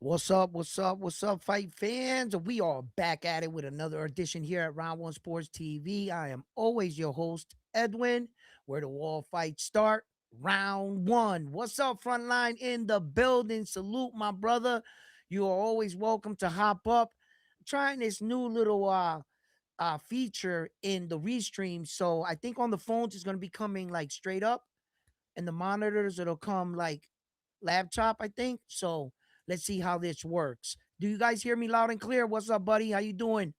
What's up? What's up? What's up, fight fans? We are back at it with another edition here at Round One Sports TV. I am always your host, Edwin, where the wall fights start. Round one. What's up, frontline in the building? Salute, my brother. You are always welcome to hop up. Trying this new little feature in the restream. So I think on the phones it's gonna be coming like straight up, and the monitors it'll come like laptop, I think. So let's see how this works. Do you guys hear me loud and clear? What's up, buddy? How you doing?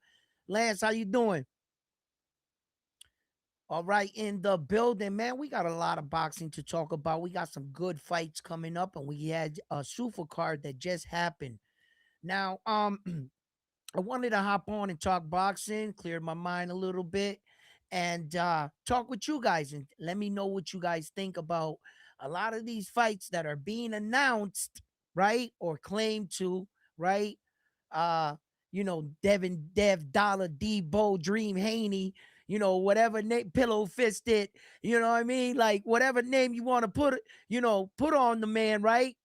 Lance, how you doing? All right, in the building, man. We got a lot of boxing to talk about. We got some good fights coming up, and we had a super card that just happened. Now, I wanted to hop on and talk boxing, clear my mind a little bit, and talk with you guys and let me know what you guys think about a lot of these fights that are being announced, right? Or claimed to, right? Uh, Devin, Dev, Dollar, Debo, Dream, Haney, whatever name, Pillow Fisted, you know what I mean? Like whatever name you want to put on the man, right?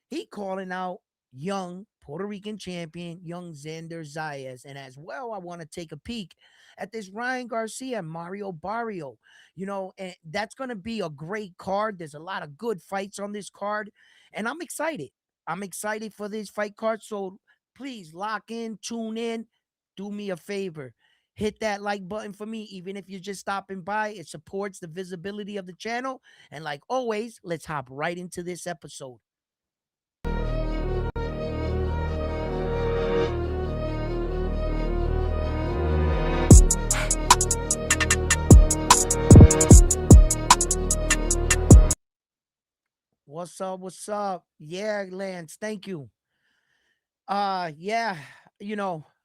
He calling out young Puerto Rican champion, young Xander Zayas. And as well, I want to take a peek at this Ryan Garcia and Mario Barrio. And that's going to be a great card. There's a lot of good fights on this card, and I'm excited. I'm excited for this fight card. So please lock in, tune in, do me a favor. Hit that like button for me, even if you're just stopping by. It supports the visibility of the channel. And like always, let's hop right into this episode. What's up? What's up? Yeah, Lance, thank you. Yeah,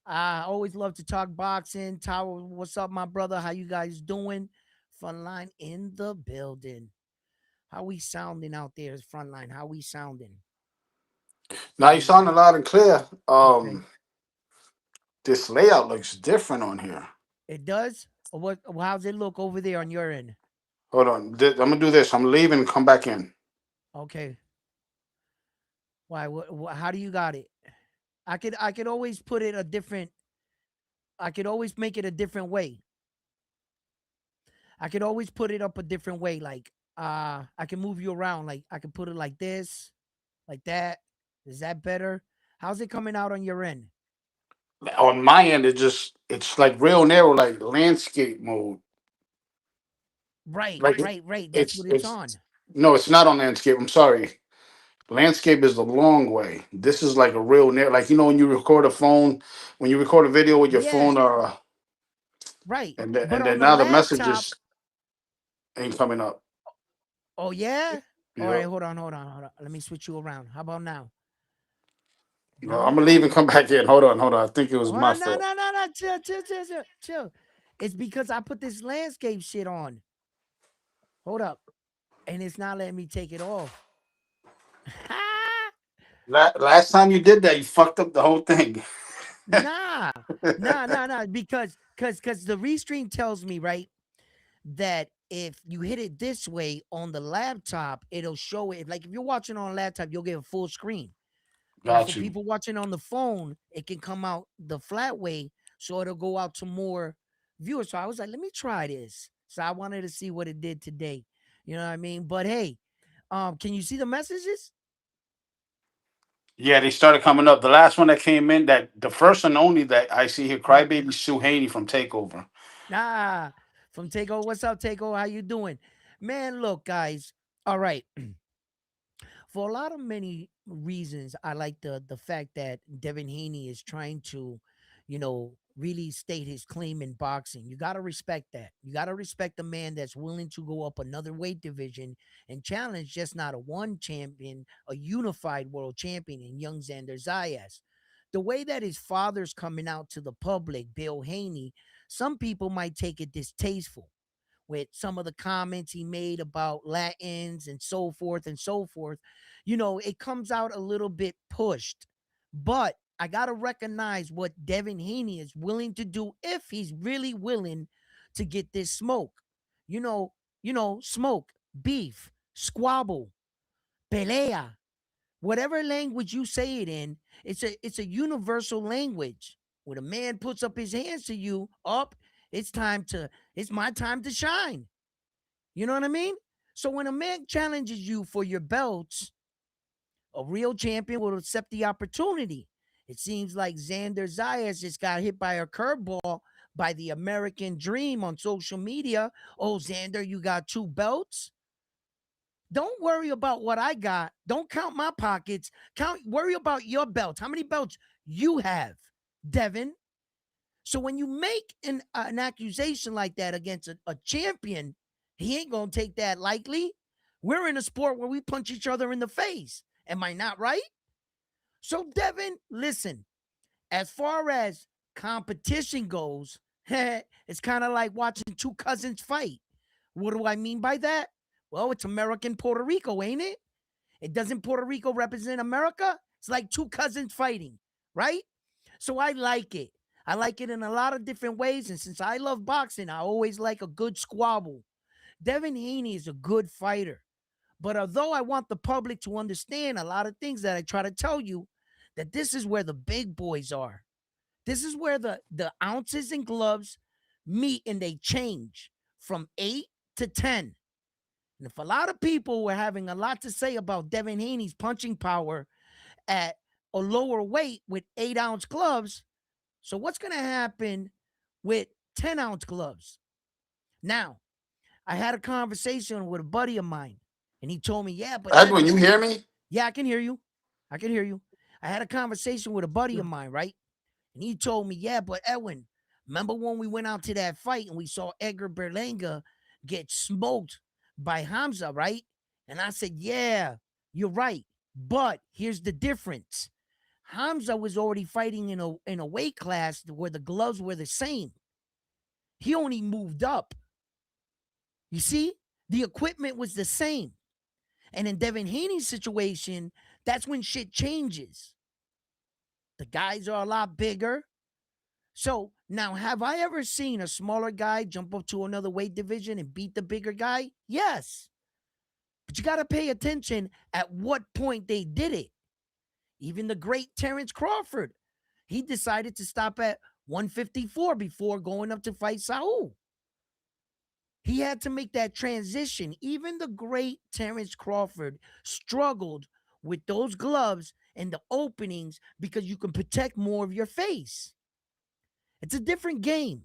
I always love to talk boxing. Tower, what's up, my brother? How you guys doing? Frontline in the building. How we sounding out there? Frontline, how we sounding? Now you We sound loud and clear. okay. This layout looks different on here. It does? Or what how's it look over there on your end? Hold on, I'm gonna do this. I'm leaving and come back in. Okay. Why how do you got it? I could always put it a different I could always make it a different way. I could always put it up a different way. Like I can move you around. Like I can put it like this, like that. Is that better? How's it coming out on your end? On my end, it's like real narrow, like landscape mode. Right, Like right, right. That's it's what it's it's on. no, it's not on landscape. I'm sorry. Landscape is the long way. This is like a real narrow. Like when you record a phone, when you record a video with your Yeah, phone, right. But and on then the now the laptop, messages ain't coming up. oh yeah. All right, Yep. hold on. Let me switch you around. How about now? No, I'm No. gonna leave and come back in. Hold on. I think it was my Oh no, fault. no, no, no. Chill, chill, chill, chill, chill. It's because I put this landscape shit on. Hold up, and it's not letting me take it off. Last time you did that, you fucked up the whole thing. Nah, nah. Because the restream tells me, right, that if you hit it this way on the laptop, it'll show it. Like if you're watching on a laptop, you'll get a full screen. But for Got you. people watching on the phone, it can come out the flat way, so it'll go out to more viewers. So I was like, let me try this. So I wanted to see what it did today. You know what I mean? But hey, can you see the messages? Yeah, they started coming up. The last one that came in, that the first and only that I see here, Crybaby Sue Haney from Takeover. Ah, from Takeo. What's up, Takeo? How you doing? Man, look, guys. All right. For a lot of many reasons, I like the fact that Devin Haney is trying to, really state his claim in boxing. You got to respect that. You got to respect the man that's willing to go up another weight division and challenge just not a one champion, a unified world champion in young Xander Zayas. The way that his father's coming out to the public, Bill Haney, some people might take it distasteful with some of the comments he made about Latins and so forth and so forth. It comes out a little bit pushed. But I got to recognize what Devin Haney is willing to do if he's really willing to get this smoke. Smoke, beef, squabble, pelea. Whatever language you say it in, it's a universal language. When a man puts up his hands to you, up, it's my time to shine. You know what I mean? So when a man challenges you for your belts, a real champion will accept the opportunity. It seems like Xander Zayas just got hit by a curveball by the American Dream on social media. Oh, Xander, you got two belts? Don't worry about what I got. Don't count my pockets. Worry about your belts. How many belts you have, Devin? So when you make an accusation like that against a champion, he ain't gonna take that lightly. We're in a sport where we punch each other in the face. Am I not right? So Devin, listen. As far as competition goes, it's kind of like watching two cousins fight. What do I mean by that? Well, it's American Puerto Rico, ain't it? It doesn't Puerto Rico represent America? It's like two cousins fighting, right? So I like it. I like it in a lot of different ways. And since I love boxing, I always like a good squabble. Devin Haney is a good fighter. But although I want the public to understand a lot of things that I try to tell you, that this is where the big boys are. This is where the ounces and gloves meet and they change from 8 to 10. And if a lot of people were having a lot to say about Devin Haney's punching power at a lower weight with 8-ounce gloves, so what's going to happen with 10-ounce gloves? Now, I had a conversation with a buddy of mine, and he told me, yeah, but Edwin, Edwin, you hear me? yeah, I can hear you. I can hear you. I had a conversation with a buddy of mine, right? And he told me, yeah, but Edwin, remember when we went out to that fight and we saw Edgar Berlanga get smoked by Hamza, right? And I said, yeah, you're right. But here's the difference. Hamza was already fighting in a weight class where the gloves were the same. He only moved up. You see? The equipment was the same. And in Devin Haney's situation, that's when shit changes. The guys are a lot bigger. So now, have I ever seen a smaller guy jump up to another weight division and beat the bigger guy? Yes. But you got to pay attention at what point they did it. Even the great Terrence Crawford, he decided to stop at 154 before going up to fight Saul. He had to make that transition. Even the great Terrence Crawford struggled with those gloves and the openings because you can protect more of your face. It's a different game.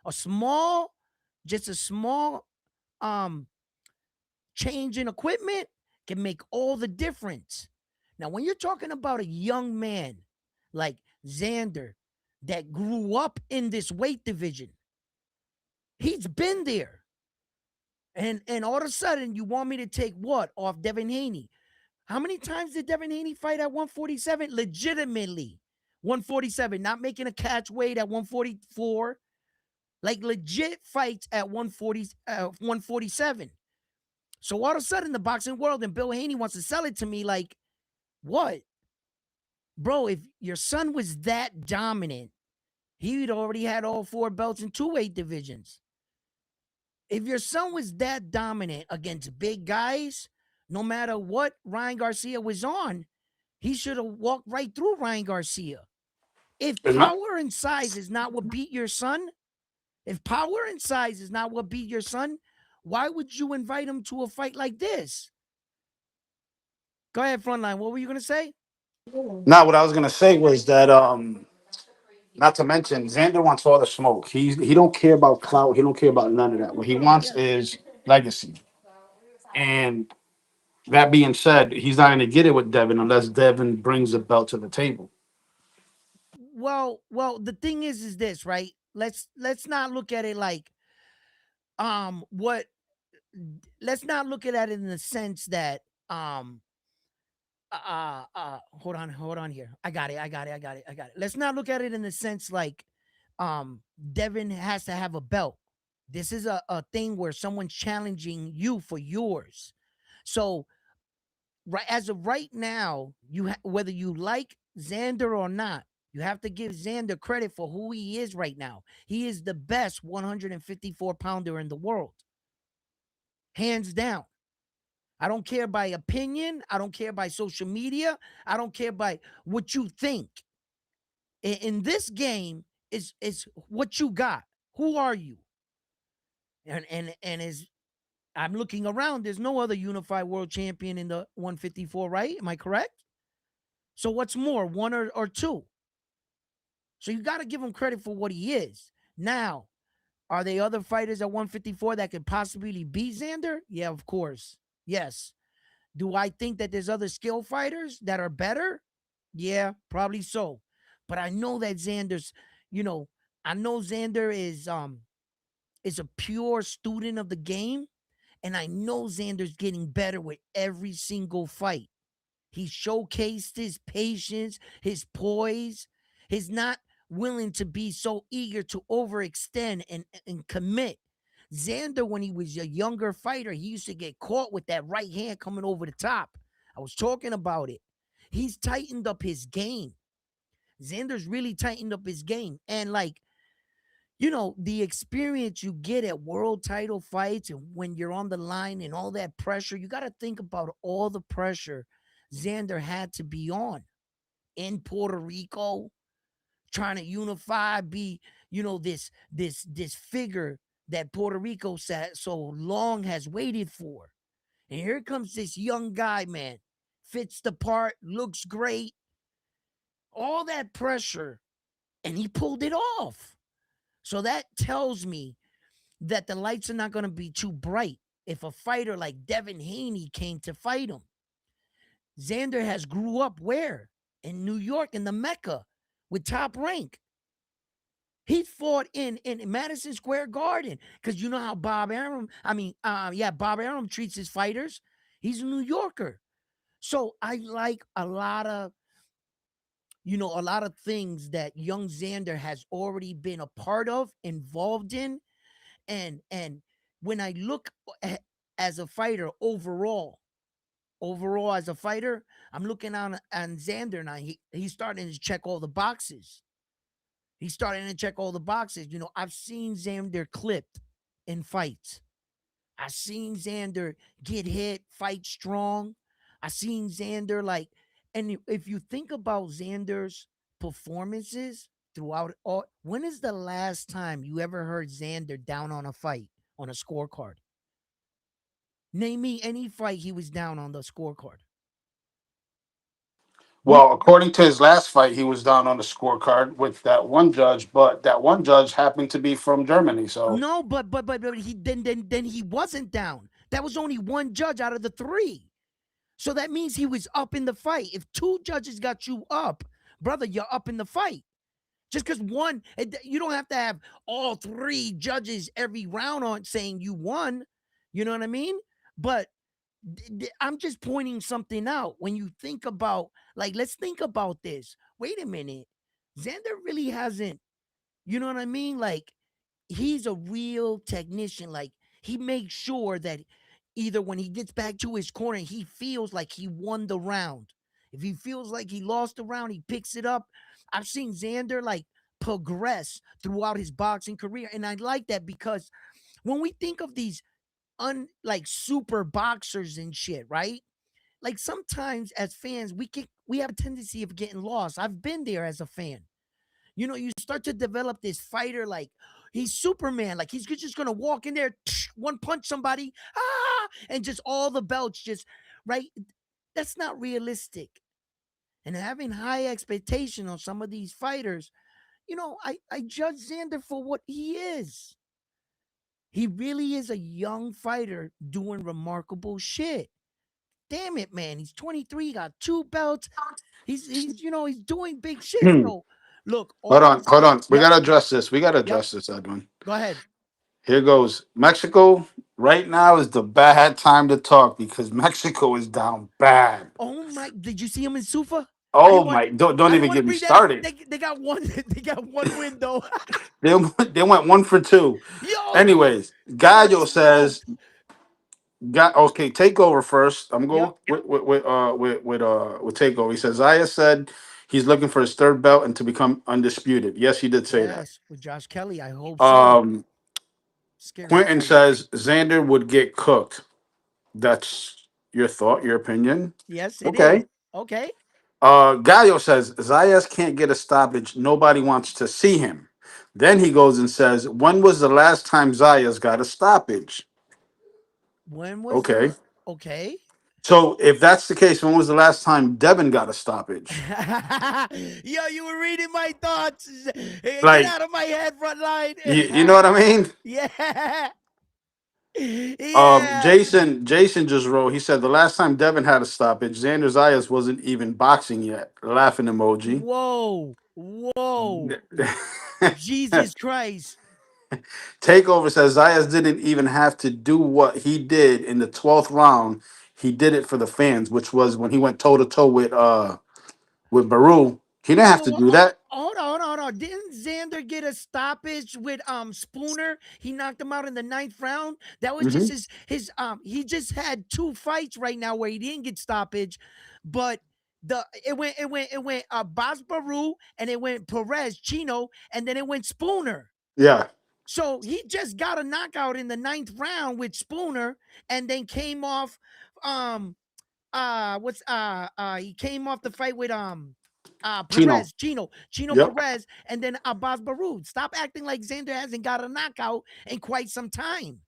A small, just a small um change in equipment can make all the difference. Now, when you're talking about a young man like Xander that grew up in this weight division, he's been there. And all of a sudden, you want me to take what off Devin Haney? How many times did Devin Haney fight at 147? Legitimately, 147, not making a catch weight at 144. Like legit fights at 147. So all of a sudden, the boxing world and Bill Haney wants to sell it to me like, what? Bro, if your son was that dominant, he'd already had all four belts in two weight divisions. If your son was that dominant against big guys, no matter what Ryan Garcia was on, he should have walked right through Ryan Garcia. If It's not. power and size is not what beat your son, if power and size is not what beat your son, why would you invite him to a fight like this? Go ahead, Frontline. What were you going to say? Now, what I was gonna say was that not to mention Xander wants all the smoke. He don't care about clout. He don't care about none of that. What he wants Yes. is legacy. And that being said, he's not gonna get it with Devin unless Devin brings the belt to the table. Well, the thing is this, right? Let's not look at it like what let's not look at it in the sense that hold on here. I got it. Let's not look at it in the sense like Devin has to have a belt. This is a thing where someone's challenging you for yours. So right as of right now, whether you like Xander or not, you have to give Xander credit for who he is right now. He is the best 154 pounder in the world, hands down. I don't care by opinion. I don't care by social media. I don't care by what you think. In this game, is what you got. Who are you? And is I'm looking around. There's no other unified world champion in the 154, right? Am I correct? So what's more, one or two? So you got to give him credit for what he is. Now, are there other fighters at 154 that could possibly beat Xander? Yeah, of course. Yes. Do I think that there's other skill fighters that are better? Yeah, probably so. But I know that Xander's, you know, I know Xander is a pure student of the game, and I know Xander's getting better with every single fight. He showcased his patience, his poise, his not willing to be so eager to overextend and commit. Xander, when he was a younger fighter, he used to get caught with that right hand coming over the top. I was talking about it. He's tightened up his game. Xander's really tightened up his game. And like, the experience you get at world title fights and when you're on the line and all that pressure, you got to think about all the pressure Xander had to be on in Puerto Rico, trying to unify, be, this figure that Puerto Rico so long has waited for. And here comes this young guy, man. Fits the part, looks great, all that pressure, and he pulled it off. So that tells me that the lights are not going to be too bright if a fighter like Devin Haney came to fight him. Xander has grew up where? In New York, in the Mecca, with Top Rank. He fought in Madison Square Garden because you know how Bob Arum treats his fighters. He's a New Yorker. So I like a lot of things that young Xander has already been a part of, involved in, and when I look at, as a fighter overall as a fighter, I'm looking on Xander now. He's starting to check all the boxes. He's starting to check all the boxes. I've seen Xander clipped in fights. I've seen Xander get hit, fight strong. I've seen Xander and if you think about Xander's performances throughout all, when is the last time you ever heard Xander down on a fight on a scorecard? Name me any fight he was down on the scorecard. We Well, according to his last fight, he was down on the scorecard with that one judge, but that one judge happened to be from Germany. So, no, but he then he wasn't down. That was only one judge out of the three. So that means he was up in the fight. If two judges got you up, brother, you're up in the fight. Just because one, you don't have to have all three judges every round on saying you won. You know what I mean? But I'm just pointing something out. When you think about, let's think about this. Wait a minute. Xander really hasn't, you know what I mean? He's a real technician. He makes sure that either when he gets back to his corner, he feels like he won the round. If he feels like he lost the round, he picks it up. I've seen Xander progress throughout his boxing career. And I like that because when we think of these super boxers and shit, right? Sometimes as fans, we have a tendency of getting lost. I've been there as a fan. You start to develop this fighter he's Superman. He's just gonna walk in there, one punch somebody, and just all the belts just right. That's not realistic. And having high expectation on some of these fighters, I judge Xander for what he is. He really is a young fighter doing remarkable shit. Damn it, man. He's 23, got two belts. He's doing big shit. hold So look, on, hold on. We yep, gotta address this. We gotta yep. address this, Edwin. Go ahead. Here goes. Mexico. Right now is the bad time to talk because Mexico is down bad. Oh my! Did you see him in Sufa? I Oh didn't want. my! Don't I didn't even want to get me bring that up. started. They got one. They got one win though. They went 1 for 2. Yo, Anyways, they got Gallo says, smoked. Okay, takeover first. I'm Yep. going with takeover." He says Zaya said he's looking for his third belt and to become undisputed. Yes, he did say that. Yes, with Josh Kelly. I hope so. Um, Scary Quentin fight. says Xander would get cooked. That's Your thought, your opinion. Yes, it is. Okay. Okay. Gallo says Zayas can't get a stoppage. Nobody wants to see him. Then he goes and says, "When was the last time Zayas got a stoppage?" When was Okay. okay? So if that's the case, when was the last time Devin got a stoppage? Yo, you were reading my thoughts. Hey, get Like, out of my head, front line. you know what I mean? Yeah. Yeah. Jason just wrote. He said the last time Devin had a stoppage, Xander Zayas wasn't even boxing yet. Laughing emoji. Whoa. Whoa. Jesus Christ. Takeover says Zayas didn't even have to do what he did in the 12th round. He did it for the fans, which was when he went toe to toe with Baru. He didn't have to do that. Hold on, hold on. Didn't Xander get a stoppage with Spooner? He knocked him out in the ninth round. That was just Hmm. his. He just had two fights right now where he didn't get stoppage, but it went Bas Baru and it went Perez Chino and then it went Spooner. Yeah, So he just got a knockout in the ninth round with Spooner and then came off um what's he came off the fight with Chino. Chino Yep. Perez and then Abbas Baroud. Stop acting like Xander hasn't got a knockout in quite some time.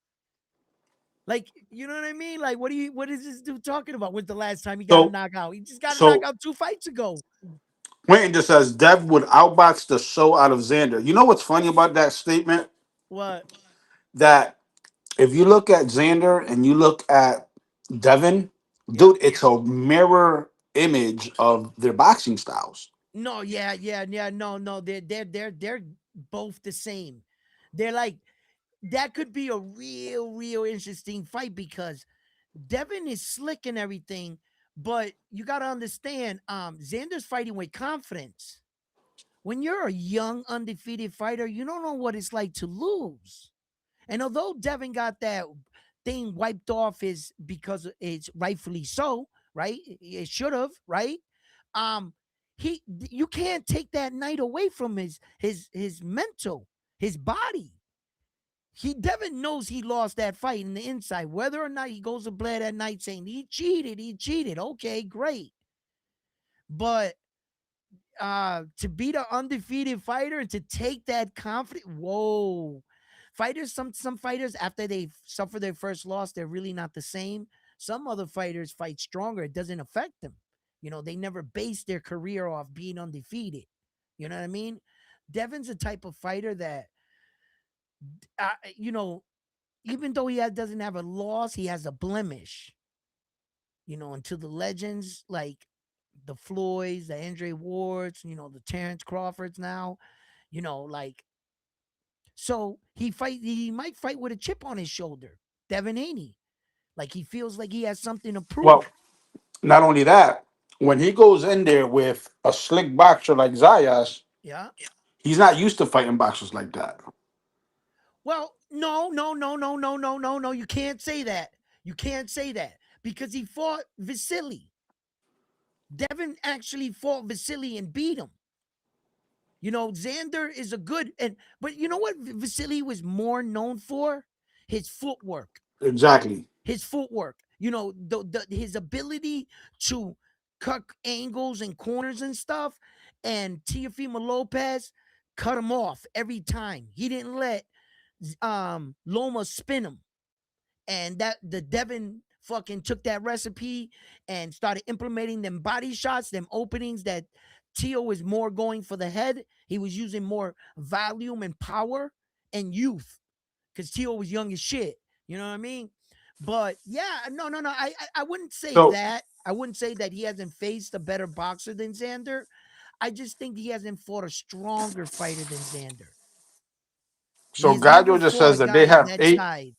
Like, you know what I mean? Like, what is this dude talking about? When's the last time he got a So knockout? He just got a so knockout 2 fights ago. Quentin just says Dev would outbox the show out of Xander. You know what's funny about that statement? What? That if you look at Xander and you look at Devin, Yep. dude, it's a mirror image of their boxing styles. No, yeah. No. They're both the same. They're like that could be a real interesting fight because Devin is slick and everything, but you got to understand, Xander's fighting with confidence. When you're a young, undefeated fighter, you don't know what it's like to lose. And although Devin got that thing wiped off his because it's rightfully so, right? It should have, right? Um, you can't take that night away from his mental, his body. Devin knows he lost that fight in the inside. Whether or not he goes to bed at night saying he cheated, he cheated. Okay, great. But to beat an undefeated fighter and to take that confidence, whoa. Fighters, some fighters, after they suffer their first loss, they're really not the same. Some other fighters fight stronger. It doesn't affect them. You know, they never base their career off being undefeated. You know what I mean? Devin's a type of fighter that, uh, you know, even though doesn't have a loss, he has a blemish. And to the legends like the Floyds, the Andre Wards, the Terrence Crawfords now, like so he might fight with a chip on his shoulder. Devin Haney. Like he feels like he has something to Well, prove. not only that, when he goes in there with a slick boxer like Zayas, Yeah. he's not used to fighting boxers like that. Well, no. You can't say that. You can't say that because he fought Vasily. Devin actually fought Vasily and beat him. Xander is a good but you know what Vasily was more known for? His footwork. Exactly. His footwork. His ability to cut angles and corners and stuff. And Teofimo Lopez cut him off every time. He didn't let Loma spin him. And that the Devin fucking took that recipe and started implementing them body shots, them openings that Tio was more going for the head. He was using more volume and power and youth because Tio was young as shit. You know what I mean? But yeah, no. I wouldn't say So that. I wouldn't say that he hasn't faced a better boxer than Xander. I just think he hasn't fought a stronger fighter than Xander. He so has never Gadio just fought a says that they guy of have that eight. size.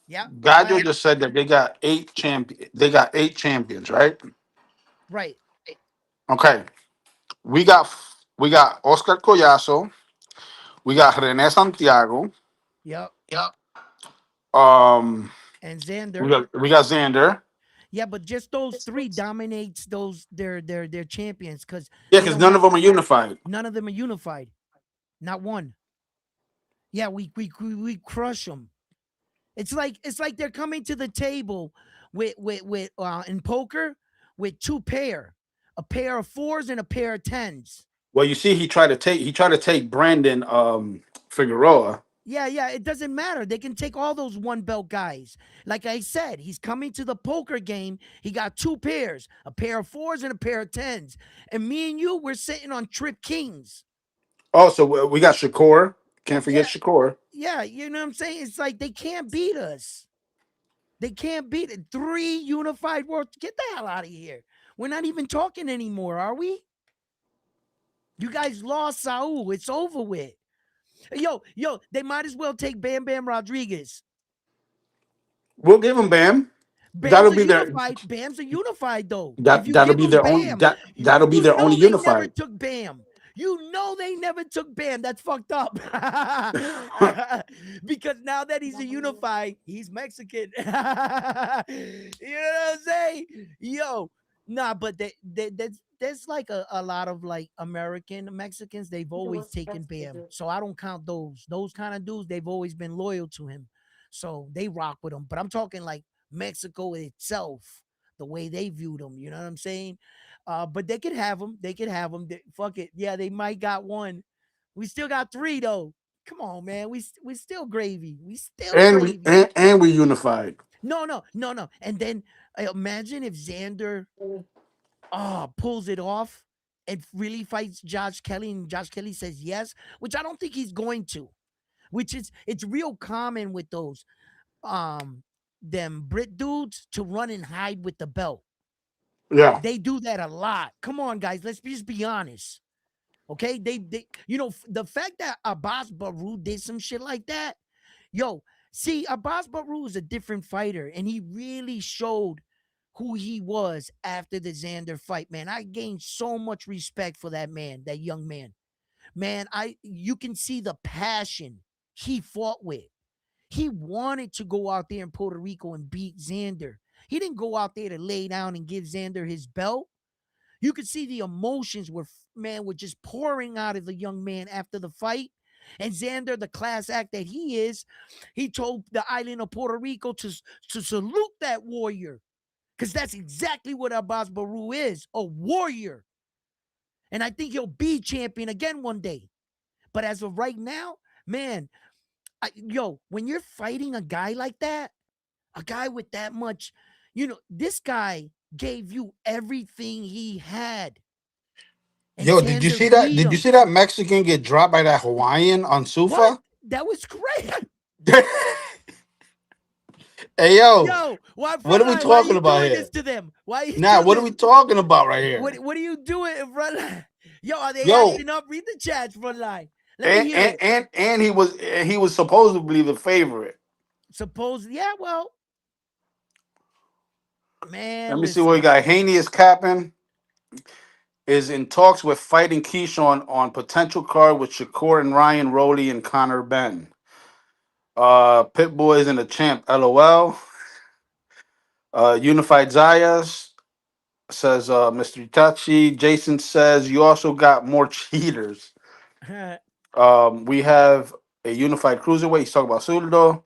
Yep. Go Gadio ahead. just said that they got eight champion. They got eight champions, right? Right. Okay. We got Oscar Collazo. We got Rene Santiago. Yep. Um, And we Xander. got we got Xander. Yeah, but just those three dominates those their champions because Yeah, they because don't none of have them are unified. none of them are unified. Not one. Yeah, we crush them. It's like they're coming to the table with in poker with two pair, a pair of fours and a pair of tens. Well, you see, he tried to take Brandon Figueroa. Yeah, yeah, it doesn't matter. They can take all those one belt guys. Like I said, he's coming to the poker game. He got two pairs, a pair of fours and a pair of tens. And me and you, we're sitting on trip kings. Also, we got Shakur. Can't forget Yeah, Shakur. yeah, you know what I'm saying? It's like they can't beat us. They can't beat it. Three unified world. Get the hell out of here. We're not even talking anymore, are we? You guys lost Saul. It's over with. Yo, they might as well take Bam Bam Rodriguez. We'll give him Bam. Bam's That'll a be their unified. Bam's a unified though. If that you that'll give be them their own Bam, that'll be you their only know they never unified. took Bam. You know they never took Bam. That's fucked up. Because now that he's a unified, he's Mexican. You know what I'm saying? Yo, nah, but there's like a lot of like American Mexicans. They've always taken Bam, so I don't count those. Those kind of dudes, they've always been loyal to him, so they rock with him. But I'm talking like Mexico itself, the way they viewed him. You know what I'm saying? But they could have them. They could have them. Fuck it. Yeah, they might got one. We still got three though. Come on, man. We still gravy. We still and we gravy. and we unified. No, no, no, no. And then imagine if Xander pulls it off and really fights Josh Kelly, and Josh Kelly says yes, which I don't think he's going to. Which is it's real common with those um them Brit dudes to run and hide with the belt. Yeah. They do that a lot. Come on, guys. Let's just be honest. Okay. The fact that Abbas Baru did some shit like that, yo, see, Abbas Baru is a different fighter, and he really showed who he was after the Xander fight, man. I gained so much respect for that man, that young man. Man, you can see the passion he fought with. He wanted to go out there in Puerto Rico and beat Xander. He didn't go out there to lay down and give Xander his belt. You could see the emotions were just pouring out of the young man after the fight. And Xander, the class act that he is, he told the island of Puerto Rico to salute that warrior. Because that's exactly what Abbas Baru is, a warrior. And I think he'll be champion again one day. But as of right now, man, when you're fighting a guy like that, a guy with that much, this guy gave you everything he had, and Yo, did you Xander see that? beat Did you him. see that Mexican get dropped by that Hawaiian on What? Sufa? That was great. Hey yo, Yo, why what front are we line? Why are talking you about doing this here? to them? Why are you Nah, doing what are this? we talking about right What here? what are you doing in front line? Yo, are they Yo, acting up? Read the chats, front line. Let me and hear and it. and he was supposedly the favorite. Suppose, yeah, well, Let man, me see what we listen. got. Haney is capping. Is in talks with fighting Keyshawn on potential card with Shakur and Ryan Rowley and Connor Ben. Pitbull isn't a champ. LOL. Unified Zayas says Mr. Itachi. Jason says you also got more cheaters. We have a unified cruiserweight. He's talking about Surdo.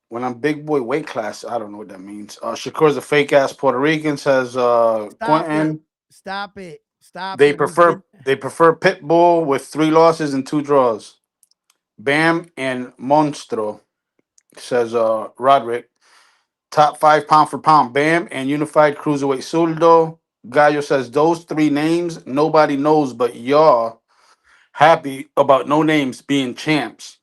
When I'm big boy weight class, I don't know what that means. Shakur's a fake ass Puerto Rican, says Stop it. Quentin. Stop it. Stop They it. We're gonna prefer they prefer Pitbull with 3 losses and 2 draws. Bam and Monstro, says Roderick. Top 5 pound for pound. Bam and unified cruiserweight Surdo. Gallo says those 3 names nobody knows but y'all. Happy about no names being champs.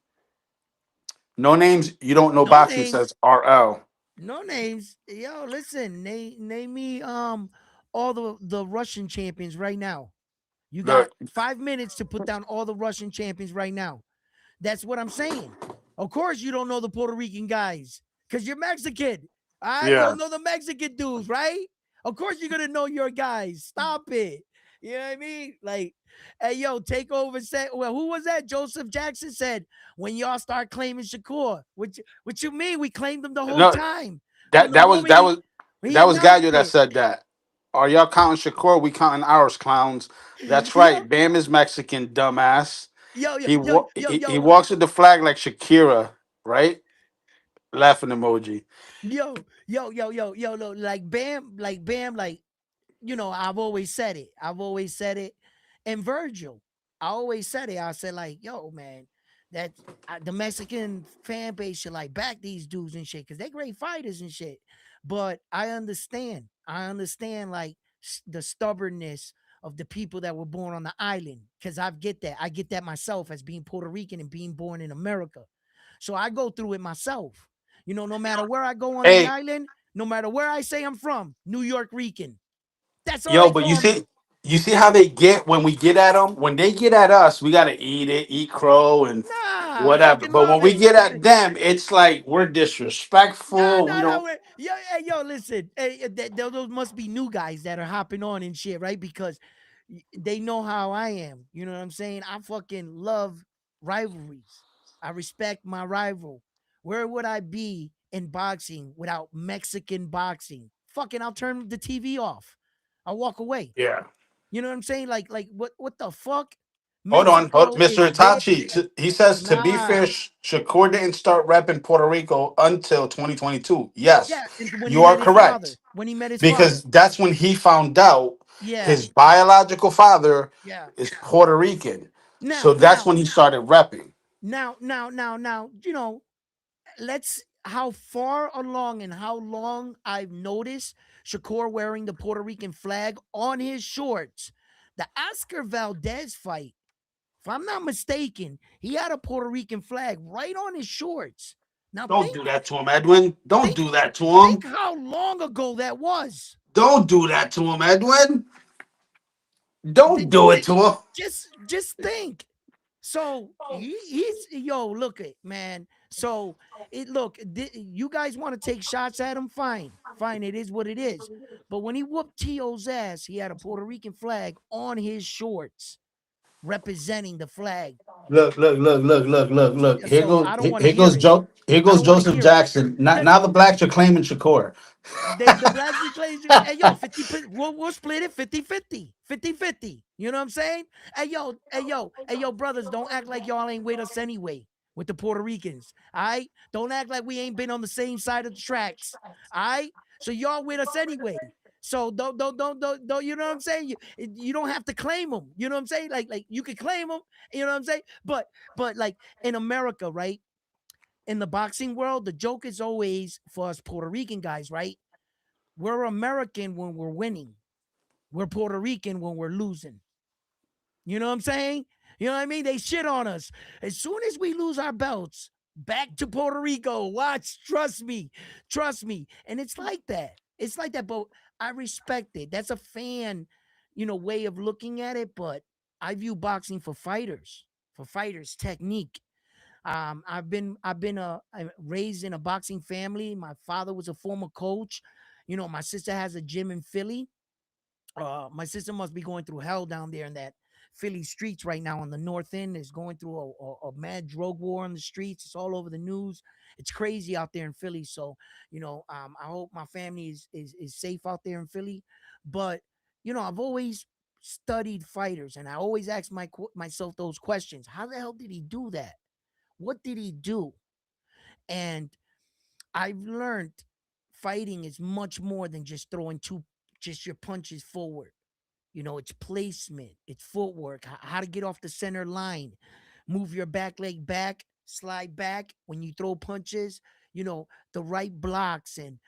No names you don't know no boxing, names. says RL. No names. Yo, listen, name me all the Russian champions right now. You got Look, 5 minutes to put down all the Russian champions right now. That's what I'm saying. Of course, you don't know the Puerto Rican guys because you're Mexican. All right, you yeah. don't know the Mexican dudes, right? Of course, you're gonna know your guys. Stop it. You know what I mean? Like, hey, yo, Takeover said. Well, who was that? Joseph Jackson said, "When y'all start claiming Shakur, what you mean? We claimed him the whole No, time from that the that was moment that was he that was announced Gallo that it." said that. Are y'all counting Shakur? We counting ours, clowns. That's Yo, right. Bam is Mexican, dumbass. yo, yo, He yo, wa- yo, he yo. walks with the flag like Shakira. right? Laughing emoji. Like Bam, like I've always said it. I've always said it. And Virgil, I always said it. I said, like, yo, man, that the Mexican fan base should like back these dudes and shit because they're great fighters and shit. But I understand. I understand like the stubbornness of the people that were born on the island because I get that. I get that myself as being Puerto Rican and being born in America. So I go through it myself. No matter where I go on the Hey, island, no matter where I say I'm from, New York Rican. That's all yo, they but call me. you see how they get when we get at them. When they get at us, we gotta eat it, eat crow and Nah, I whatever. fucking But love when we it. get at them, it's like we're Nah, disrespectful. We nah, nah. don't. Yo, hey, yo, listen. Hey, those must be new guys that are hopping on and shit, right? Because they know how I am. You know what I'm saying? I fucking love rivalries. I respect my rival. Where would I be in boxing without Mexican boxing? Fucking, I'll turn the TV off. I'll walk away. Yeah. You know what I'm saying? Like what the fuck? Hold, Mexico Mr. is big. Itachi. He says to be Nah. fair, Shakur didn't start repping Puerto Rico until 2022. Yes, Yeah, and when he you are met his father. correct When he met his father. because that's when he found out Yeah. his biological father Yeah. is Puerto Rican. Now, So that's when he started repping. now, let's how far along and how long I've noticed Shakur wearing the Puerto Rican flag on his shorts. The Oscar Valdez fight, if I'm not mistaken, he had a Puerto Rican flag right on his shorts. Now Don't do that to him, Edwin. Don't think do that to think him. how long ago that was. Don't do that to him, Edwin. Don't do it to him. Just think. So he's yo, look it, man. So you guys want to take shots at him? Fine, fine. It is what it is. But when he whooped Tio's ass, he had a Puerto Rican flag on his shorts, representing the flag. Look. Here So goes I don't want to here hear goes it. Joe. Here I goes don't want to Joseph hear it. Jackson. Just Now the blacks are claiming Shakur. the blacks reclaim. Hey yo, 50. We'll split it 50-50. 50-50. You know what I'm saying? Hey yo, brothers, don't act like y'all ain't with us anyway. With the Puerto Ricans, all right? Don't act like we ain't been on the same side of the tracks, all right? So y'all with us anyway. So don't. You know what I'm saying? You don't have to claim them. You know what I'm saying? Like you could claim them. You know what I'm saying? But like in America, right? In the boxing world, the joke is always for us Puerto Rican guys, right? We're American when we're winning. We're Puerto Rican when we're losing. You know what I'm saying? You know what I mean? They shit on us. As soon as we lose our belts, back to Puerto Rico. Watch, trust me. Trust me. And it's like that. It's like that, but I respect it. That's a fan, way of looking at it, but I view boxing for fighters, technique. I'm raised in a boxing family. My father was a former coach. My sister has a gym in Philly. My sister must be going through hell down there in that Philly streets right now on the north end. Is going through a mad drug war on the streets. It's all over the news. It's crazy out there in Philly. So, I hope my family is safe out there in Philly. But, I've always studied fighters and I always ask myself those questions. How the hell did he do that? What did he do? And I've learned fighting is much more than just throwing just your punches forward. It's placement, it's footwork, how to get off the center line, move your back leg back, slide back when you throw punches, the right blocks and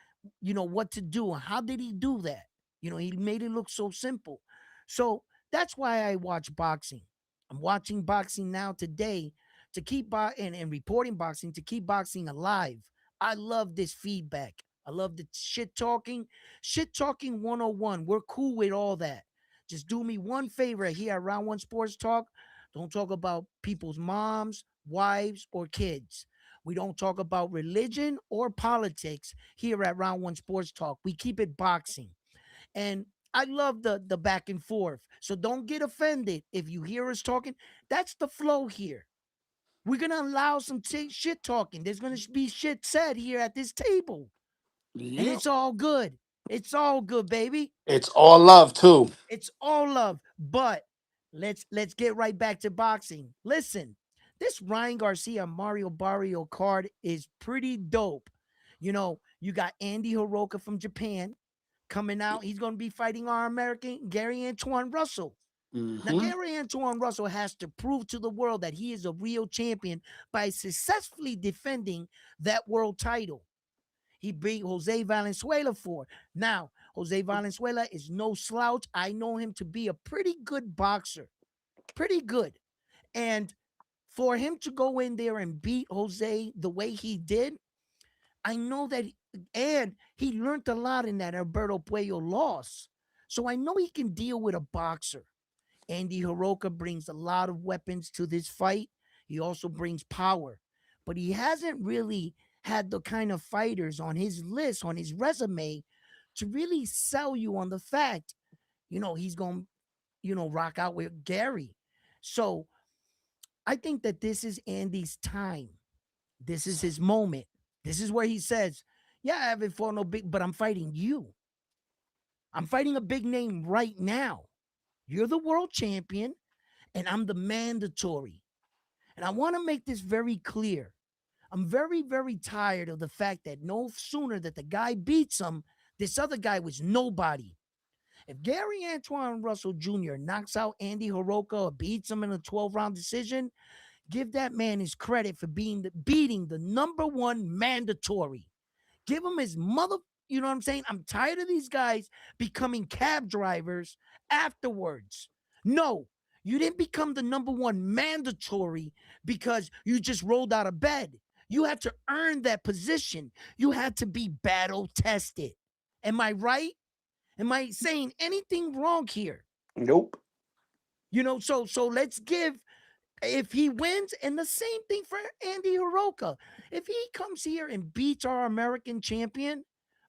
what to do. How did he do that? He made it look so simple. So that's why I watch boxing. I'm watching boxing now today to keep and reporting boxing to keep boxing alive. I love this feedback. I love the shit talking. Shit talking 101. We're cool with all that. Just do me one favor here at Round One Sports Talk. Don't talk about people's moms, wives, or kids. We don't talk about religion or politics here at Round One Sports Talk. We keep it boxing. And I love the back and forth. So don't get offended if you hear us talking. That's the flow here. We're gonna allow some shit talking. There's gonna be shit said here at this table, and Yep. it's all good. It's all good, baby. It's all love too. It's all love. But let's get right back to boxing. Listen, This Ryan Garcia Mario Barrio card is pretty dope. You got Andy Hiroka from Japan coming out. He's going to be fighting our American Gary Antoine Russell. Now, Hmm. Gary Antoine Russell has to prove to the world that he is a real champion by successfully defending that world title. He beat Jose Valenzuela for. Now, Jose Valenzuela is no slouch. I know him to be a pretty good boxer. Pretty good. And for him to go in there and beat Jose the way he did, I know that, and he learned a lot in that Alberto Puello loss. So I know he can deal with a boxer. Andy Hiroka brings a lot of weapons to this fight. He also brings power, but he hasn't really had the kind of fighters on his list, on his resume, to really sell you on the fact, he's going to, rock out with Gary. So I think that this is Andy's time. This is his moment. This is where he says, yeah, I haven't fought no big, but I'm fighting you. I'm fighting a big name right now. You're the world champion, and I'm the mandatory. And I want to make this very clear. I'm very, very tired of the fact that no sooner that the guy beats him, this other guy was nobody. If Gary Antoine Russell Jr. knocks out Andy Hiroka or beats him in a 12-round decision, give that man his credit for beating the number one mandatory. Give him his mother. You know what I'm saying? I'm tired of these guys becoming cab drivers afterwards. No, you didn't become the number one mandatory because you just rolled out of bed. You had to earn that position. You had to be battle tested. Am I right? Am I saying anything wrong here? Nope. So let's give, if he wins, and the same thing for Andy Hiroka. If he comes here and beats our American champion,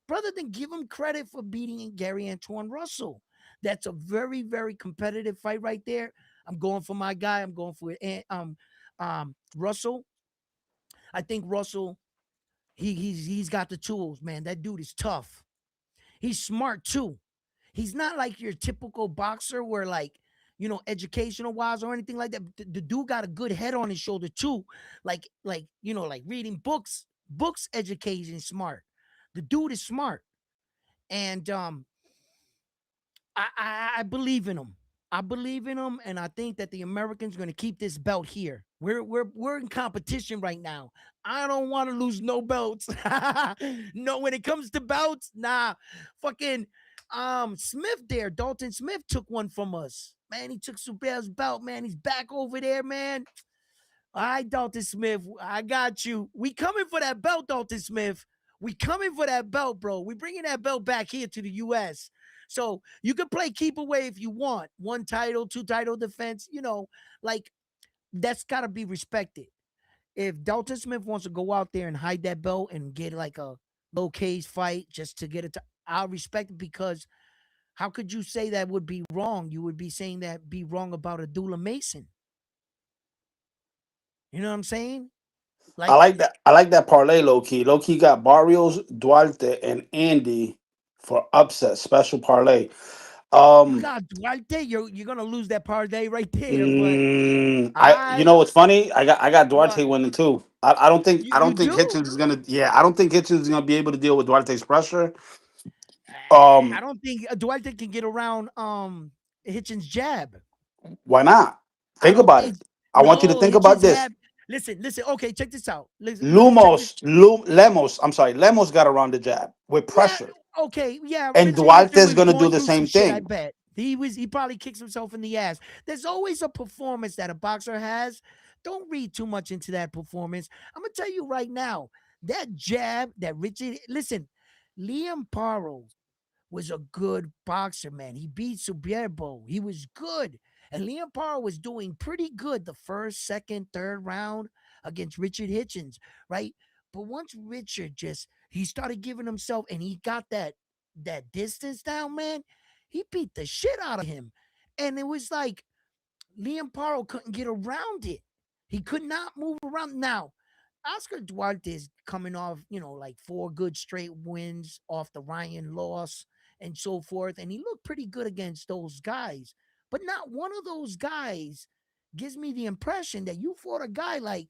brother, then give him credit for beating Gary Antoine Russell. That's a very, very competitive fight right there. I'm going for my guy. I'm going for Russell. I think Russell, he's got the tools, man. That dude is tough. He's smart too. He's not like your typical boxer where, like, educational wise or anything like that. The dude got a good head on his shoulder too. Like reading books education smart. The dude is smart. And I believe in him. I believe in him, and I think that the Americans are going to keep this belt here. We're in competition right now. I don't want to lose no belts. No, when it comes to belts, nah. Fucking Smith there, Dalton Smith took one from us. Man, he took Suber's belt. Man, he's back over there, man. All right, Dalton Smith, I got you. We coming for that belt, Dalton Smith. We coming for that belt, bro. We bringing that belt back here to the U.S. So you can play keep away if you want. One title, two title defense, like that's got to be respected. If Dalton Smith wants to go out there and hide that belt and get like a low cage fight just to get it to, I'll respect it, because how could you say that would be wrong? You would be saying that be wrong about Abdullah Mason. You know what I'm saying? I Like, like that. I like that parlay, low key. Low key got Barrios, Duarte, and Andy for upset special parlay. you Um, got Duarte, you're gonna lose that parlay right there. But you I know what's funny? I got Duarte what winning too. I don't think you do? Hitchens is gonna. Yeah, I don't think Hitchens is gonna be able to deal with Duarte's pressure. I Um, don't think Duarte can get around Hitchens' jab. why not? I Think don't about it. think I want you to no think about Hitchens this. have. Listen. Okay, check this out. Listen, check this. Lemos. I'm sorry, Lemos got around the jab with Yeah, pressure, okay, yeah. and Richard Hitchens Duarte's was gonna do going the through some same shit. I thing. bet he probably kicks himself in the ass. There's always a performance that a boxer has. Don't read too much into that performance. I'm gonna tell you right now, that jab that Richard. Listen, Liam Paro was a good boxer, man. He beat Suberbo. He was good. And Liam Parr was doing pretty good the first, second, third round against Richard Hitchens, right? But once Richard he started giving himself, and he got that distance down, man, he beat the shit out of him. And it was like Liam Paro couldn't get around it. He could not move around. Now, Oscar Duarte is coming off, like four good straight wins off the Ryan loss and so forth. And he looked pretty good against those guys. But not one of those guys gives me the impression that you fought a guy like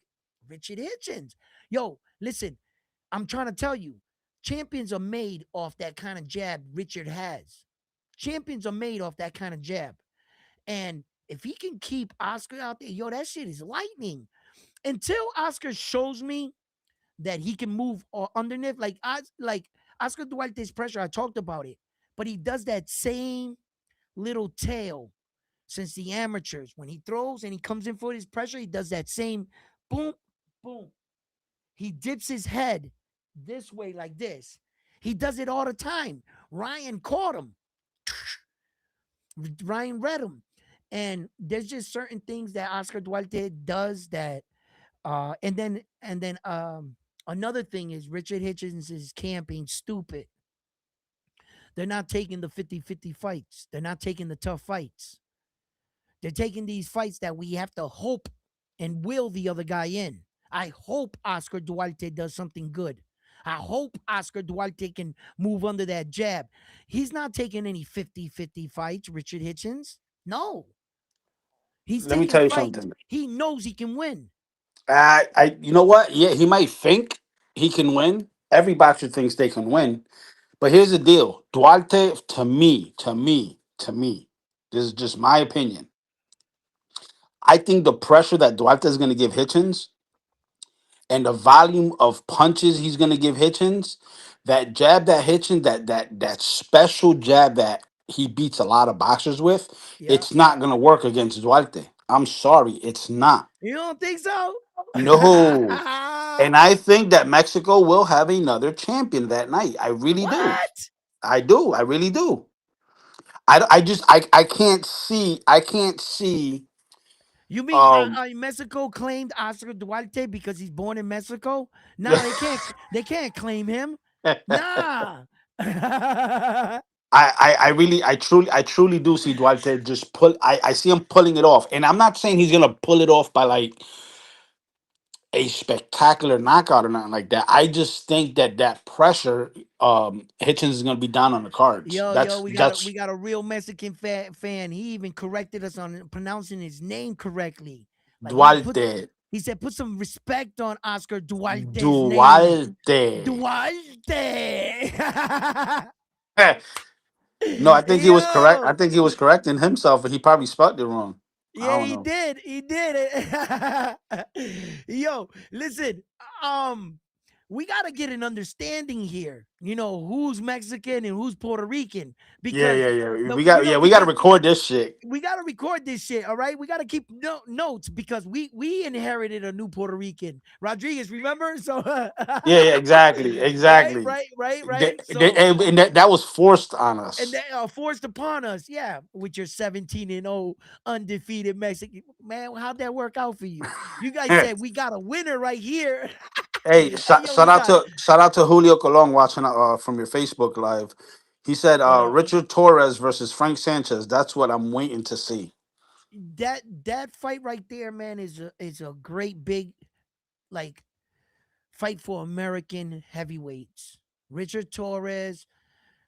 Richard Hitchens. Yo, listen, I'm trying to tell you, champions are made off that kind of jab Richard has. Champions are made off that kind of jab. And if he can keep Oscar out there, yo, that shit is lightning. Until Oscar shows me that he can move underneath, like Oscar Duarte's pressure, I talked about it, but he does that same little tail since the amateurs. When he throws and he comes in for his pressure, he does that same boom, boom. He dips his head this way like this. He does it all the time. Ryan caught him. Ryan read him. And there's just certain things that Oscar Duarte does that and then another thing is Richard Hitchens is camping stupid. They're not taking the 50-50 fights. They're not taking the tough fights. They're taking these fights that we have to hope and will the other guy in. I hope Oscar Duarte does something good. I hope Oscar Duarte can move under that jab. He's not taking any 50-50 fights, Richard Hitchens. No. He's Let me taking tell you fights something. he knows he can win. You know what? Yeah, he might think he can win. Every boxer thinks they can win. But here's the deal. Duarte, to me, this is just my opinion. I think the pressure that Duarte is going to give Hitchens and the volume of punches he's going to give Hitchens, that jab that Hitchens, that special jab that he beats a lot of boxers with, Yeah. it's not going to work against Duarte. I'm sorry, it's not. You don't think so? No. And I think that Mexico will have another champion that night. I really do. What? I do. I really do. I just I can't see You mean um Mexico claimed Oscar Duarte because he's born in Mexico? Nah, they can't. They can't claim him. Nah. I truly do see Duarte just pull. I see him pulling it off, and I'm not saying he's gonna pull it off by like a spectacular knockout or nothing like that. I just think that pressure, Hitchens is gonna be down on the cards. Yo, That's we that's got a real Mexican fan. He even corrected us on pronouncing his name correctly. Like Duarte. he said put some respect on Oscar Duarte's name. Duarte. Duarte. No, I think he was correct. I Yo. think he was correcting himself, but he probably spelled it wrong. I Yeah, don't he know. did. He did it. Yo, listen. Um, we gotta get an understanding here. You know who's Mexican and who's Puerto Rican Yeah, because yeah, yeah. the We you got know yeah, we got to because record this shit. we gotta record this shit. All right, we gotta keep notes because we inherited a new Puerto Rican, Rodriguez. Remember? So Yeah, yeah, exactly, right, exactly. right, right, They, right. they, So and that was forced on and us. they are forced upon us. Yeah, with your 17-0 undefeated Mexican man. How'd that work out for you? You guys said we got a winner right here. Hey, Hey, yo, we got shout out to Julio Colon watching from your Facebook live. He said what up? Richard Torres versus Frank Sanchez. That's what I'm waiting to see. That fight right there, man, is a great big like fight for American heavyweights. Richard Torres,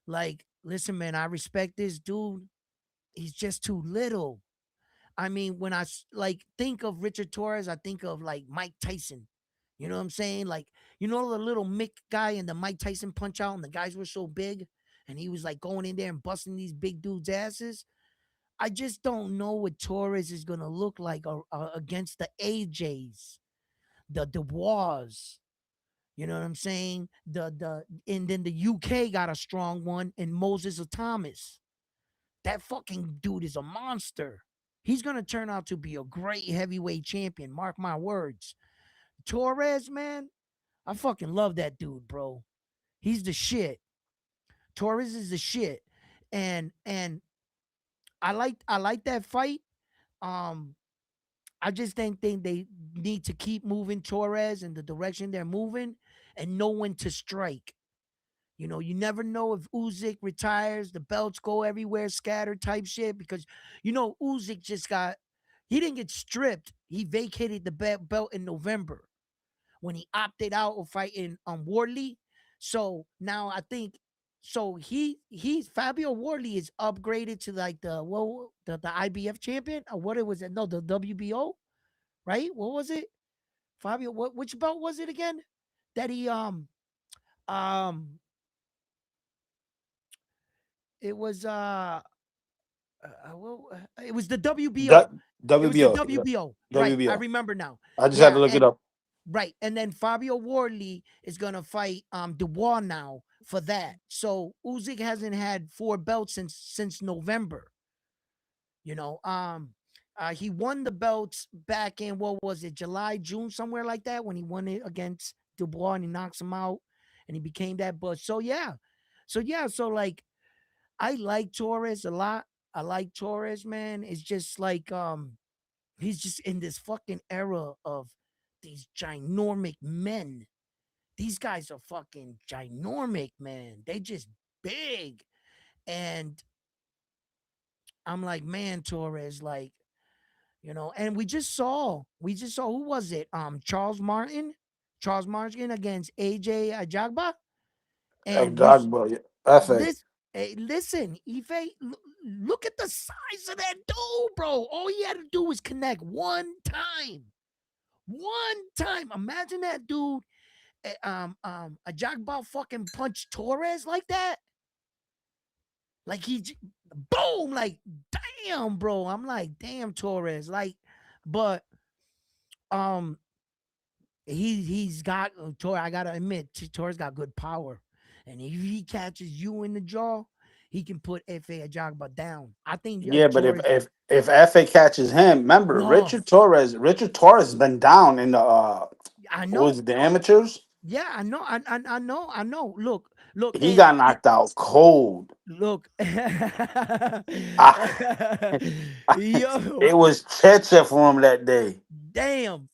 like, listen, man, I respect this dude. He's just too little. I mean, when like think of Richard Torres, I think of like Mike Tyson. You know what I'm saying? Like, you know the little Mick guy in the Mike Tyson punch out, and the guys were so big, and he was like going in there and busting these big dudes' asses. I just don't know what Torres is gonna look like against the AJs, the Dubois. You know what I'm saying? And then the UK got a strong one in Moses Thomas. That fucking dude is a monster. He's gonna turn out to be a great heavyweight champion. Mark my words. Torres, man, I fucking love that dude, bro. He's the shit. Torres is the shit. And I like that fight. Um, I just think they need to keep moving Torres in the direction they're moving and know when to strike. You know, you never know if Usyk retires, the belts go everywhere, scattered type shit. Because Usyk he didn't get stripped. He vacated the belt in November when he opted out of fighting Wardley. So now I think So he's Fabio Wardley is upgraded to like the IBF champion or what it was no the WBO, right? What was it? Fabio, which belt was it again? That he um it was it was the WBO. That It was the WBO, yeah, WBO. Right. I WBO. remember now. I just had to Yeah, look it and up. right. And then Fabio Wardley is gonna fight Dubois now for that. So Usyk hasn't had four belts since November. You know, he won the belts back in what was it, July, June, somewhere like that, when he won it against Dubois and he knocks him out and he became that. But so like I like Torres a lot. I like Torres, man. It's just like he's just in this fucking era of these ginormic men. These guys are fucking ginormic, man. They just big. And I'm like, man, Torres, like, and we just saw who was it? Charles Martin against AJ Ajagba. And you Dogba, yeah. Efe. listen, listen, Ife, look at the size of that dude, bro. All he had to do was connect one time. One time. Imagine that dude, Ajagba fucking punched Torres like that. Like boom, like damn, bro. I'm like, damn, Torres. Like, but um, he's got Torres. I gotta admit, Torres got good power, and if he catches you in the jaw, he can put Fa Ajagba down. I think Yeah, but if Torres. if Efe catches him, remember No, Richard Torres has been down in the I what was know. it, the amateurs? Yeah, I know. I know. I know. Look, He got knocked out cold. look. Ah, Yo, it was Checha for him that day. damn.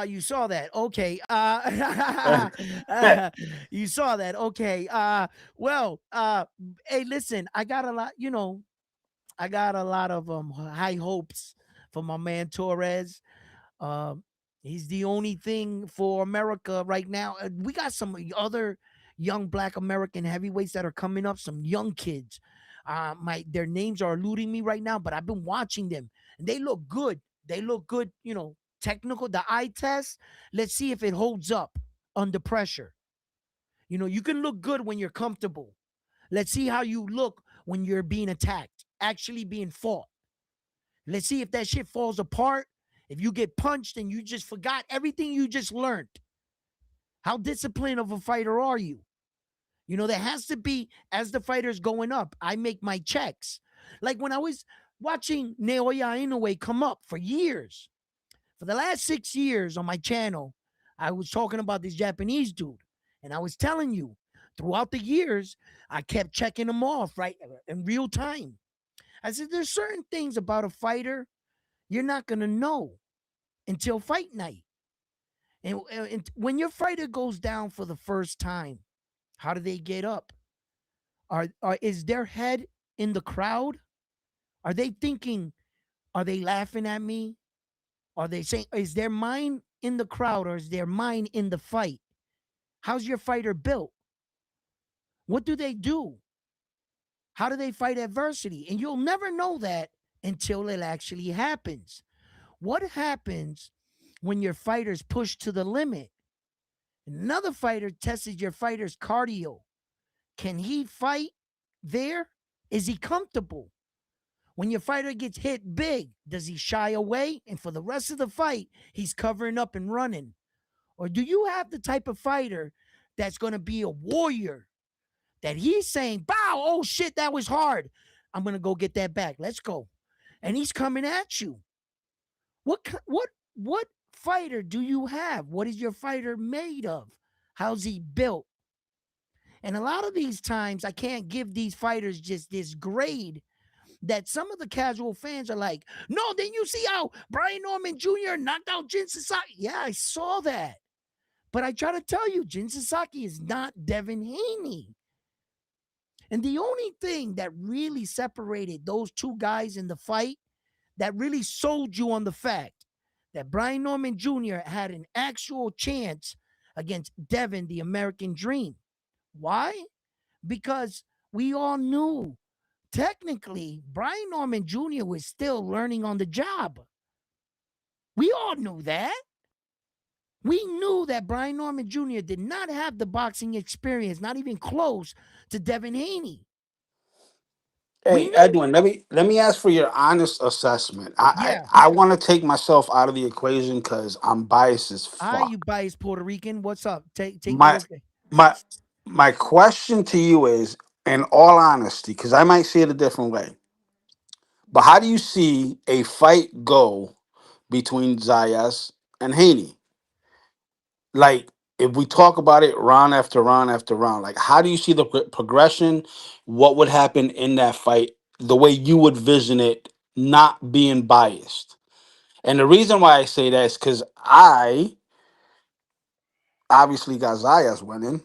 You saw that. Okay. You saw that. Okay. Well, hey, listen, I got a lot of high hopes for my man Torres. Um, he's the only thing for America right now. We got some other young Black American heavyweights that are coming up. Some young kids. Their names are eluding me right now, but I've been watching them and they look good. They look good. Technical. The eye test. Let's see if it holds up under pressure. You can look good when you're comfortable. Let's see how you look when you're being attacked, actually being fought. Let's see if that shit falls apart. If you get punched and you just forgot everything you just learned. How disciplined of a fighter are you? There has to be, as the fighter's going up, I make my checks. Like when I was watching Naoya Inoue come up for years, for the last 6 years on my channel, I was talking about this Japanese dude. And I was telling you, throughout the years, I kept checking him off, right, in real time. I said, there's certain things about a fighter you're not going to know until fight night. And when your fighter goes down for the first time, how do they get up? Is their head in the crowd? Are they thinking, are they laughing at me? Are they saying, is their mind in the crowd or is their mind in the fight? How's your fighter built? What do they do? How do they fight adversity? And you'll never know that until it actually happens. What happens when your fighter's pushed to the limit? Another fighter tested your fighter's cardio. Can he fight there? Is he comfortable? When your fighter gets hit big, does he shy away? And for the rest of the fight, he's covering up and running. Or do you have the type of fighter that's going to be a warrior that he's saying, bow, oh shit, that was hard. I'm going to go get that back. Let's go. And he's coming at you. What fighter do you have? What is your fighter made of? How's he built? And a lot of these times, I can't give these fighters just this grade that some of the casual fans are like, no, then you see how Brian Norman Jr. knocked out Jin Sasaki. Yeah, I saw that. But I try to tell you, Jin Sasaki is not Devin Haney. And the only thing that really separated those two guys in the fight, that really sold you on the fact that Brian Norman Jr. had an actual chance against Devin, the American Dream. Why? because we all knew technically Brian Norman Jr. was still learning on the job. We all knew that. We knew that Brian Norman Jr. did not have the boxing experience, not even close to Devin Haney. We Hey knew it. Edwin, let me ask for your honest assessment. Yeah. I want to take myself out of the equation because I'm biased as Ah, you fuck. biased Puerto Rican. What's up? Take the My okay. my my question to you is, in all honesty, because I might see it a different way, but how do you see a fight go between Zayas and Haney? Like, if we talk about it round after round after round, like, how do you see the progression? What would happen in that fight, the way you would vision it, not being biased? And the reason why I say that is because I obviously got Zayas winning.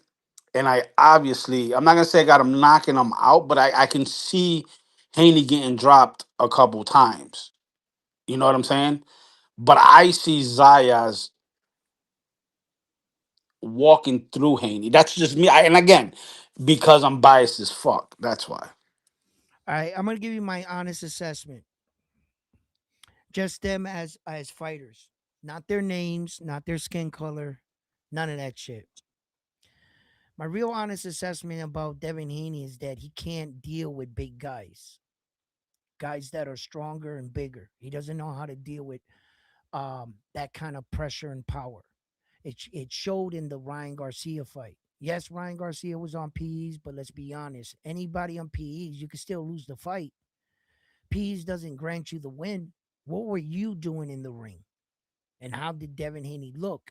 And I'm not gonna say I got him knocking him out, but I can see Haney getting dropped a couple times. You know what I'm saying? But I see Zayas walking through Haney. That's just me. And again, because I'm biased as fuck. That's why. All right, I'm gonna give you my honest assessment. Just them as fighters, not their names, not their skin color, none of that shit. My real honest assessment about Devin Haney is that he can't deal with big guys, guys that are stronger and bigger. He doesn't know how to deal with that kind of pressure and power. It showed in the Ryan Garcia fight. Yes, Ryan Garcia was on PEs, but let's be honest. Anybody on PEs, you can still lose the fight. PEs doesn't grant you the win. What were you doing in the ring? And how did Devin Haney look?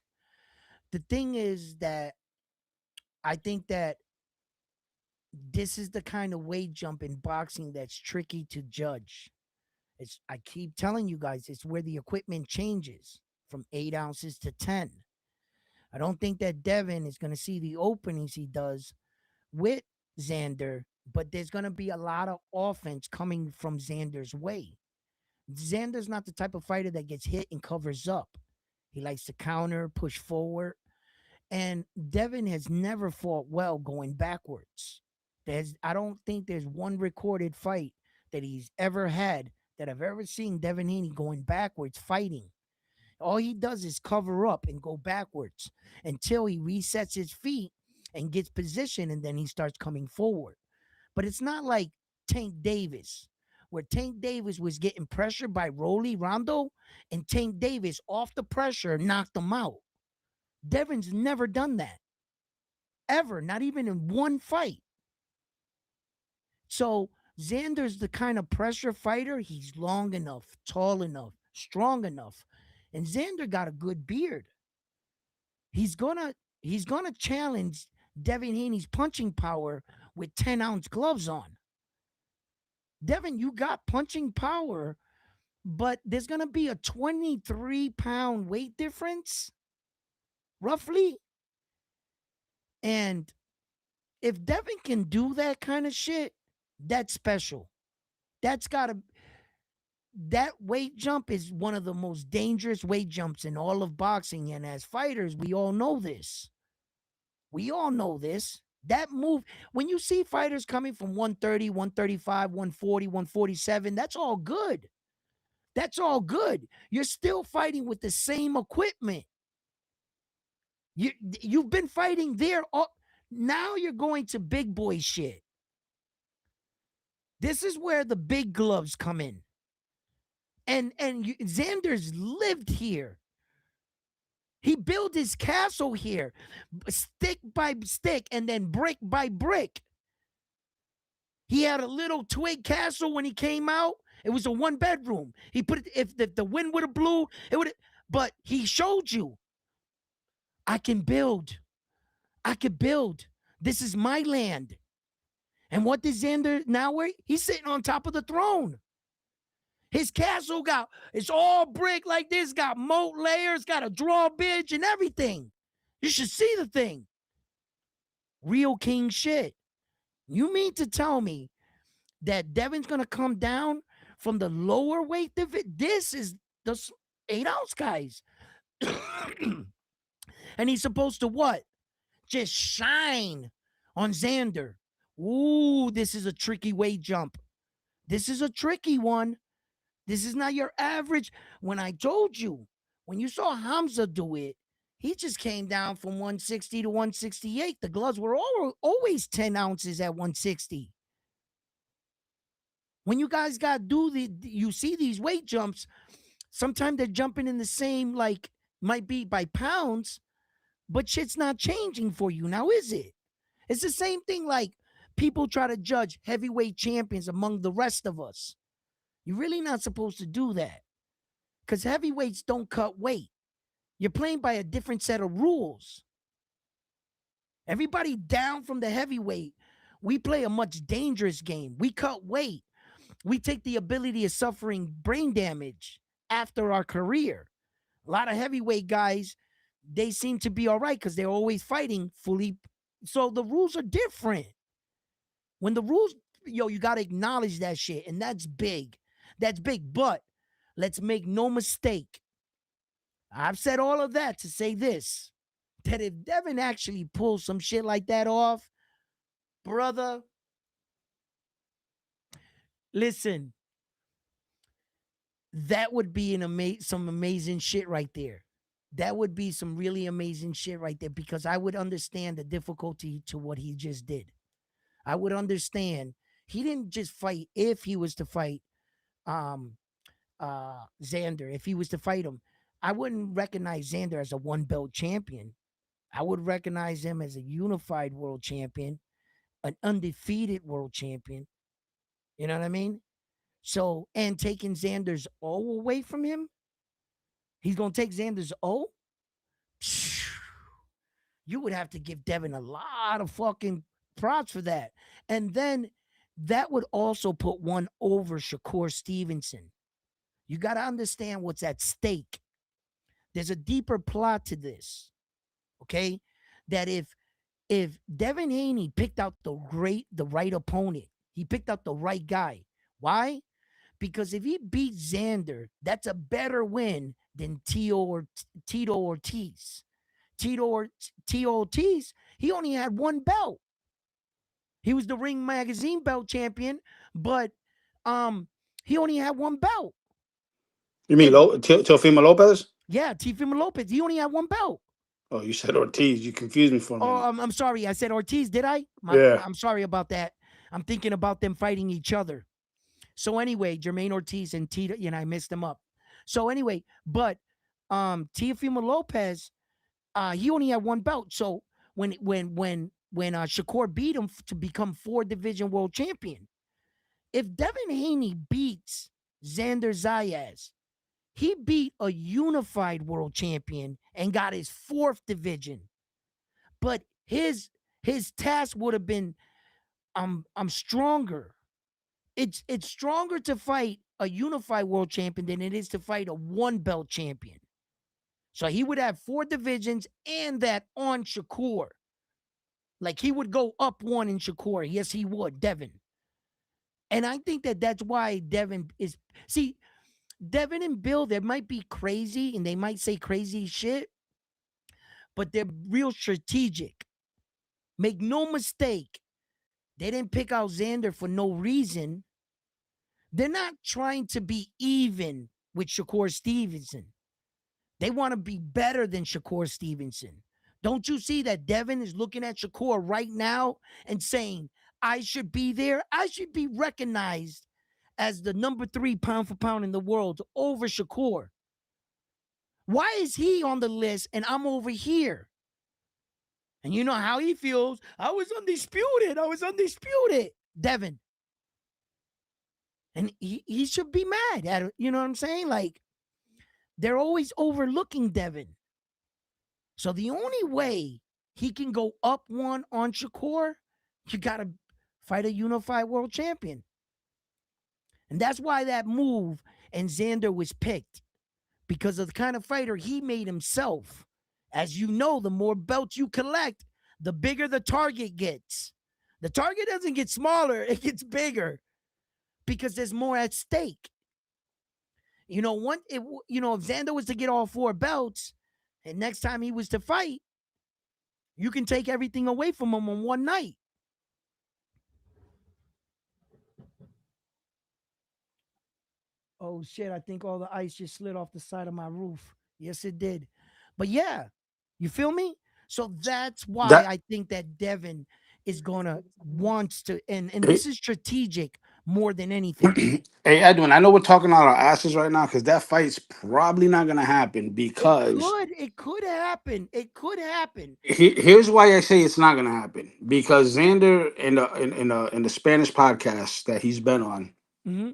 The thing is that I think that this is the kind of weight jump in boxing that's tricky to judge. I keep telling you guys, it's where the equipment changes from 8 ounces to 10. I don't think that Devin is going to see the openings he does with Xander, but there's going to be a lot of offense coming from Xander's way. Xander's not the type of fighter that gets hit and covers up. He likes to counter, push forward. And Devin has never fought well going backwards. I don't think there's one recorded fight that he's ever had that I've ever seen Devin Haney going backwards fighting. All he does is cover up and go backwards until he resets his feet and gets position, and then he starts coming forward. But it's not like Tank Davis, where Tank Davis was getting pressured by Rolly Rondo, and Tank Davis off the pressure knocked him out. Devin's never done that ever, not even in one fight. So Xander's the kind of pressure fighter. He's long enough, tall enough, strong enough, and Xander got a good beard. He's gonna he's gonna challenge Devin Haney's punching power with 10-ounce gloves on. Devin, you got punching power, but there's gonna be a 23-pound weight difference, roughly. And if Devin can do that kind of shit, that's special. That's gotta that weight jump is one of the most dangerous weight jumps in all of boxing. And as fighters, we all know this. We all know this. That move, when you see fighters coming from 130, 135, 140, 147, that's all good. That's all good. You're still fighting with the same equipment. You you've been fighting there all, now you're going to big boy shit. This is where the big gloves come in. Xander's lived here. He built his castle here, stick by stick, and then brick by brick. He had a little twig castle when he came out. It was a 1 bedroom. He put it, if the wind would have blew, it would. But he showed you, I can build. I could build. This is my land. And what did Xander now? Where he's sitting on top of the throne. His castle it's all brick like this, got moat layers, got a drawbridge and everything. You should see the thing. Real king shit. You mean to tell me that Devin's gonna come down from the lower weight division? This is the 8 ounce guys. And he's supposed to what? Just shine on Xander. Ooh, this is a tricky weight jump. This is a tricky one. This is not your average. When I told you, when you saw Hamza do it, he just came down from 160 to 168. The gloves were always 10 ounces at 160. When you guys got do you see these weight jumps, sometimes they're jumping in the same, like, might be by pounds, but shit's not changing for you now, is it? It's the same thing like people try to judge heavyweight champions among the rest of us. You're really not supposed to do that because heavyweights don't cut weight. You're playing by a different set of rules. Everybody down from the heavyweight, we play a much dangerous game. We cut weight. We take the ability of suffering brain damage after our career. A lot of heavyweight guys, they seem to be all right because they're always fighting fully. So the rules are different. When the rules, you got to acknowledge that shit. And that's big. That's big. But let's make no mistake. I've said all of that to say this, that if Devin actually pulls some shit like that off, brother, listen, that would be some amazing shit right there. That would be some really amazing shit right there because I would understand the difficulty to what he just did. I would understand he didn't just fight if he was to fight um Xander. If he was to fight him, I wouldn't recognize Xander as a one belt champion. I would recognize him as a unified world champion, an undefeated world champion. You know what I mean? So, and taking Xander's O away from him, he's gonna take Xander's O. You would have to give Devin a lot of fucking props for that. And then that would also put one over Shakur Stevenson. You got to understand what's at stake. There's a deeper plot to this. Okay? That if Devin Haney picked out the right opponent, he picked out the right guy. Why? Because if he beats Xander, that's a better win than Tito Ortiz. Tito Ortiz, he only had one belt. He was the Ring Magazine belt champion, but he only had one belt. You mean If Teofimo Lopez? Yeah, Teofimo Lopez, he only had one belt. Oh, you said Ortiz. You confused me for a Oh, minute. I'm sorry. I said Ortiz, did I? Yeah. I'm sorry about that. I'm thinking about them fighting each other. So anyway, Jermaine Ortiz and Tito, I messed them up. So anyway, but Teofimo Lopez, he only had one belt. So when Shakur beat him to become 4 division world champion, if Devin Haney beats Xander Zayas, he beat a unified world champion and got his 4th division. But his task would have been I'm stronger. It's stronger to fight a unified world champion than it is to fight a one belt champion. So he would have 4 divisions and that on Shakur. Like he would go up one in Shakur. Yes, he would, Devin. And I think that's why Devin is. See, Devin and Bill, they might be crazy and they might say crazy shit, but they're real strategic. Make no mistake, they didn't pick out Xander for no reason. They're not trying to be even with Shakur Stevenson. They want to be better than Shakur Stevenson. Don't you see that Devin is looking at Shakur right now and saying, I should be there? I should be recognized as the number 3 pound for pound in the world over Shakur. Why is he on the list and I'm over here? And you know how he feels. I was undisputed. Devin. And he should be mad at it. You know what I'm saying? Like, they're always overlooking Devin. So the only way he can go up one on Shakur, you got to fight a unified world champion. And that's why that move and Xander was picked, because of the kind of fighter he made himself. As you know, the more belts you collect, the bigger the target gets. The target doesn't get smaller, it gets bigger because there's more at stake. If Xander was to get all 4 belts and next time he was to fight, you can take everything away from him on one night. Oh shit, I think all the ice just slid off the side of my roof. Yes, it did. But yeah, you feel me? So that's why That I think that Devin is gonna wants to and hey this is strategic more than anything. Edwin, I know we're talking out our asses right now because that fight's probably not gonna happen because It could happen. It could happen. here's why I say it's not gonna happen. Because Xander in the Spanish podcast that he's been on, Hmm.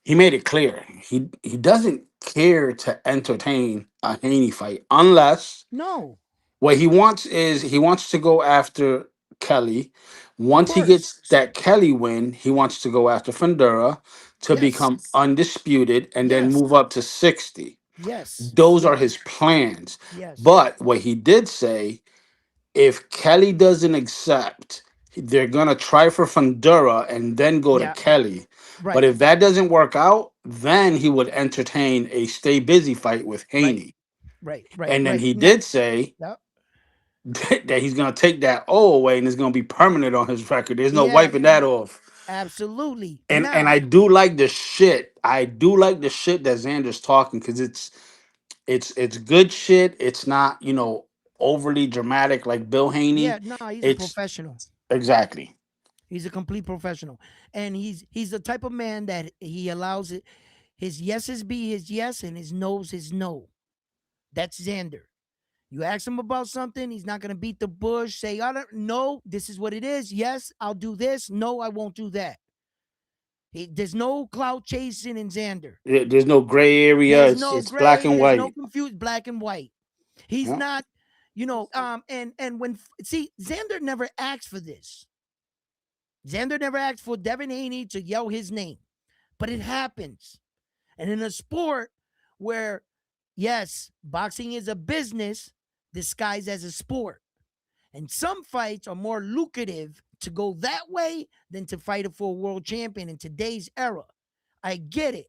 he made it clear he doesn't care to entertain a Haney fight unless No, what he wants is he wants to go after Kelly. of Once he course. gets that Kelly win, he wants to go after Fundura to Yes. become undisputed and then Yes. move up to 60. Yes. Those are his Yes. plans. Yes. But what he did say, if Kelly doesn't accept, they're gonna try for Fundura and then go to Yeah. Kelly. But Right. if that doesn't work out, then he would entertain a stay busy fight with Right. Haney. Right. Right. And then Right. he Now. did say Yep. that he's gonna take that O away and it's gonna be permanent on his record. There's no Yeah. wiping that off. Absolutely. And Now. I do like the shit. I do like the shit that Xander's talking because it's good shit. It's not overly dramatic like Bill Yeah. Haney. No. He's a It's professional. exactly. He's a complete professional, and he's the type of man that he allows it. His yeses be his yes, and his no's his no. That's Xander. You ask him about something, he's not gonna beat the bush. Say, I don't know. This is what it is. Yes, I'll do this. No, I won't do that. There's no clout chasing in Xander. There's no gray area. There's It's no it's black gray. and There's no white. confused black and white. He's Yeah. not, and when see Xander never asked for this. Xander never asked for Devin Haney to yell his name, but it happens. And in a sport where, yes, boxing is a business disguised as a sport, and some fights are more lucrative to go that way than to fight for a world champion in today's era. I get it,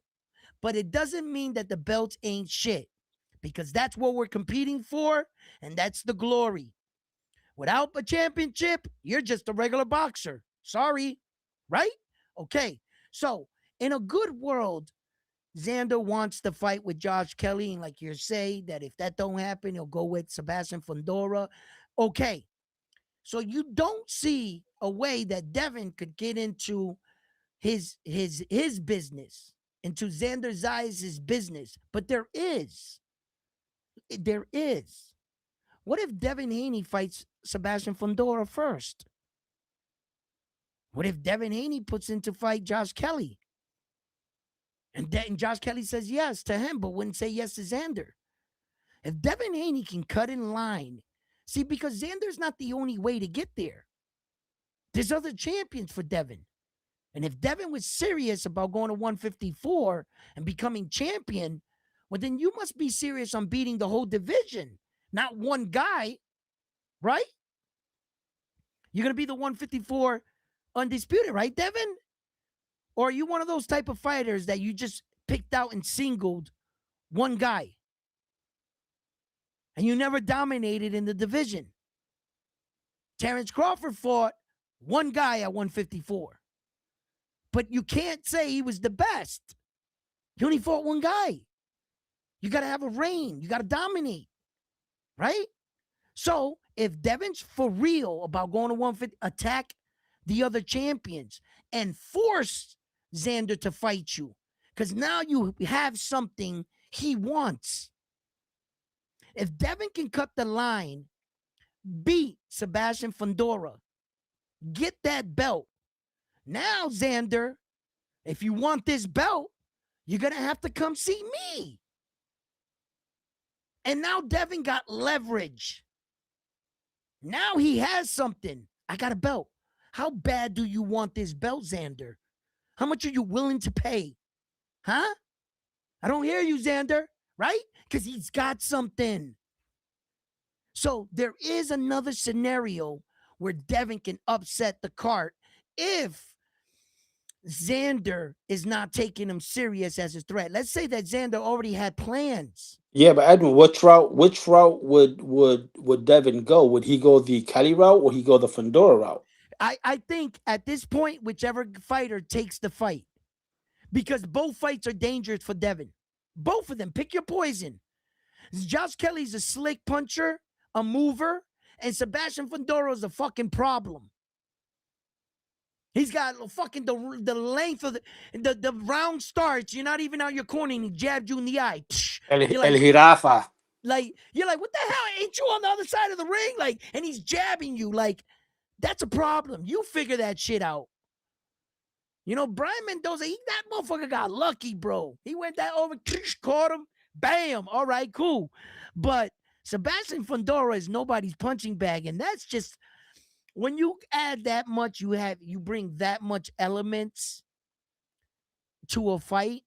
but it doesn't mean that the belts ain't shit because that's what we're competing for, and that's the glory. Without a championship, you're just a regular boxer. Sorry, right? Okay. So, in a good world, Xander wants to fight with Josh Kelly, and like you say, that if that don't happen, he'll go with Sebastian Fundora. Okay. So you don't see a way that Devin could get into his business, into Xander Zayas' business. But there is. There is. What if Devin Haney fights Sebastian Fundora first? What if Devin Haney puts in to fight Josh Kelly? And Josh Kelly says yes to him, but wouldn't say yes to Xander. If Devin Haney can cut in line, see, because Xander's not the only way to get there. There's other champions for Devin. And if Devin was serious about going to 154 and becoming champion, well, then you must be serious on beating the whole division, not one guy, right? You're going to be the 154 undisputed, right, Devin? Or are you one of those type of fighters that you just picked out and singled one guy and you never dominated in the division? Terrence Crawford fought one guy at 154, but you can't say he was the best. He only fought one guy. You got to have a reign. You got to dominate, right? So if Devin's for real about going to 150, attack the other champions and force Xander to fight you, because now you have something he wants. If Devin can cut the line, beat Sebastian Fundora, get that belt. Now, Xander, if you want this belt, you're going to have to come see me. And now Devin got leverage. Now he has something. I got a belt. How bad do you want this belt, Xander? How much are you willing to pay? Huh? I don't hear you, Xander, right? Because he's got something. So there is another scenario where Devin can upset the cart if Xander is not taking him serious as a threat. Let's say that Xander already had plans. Yeah, but Edwin, which route would Devin go? Would he go the Kelly route or he go the Fundora route? I think at this point, whichever fighter takes the fight, because both fights are dangerous for Devin. Both of them. Pick your poison. Josh Kelly's a slick puncher, a mover, and Sebastian Fundora is a fucking problem. He's got fucking the length of the round starts. You're not even out your corner, and he jabbed you in the eye. Psh. You're El like, Jirafa. you're like, what the hell? Ain't you on the other side of the ring? Like, and he's jabbing you. Like, that's a problem. You figure that shit out. You know, Brian Mendoza, that motherfucker got lucky, bro. He went that over, caught him, bam. All right, cool. But Sebastian Fundora is nobody's punching bag, and that's just when you add that much, you bring that much elements to a fight.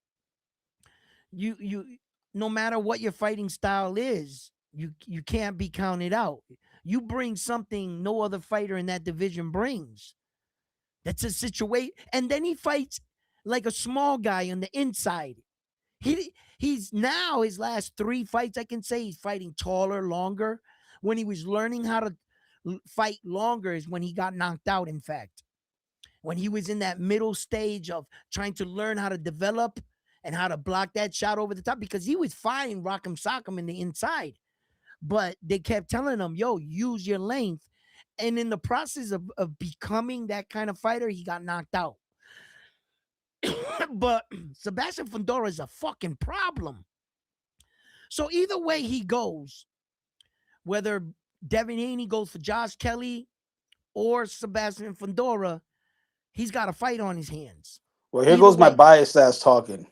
You no matter what your fighting style is, you can't be counted out. You bring something no other fighter in that division brings. That's a situation. And then he fights like a small guy on the inside. He's now his last 3 fights, I can say he's fighting taller, longer. When he was learning how to fight longer is when he got knocked out, in fact. When he was in that middle stage of trying to learn how to develop and how to block that shot over the top, because he was fine rock'em sock'em in the inside. But they kept telling him, yo, use your length. And in the process of becoming that kind of fighter, he got knocked out. But Sebastian Fundora is a fucking problem. So either way he goes, whether Devin Haney goes for Josh Kelly or Sebastian Fundora, he's got a fight on his hands. Well, here Either goes my way. biased ass talking.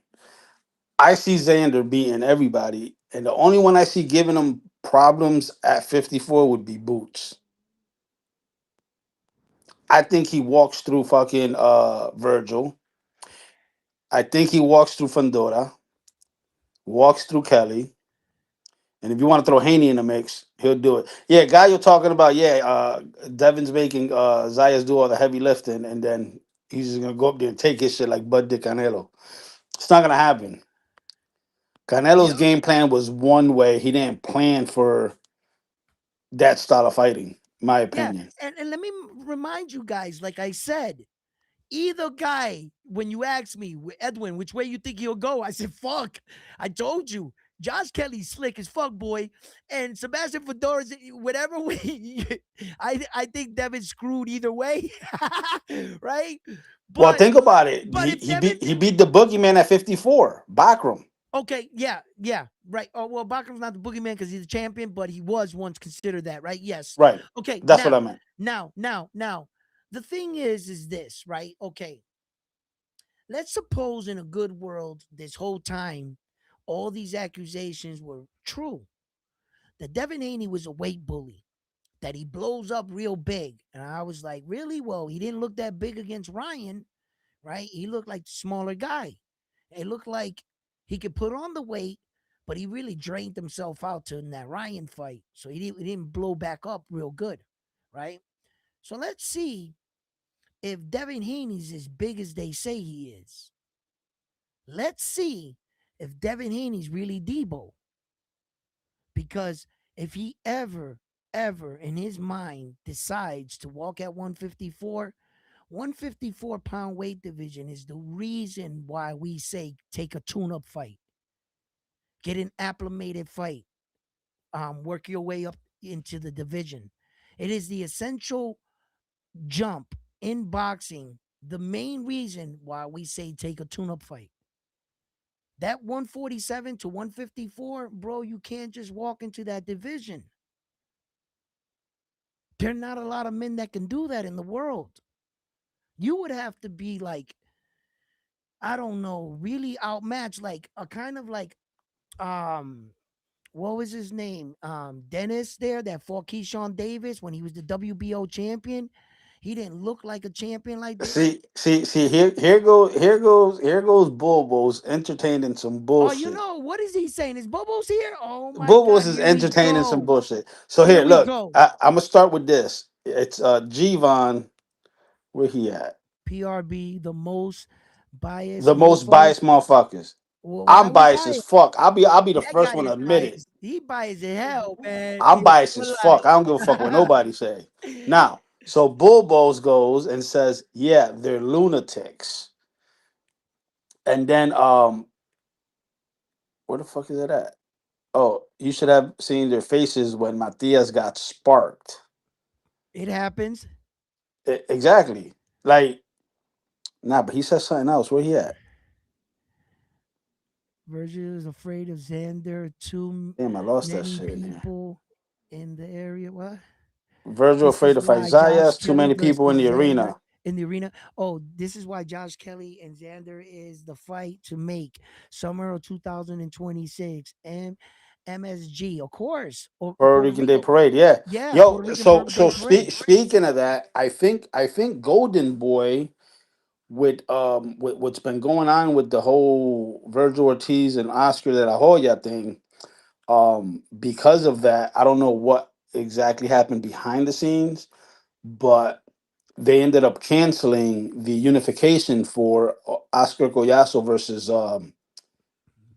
I see Xander beating everybody, and the only one I see giving him problems at 54 would be Boots. I think he walks through fucking Virgil. I think he walks through Fundora, walks through Kelly, and if you want to throw Haney in the mix, he'll do it. Yeah, guy you're talking about, yeah, Devin's making Zayas do all the heavy lifting, and then he's just gonna go up there and take his shit like Bud Dick Canelo. It's not gonna happen. Canelo's Yep. game plan was one way. He didn't plan for that style of fighting, my Yeah. opinion. And let me remind you guys, like I said, either guy, when you ask me, Edwin, which way you think he'll go? I said, fuck. I told you. Josh Kelly's slick as fuck, boy. And Sebastian Fedora's whatever way. I think Devin's screwed either way. Right? Well, But think about it. but if He Devin, beat the boogeyman at 54, Bakram. okay, yeah, right. Oh well, Bakram's not the boogeyman because he's a champion, but he was once considered that, right? Yes. Right. Okay, That's what I meant. now. The thing is this, right? Okay, let's suppose in a good world, this whole time, all these accusations were true. That Devin Haney was a weight bully, that he blows up real big. And I was like, really? Well, he didn't look that big against Ryan, right? He looked like the smaller guy. It looked like he could put on the weight, but he really drained himself out in that Ryan fight. So he didn't blow back up real good, right? So let's see if Devin Haney's as big as they say he is. Let's see if Devin Haney's really Debo. Because if he ever in his mind decides to walk at 154, 154-pound weight division is the reason why we say take a tune-up fight. Get an acclimated fight. Work your way up into the division. It is the essential jump in boxing, the main reason why we say take a tune-up fight. That 147 to 154, bro, you can't just walk into that division. There are not a lot of men that can do that in the world. You would have to be like, I don't know, really outmatched, like a kind of like, um, what was his name? Dennis there that fought Keyshawn Davis when he was the WBO champion. He didn't look like a champion like that. See. Here goes Bobo's entertaining some Oh, you bullshit. know, what is he saying? Is Bobo's here? Oh my Bobo's God, is here we entertaining some go. bullshit. So Here here, we look, go. I'm gonna start with this. It's Gvon. Where he at? PRB, the most biased The most mofo. biased motherfuckers. Well, why I'm we biased as biased? fuck. I'll be the That guy first one is to admit it. biased. He biased as hell, man. I'm Yeah, biased I'm as fuck. I don't give a fuck what like, nobody say. Now, so Bullbos goes and says, yeah, they're lunatics. And then where the fuck is it at? Oh, you should have seen their faces when Matias got sparked. It happens. Exactly. Like, nah, but he said something else. Where he at? Virgil is afraid of Xander. Damn, I lost that Many shit in here. people in the area. What? Virgil This afraid is to fight why Josh Zayas. Too Kelly many people in versus the Xander arena. in the arena. Oh, this is why Josh Kelly and Xander is the fight to make. Summer of 2026. MSG, of course. Or Puerto Puerto Rican Day Rico. Parade. Yeah, Yeah, yo. Puerto Rican So Day so Parade. speaking of that, I think Golden Boy with what's been going on with the whole Virgil Ortiz and Oscar de la Hoya thing. Because of that, I don't know what exactly happened behind the scenes, but they ended up canceling the unification for Oscar Collazo versus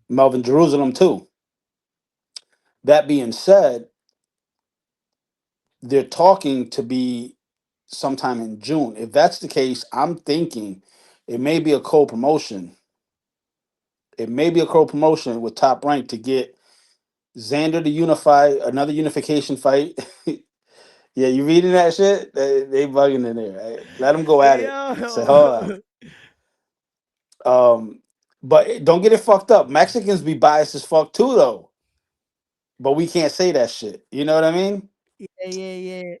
Melvin Jerusalem too. That being said, they're talking to be sometime in June. If that's the case, I'm thinking it may be a co-promotion. It may be a co-promotion with Top Rank to get Xander to unify another unification fight. Yeah, you reading that shit? They bugging in there. Right? Let them go at Hey, it. Say, hold yo. on. But don't get it fucked up. Mexicans be biased as fuck too, though. But we can't say that shit. You know what I mean? Yeah, yeah, yeah.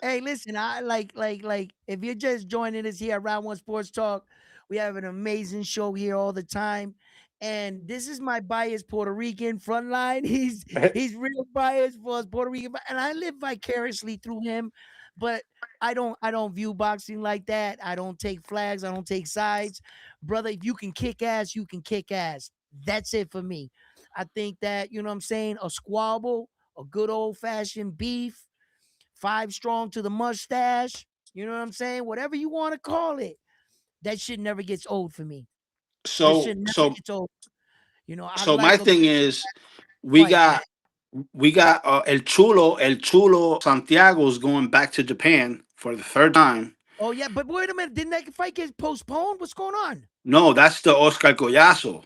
Hey, listen, I like if you're just joining us here at Round One Sports Talk, we have an amazing show here all the time. And this is my biased Puerto Rican frontline. He's real biased for us Puerto Rican, and I live vicariously through him. But I don't view boxing like that. I don't take flags. I don't take sides, brother. If you can kick ass, you can kick ass. That's it for me. I think that you know what I'm saying. A squabble, a good old fashioned beef, five strong to the mustache. You know what I'm saying? Whatever you want to call it, that shit never gets old for me. That So shit never so gets old. You know, I so my like a thing is we fight, man. got we got El Chulo Santiago's going back to Japan for the third time. Oh yeah, but wait a minute, didn't that fight get postponed? What's going on? No, that's the Oscar Collazo.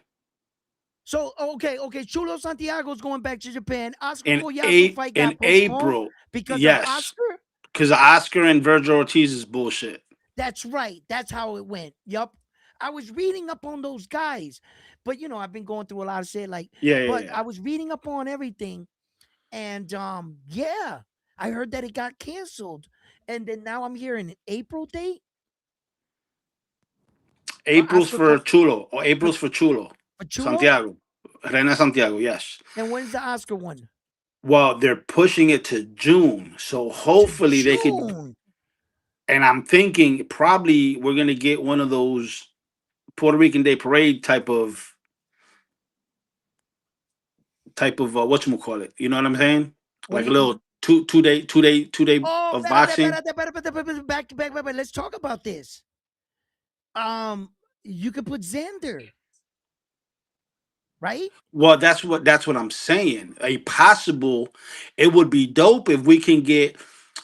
So okay, Chulo Santiago's going back to Japan. Oscar In Collazo fight in got postponed April. because of Yes. Oscar. Because Oscar and Virgil Ortiz is bullshit. That's right. That's how it went. Yup. I was reading up on those guys, but you know I've been going through a lot of shit. Like, Yeah, yeah, but yeah. I was reading up on everything. And yeah, I heard that it got canceled. And then now I'm hearing an April date for April's Oscar for Chulo, or for, April's for Chulo. for Chulo. Santiago. Reina Santiago, yes. And when's the Oscar one? Well, they're pushing it to June. So To hopefully they could, June. and I'm thinking probably we're gonna get one of those Puerto Rican Day Parade type of whatchamacallit. You know what I'm saying? What do Like a you? little two day Oh, of boxing. back. Let's talk about this. Um, you could put Xander, right? Well, that's what I'm saying. A possible, it would be dope if we can get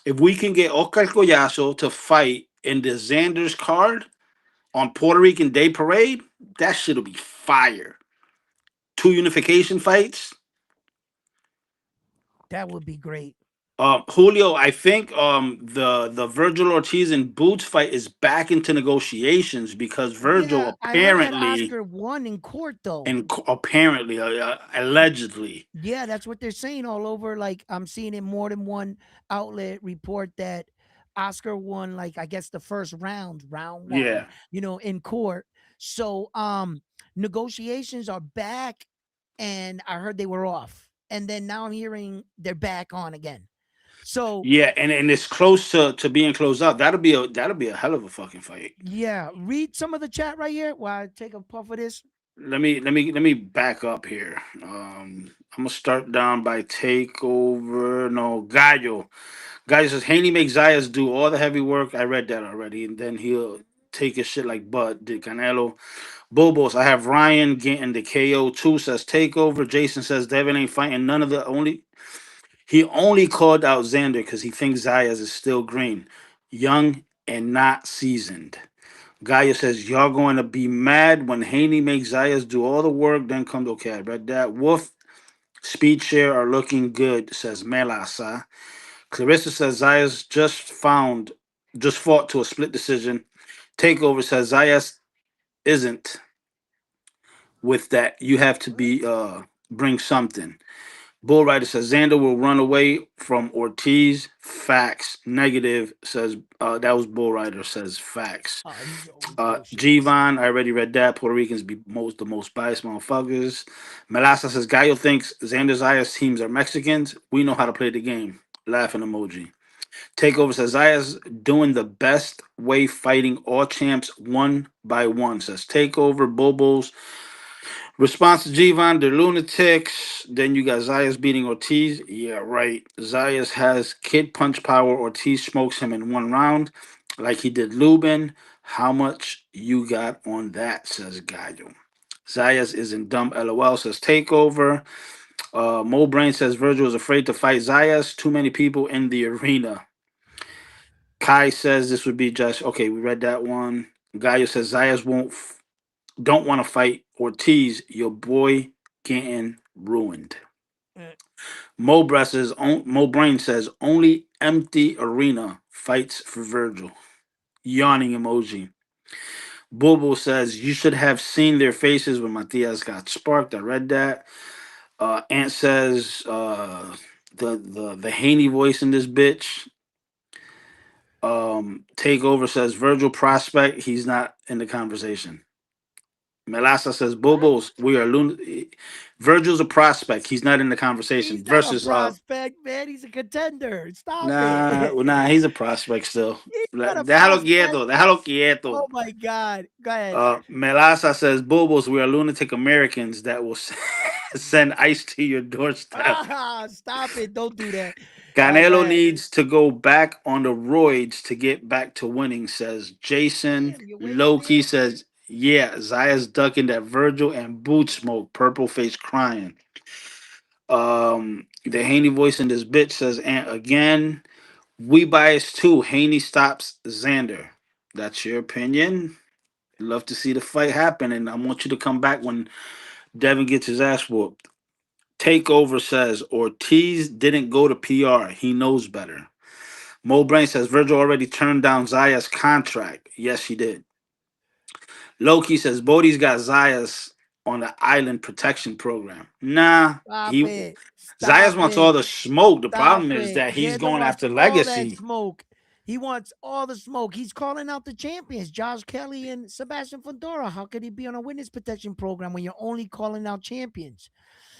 Oscar Collazo to fight in the Xander's card on Puerto Rican Day Parade. That shit'll be fire. Two unification fights. That would be great. Julio, I think the Virgil Ortiz and Boots fight is back into negotiations because Virgil Yeah, I heard that apparently Oscar won in court though. and apparently allegedly. Yeah, that's what they're saying all over. Like I'm seeing in more than one outlet report that Oscar won, like I guess the first round, round one, Yeah. in court. So negotiations are back, and I heard they were off. And then now I'm hearing they're back on again. So Yeah, and it's close to being closed out. That'll be a hell of a fucking fight. yeah, read some of the chat right here while I take a puff of this. Let me back up here. I'm gonna start down by takeover. No, Gallo. Gallo says Haney makes Zayas do all the heavy work. I read that already, and then he'll take his shit like Bud did Canelo. Bobos, I have Ryan getting the KO too. Says takeover. Jason says Devin ain't fighting none of the only. He only called out Xander because he thinks Zayas is still green, young and not seasoned. Gaia says, y'all going to be mad when Haney makes Zayas do all the work, then come to okay. I read that. Wolf, speed share are looking good, says Melasa. Clarissa says Zayas just fought to a split decision. Takeover says Zayas isn't with that. You have to be bring something. Bull Rider says Xander will run away from Ortiz. Facts. Negative says that was Bull Rider says facts. He's always bullshitting. Gvon, I already read that. Puerto Ricans be the most biased motherfuckers. Melassa says Gallo thinks Xander Zayas teams are Mexicans. We know how to play the game. Laughing emoji. Takeover says Zayas doing the best way fighting all champs one by one. Says Takeover, Bobos. Response to Gvon, they're lunatics. Then you got Zayas beating Ortiz. Yeah, right. Zayas has kid punch power. Ortiz smokes him in one round like he did Lubin. How much you got on that, says Gallo. Zayas isn't dumb, lol, says Takeover. Mo Brain says Virgil is afraid to fight Zayas. Too many people in the arena. Kai says this would be just okay. We read that one. Gallo says Zayas don't want to fight Ortiz. Your boy getting ruined. Mo Brain says only empty arena fights for Virgil. Yawning emoji. Bobo says you should have seen their faces when Matias got sparked. I read that. Ant says the Haney voice in this bitch. Takeover says Virgil prospect. He's not in the conversation. Melassa says What? Bobos. We are Virgil's a prospect. He's not in the conversation. He's not a Versus prospect, man. He's a contender. Stop nah, it. nah, he's a prospect still. He's not a Déjalo prospect. quieto, déjalo Oh quieto. my God. Go ahead. Melasa says, Bobos, we are lunatic Americans that will send ice to your doorstep. Stop it. Don't do that. All right, go Canelo ahead. needs to go back on the roids to get back to winning, says Jason. Damn, you're waiting Loki there? says, yeah, Zaya's ducking that Virgil and boot smoke, purple face crying. The Haney voice in this bitch says, and again, we bias too. Haney stops Xander. That's your opinion. Love to see the fight happen, and I want you to come back when Devin gets his ass whooped. Takeover says Ortiz didn't go to PR. He knows better. Mo Brain says Virgil already turned down Zaya's contract. Yes, he did. Loki says Bodie's got Zaya's on the island protection program. Nah, Stop he it. Zayas Stop wants all it. the smoke. The Stop problem is it. that he's Xander going wants after all that legacy. smoke. He wants all the smoke. He's calling out the champions, Josh Kelly and Sebastian Fedora. How could he be on a witness protection program when you're only calling out champions?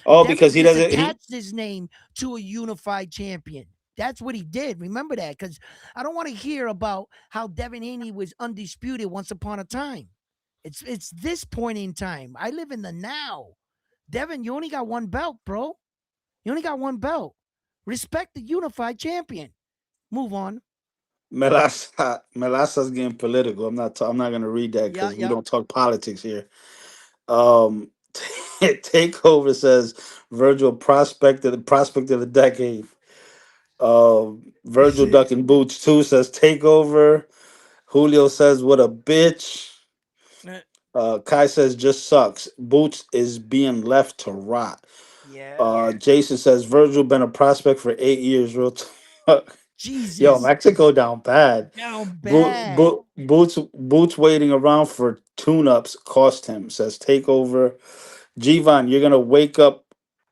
Oh, because Devin he just doesn't. He attached his name to a unified champion. That's what he did. Remember that, because I don't want to hear about how Devin Haney was undisputed once upon a time. It's this point in time. I live in the now. Devin, you only got one belt, bro. You only got one belt. Respect the unified champion. Move on. Melasa's getting political. I'm not gonna read that Yeah, because we yeah. don't talk politics here. Um, Takeover says Virgil prospect of the decade. Virgil ducking boots too says Takeover. Julio says what a bitch. Kai says just sucks. Boots is being left to rot. Yeah. Jason says Virgil been a prospect for 8 years. Real talk. Yo, Jesus. Mexico down bad. Down bad. Boots waiting around for tune-ups cost him. Says Takeover. Gvon, you're gonna wake up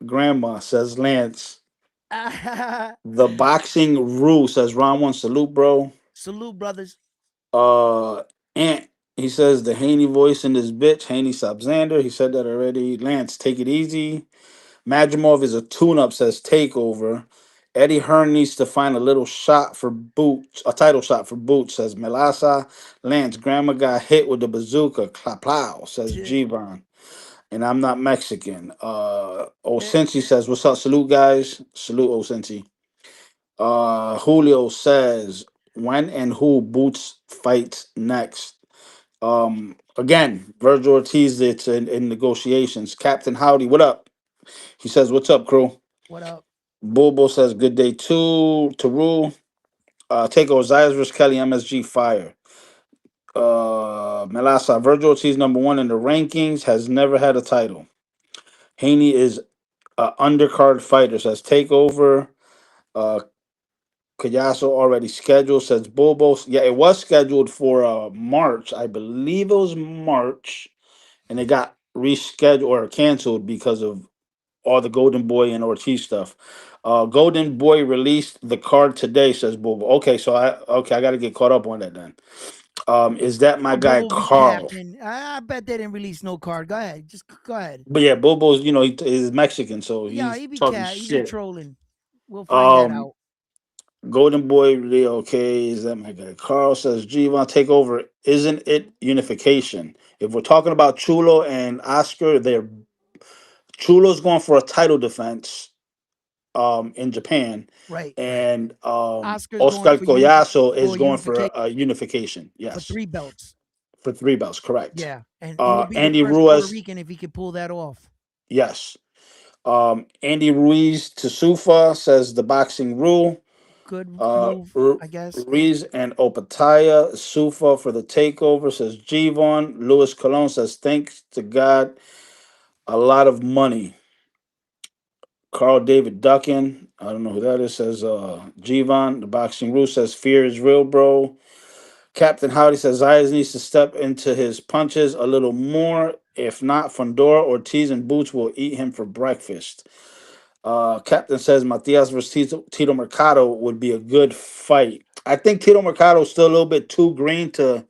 grandma. Says Lance. The boxing rule says round one. Salute, bro. Salute, brothers. Uh, Ant. He says the Haney voice in this bitch. Haney Xander. He said that already. Lance, take it easy. Madrimov is a tune-up. Says Takeover. Eddie Hearn needs to find a little shot for Boots, a title shot for Boots, says Melasa. Lance, grandma got hit with the bazooka. Plow, says Gvon. And I'm not Mexican. Osensi says, what's up? Salute, guys. Salute, Osensi. Julio says, when and who Boots fights next? Again, Virgil Ortiz, it's in negotiations. Captain Howdy, what up? He says, what's up, crew? What up? Bobo says, good day too. Taru. Take Osiris versus Kelly, MSG fire. Melasa Virgil Ortiz number one in the rankings has never had a title. Haney is a undercard fighter. Says takeover. Uh, Kayaso already scheduled. Says Bobo. Yeah, it was scheduled for March. I believe it was March, and it got rescheduled or canceled because of all the Golden Boy and Ortiz stuff. Golden Boy released the card today. Says Bobo. Okay, I got to get caught up on that then. Is that my Oh, guy Bobo be Carl? capping. I bet they didn't release no card. Go ahead. Just go ahead. But yeah, Bobo's is Mexican, so Yeah, he's he be talking cat. He be shit. trolling. We'll find that Um, out. Golden Boy, really okay. Is that my guy? Carl says, Gvon, take over. Isn't it unification? If we're talking about Chulo and Oscar, they're Chulo's going for a title defense in Japan, Right, right. and Oscar's going Oscar for Collazo is going for unification a unification. for Yes, 3 belts. for three belts, correct. Yeah, and he'll be the Andy first Puerto Ruiz, Rican if he could pull that off. yes. Andy Ruiz to Sufa says the boxing rule. Good Uh, move, Ru- I guess. Ruiz and Opataya. Sufa for the takeover, says Gvon. Luis Colon says, thanks to God, a lot of money. Carl David Duckin, I don't know who that is, says Gvon. The boxing rule says, fear is real, bro. Captain Howdy says, Zayas needs to step into his punches a little more. If not, Fondora, Ortiz, and Boots will eat him for breakfast. Captain says Matias versus Tito Mercado would be a good fight. I think Tito Mercado is still a little bit too green to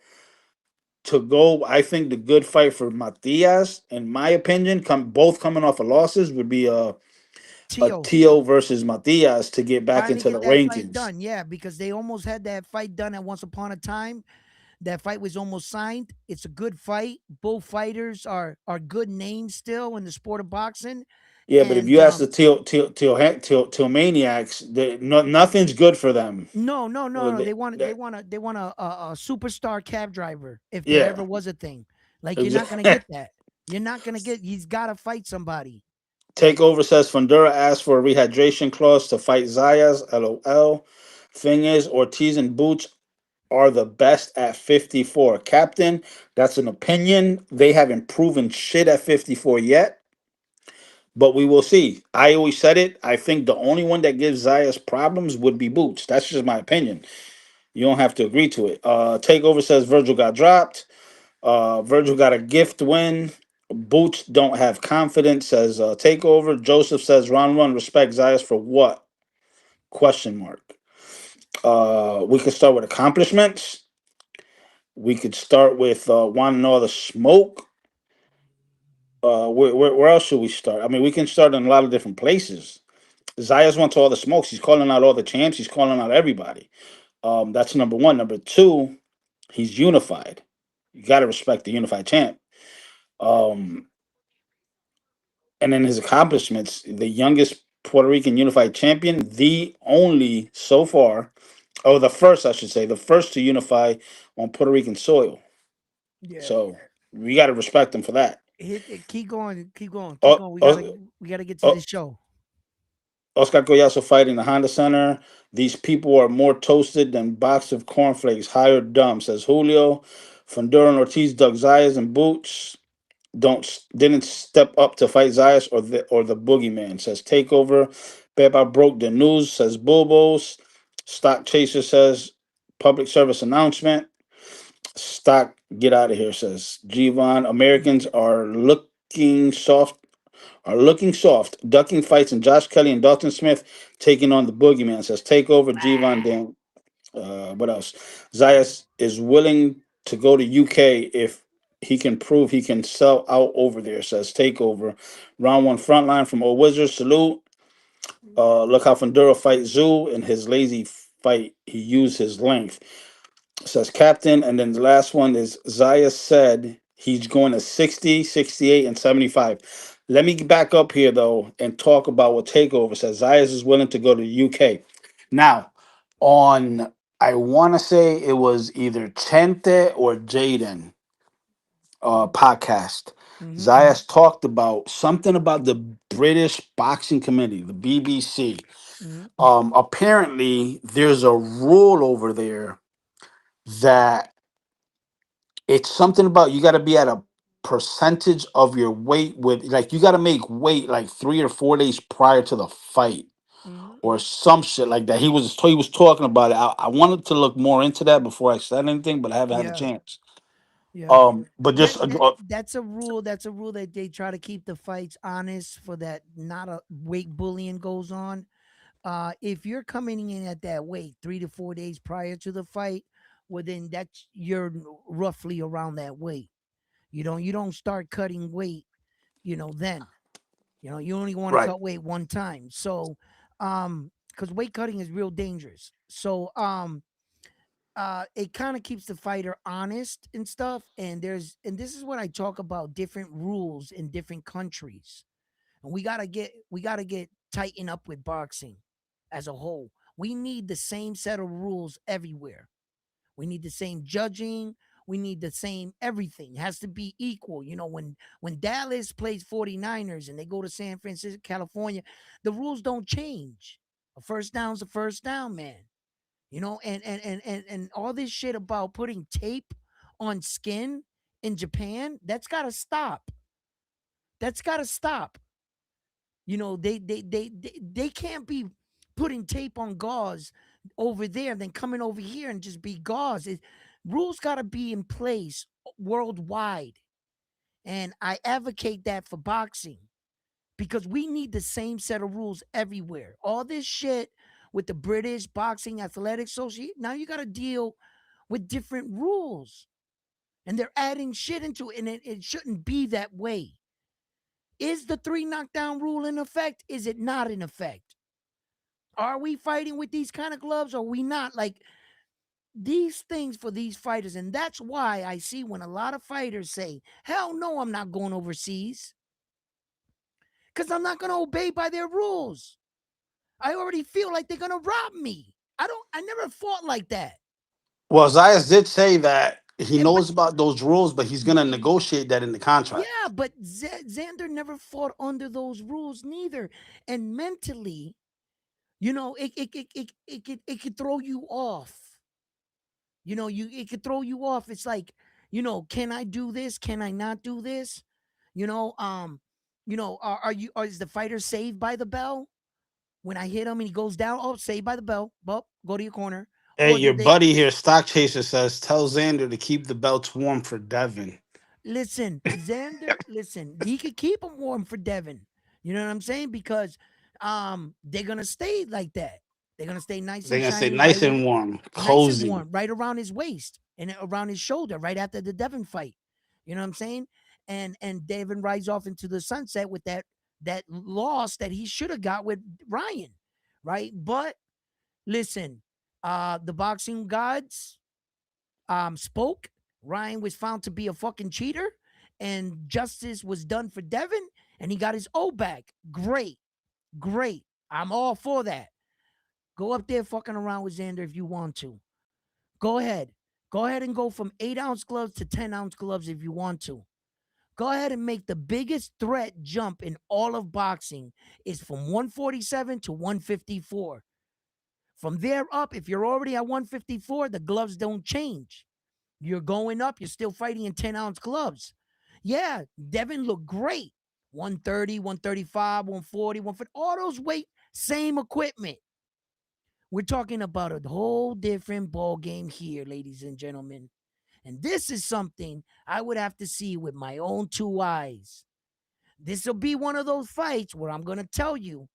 go. I think the good fight for Matias, in my opinion, both coming off of losses, would be a Tio Tio versus Matias to get back trying to into the get that fight rankings. done. Yeah, because they almost had that fight done at once upon a time. That fight was almost signed. It's a good fight. Both fighters are good names still in the sport of boxing. Yeah, but if And you ask the Tio Maniacs, nothing's good for them. no, no, no, Well, no. They want a superstar cab driver if there yeah, ever was a thing. Like you're not gonna exactly. get that. You're not gonna get. He's got to fight somebody. Like Takeover says Fundura asked for a rehydration clause to fight Zayas. LOL. Thing is, Ortiz and Boots are the best at 54. Captain, that's an opinion. They haven't proven shit at 54 yet, but we will see. I always said it. I think the only one that gives Zayas problems would be Boots. That's just my opinion. You don't have to agree to it. Takeover says Virgil got dropped. Virgil got a gift win. Boots don't have confidence, says Takeover. Joseph says round one, respect Zayas for what? Question mark. We could start with accomplishments. We could start with wanting all the smoke. Where else should we start? I mean, we can start in a lot of different places. Zayas wants all the smokes. He's calling out all the champs. He's calling out everybody. That's number one. Number two, he's unified. You got to respect the unified champ. Um, and then his accomplishments, the youngest Puerto Rican unified champion, the only so far, or the first, I should say, the first to unify on Puerto Rican soil. yeah, So we got to respect him for that. hit it. Keep going. Keep going. Keep O- going. O- We gotta get to O- this show. Oscar Collazo fighting the Honda Center. These people are more toasted than box of cornflakes. High or dumb, says Julio. Fundura and Ortiz dug Zayas and Boots. Didn't step up to fight Zayas or the boogeyman, says Takeover. Pepa broke the news, says Bulbos. Stock Chaser says public service announcement. Stock get out of here, says Gvon. Americans are looking soft, ducking fights, and Josh Kelly and Dalton Smith taking on the boogeyman, says Takeover. Gvon Dan. What else? Zayas is willing to go to UK if he can prove he can sell out over there, says Takeover. Round one frontline from Old Wizards. Salute. Look how Fundura fight Zoo in his lazy fight. He used his length, says Captain. And then the last one is Zayas said he's going to 60, 68, and 75. Let me back up here, though, and talk about what Takeover says. Zayas is willing to go to the UK. Now, on I want to say it was either Chente or Jaden podcast. Mm-hmm. Zayas talked about something about the British Boxing Committee, the BBC. Mm-hmm. Apparently, there's a rule over there that it's something about you got to be at a percentage of your weight with like you got to make weight like 3 or 4 days prior to the fight Mhm. or some shit like that. He was talking about it. I wanted to look more into that before I said anything, but I haven't had a Yeah, chance. yeah. But That just that that's a rule. That's a rule that they try to keep the fights honest for that not a weight bullying goes on. If you're coming in at that weight 3 to 4 days prior to the fight, well then that's you're roughly around that weight. You don't start cutting weight, then. You only want to right, cut weight one time. So because weight cutting is real dangerous. So it kind of keeps the fighter honest and stuff. And this is what I talk about different rules in different countries. And we gotta get tightened up with boxing as a whole. We need the same set of rules everywhere. We need the same judging. We need the same everything. It has to be equal. When Dallas plays 49ers and they go to San Francisco, California, the rules don't change. A first down's a first down, man. And all this shit about putting tape on skin in Japan, that's gotta stop. That's gotta stop. They can't be putting tape on gauze over there, then coming over here and just be gauze. Rules got to be in place worldwide, and I advocate that for boxing because we need the same set of rules everywhere. All this shit with the British Boxing Athletic Association, now you got to deal with different rules, and they're adding shit into it, and it shouldn't be that way. Is the three knockdown rule in effect? Is it not in effect? Are we fighting with these kind of gloves or are we not? Like these things for these fighters. And that's why I see when a lot of fighters say, hell no, I'm not going overseas because I'm not going to obey by their rules. I already feel like they're going to rob me. I never fought like that. well, Zayas did say that he But knows about those rules, but he's gonna negotiate that in the contract. yeah, but Xander never fought under those rules neither. And mentally, it could throw you off. It could throw you off. It's like, can I do this? Can I not do this? You know, um, is the fighter saved by the bell? When I hit him and he goes down, oh, saved by the bell. Well, go to your corner. Hey, Or your did they buddy here, Stock Chaser, says tell Xander to keep the belts warm for Devin. listen, Xander, listen, he could keep him warm for Devin. You know what I'm saying? Because they're gonna stay like that. They're gonna stay nice They're and gonna say shiny, nice right and warm, nice and cozy. warm, right around his waist and around his shoulder, right after the Devin fight. You know what I'm saying? And Devin rides off into the sunset with that loss that he should have got with Ryan, right? But listen, the boxing gods spoke. Ryan was found to be a fucking cheater, and justice was done for Devin, and he got his O back. Great, great. I'm all for that. Go up there fucking around with Xander if you want to. Go ahead. Go ahead and go from 8-ounce gloves to 10-ounce gloves if you want to. Go ahead and make the biggest threat jump in all of boxing is from 147 to 154. From there up, if you're already at 154, the gloves don't change. You're going up, you're still fighting in 10-ounce gloves. Yeah, Devin looked great. 130, 135, 140, 150, all those weight, same equipment. We're talking about a whole different ball game here, ladies and gentlemen. And this is something I would have to see with my own two eyes. This will be one of those fights where I'm going to tell you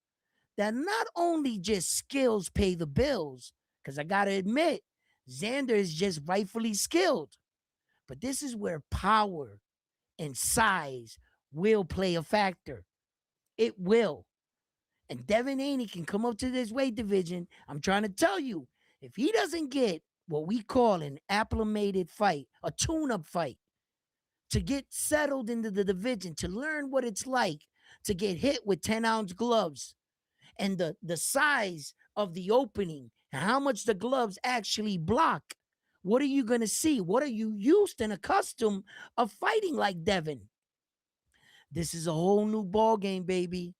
that not only just skills pay the bills, because I got to admit, Xander is just rightfully skilled, but this is where power and size will play a factor. It will. And Devin Haney can come up to this weight division. I'm trying to tell you, if he doesn't get what we call an acclimated fight, a tune up fight, to get settled into the division, to learn what it's like to get hit with 10-ounce gloves and the size of the opening and how much the gloves actually block. What are you going to see? What are you used and accustomed of fighting like Devin? This is a whole new ball game, baby.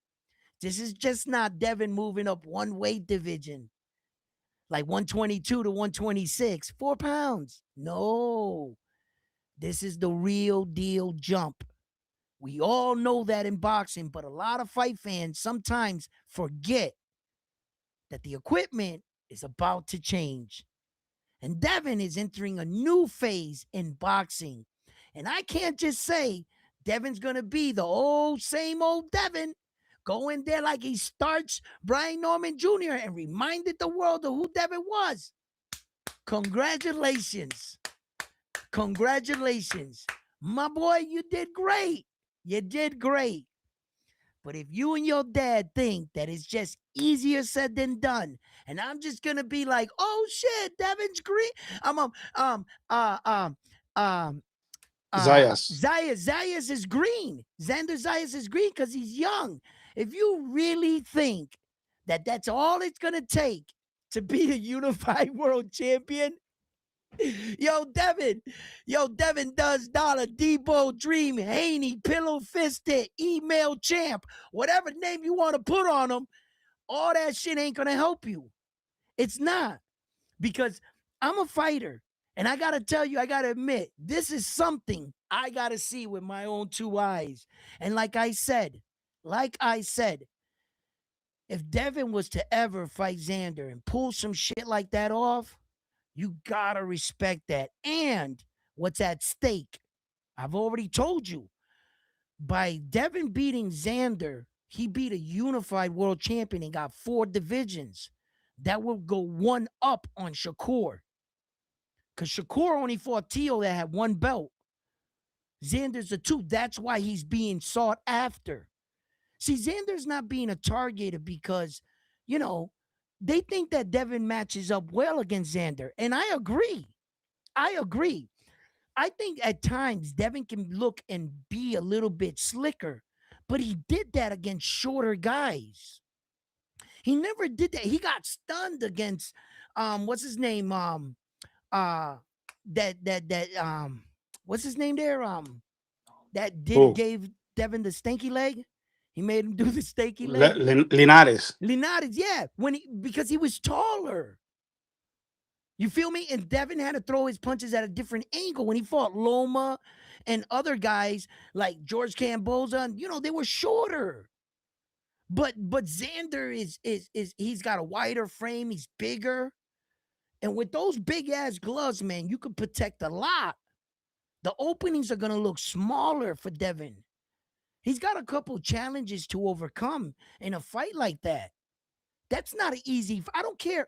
This is just not Devin moving up one weight division, like 122 to 126, 4 pounds. No. This is the real deal jump. We all know that in boxing, but a lot of fight fans sometimes forget that the equipment is about to change. And Devin is entering a new phase in boxing. And I can't just say Devin's going to be the old, same old Devin. Go in there like he starts Brian Norman Jr. and reminded the world of who Devin was. Congratulations. Congratulations. My boy, you did great. You did great. But if you and your dad think that it's just easier said than done, and I'm just gonna be like, oh shit, Devin's green. I'm uh um um Zayas. Zayas is green. Xander Zayas is green because he's young. If you really think that that's all it's gonna take to be a unified world champion, Yo, Devin. Yo, Devin does Dollar, Debo, Dream, Haney, Pillow Fisted, Email Champ, whatever name you want to put on them, all that shit ain't going to help you. It's not. Because I'm a fighter. And I got to tell you, I got to admit, this is something I got to see with my own two eyes. And like I said, if Devin was to ever fight Xander and pull some shit like that off, you gotta respect that. And what's at stake? I've already told you. By Devin beating Xander, he beat a unified world champion and got 4 divisions. That will go one up on Shakur. Because Shakur only fought Teo that had 1 belt. Xander's a 2. That's why he's being sought after. See, Xander's not being a targeted because, you know, they think that Devin matches up well against Xander. And I agree. I agree. I think at times Devin can look and be a little bit slicker, but he did that against shorter guys. He never did that. He got stunned against what's his name? Uh that what's his name there? That did Who? gave Devin the stanky leg. He made him do the stanky leg. Linares. Linares, yeah, because he was taller. You feel me? And Devin had to throw his punches at a different angle when he fought Loma and other guys like George Camboza. They were shorter. But Xander is he's got a wider frame. He's bigger, and with those big ass gloves, man, you could protect a lot. The openings are gonna look smaller for Devin. He's got a couple challenges to overcome in a fight like that. That's not an easy. I don't care.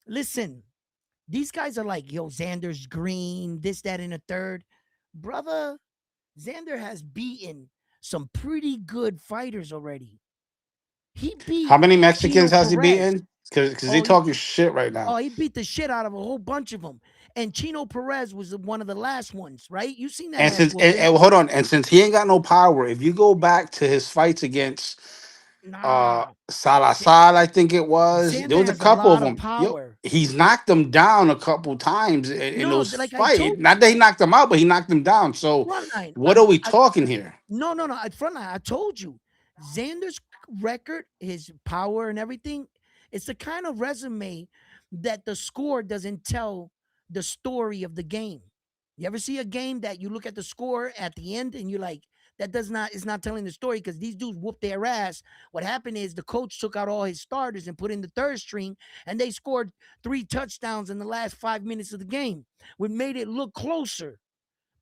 Listen, these guys are like, yo, Xander's green, this, that, and a third. Brother, Xander has beaten some pretty good fighters already. He How beat many Mexicans Chino has he Perez. beaten? Because they Oh, he, talking shit right now. oh, he beat the shit out of a whole bunch of them. And Chino Perez was one of the last ones, right? You seen that And ass since whooping. hold on, and since he ain't got no power, if you go back to his fights against Nah. Salazar, I think it was, there Xander was a has a couple of lot of them. Yo, power. he's knocked them down a couple times in No, those like I fights. told Not that he knocked them out, but he knocked them down. So Frontline. what are we talking here? No. At Frontline, I told you, Xander's record, his power, and everything. It's the kind of resume that the score doesn't tell the story of the game. You ever see a game that you look at the score at the end and you're like, that does not is not telling the story because these dudes whooped their ass. What happened is the coach took out all his starters and put in the third string, and they scored 3 touchdowns in the last 5 minutes of the game, which made it look closer.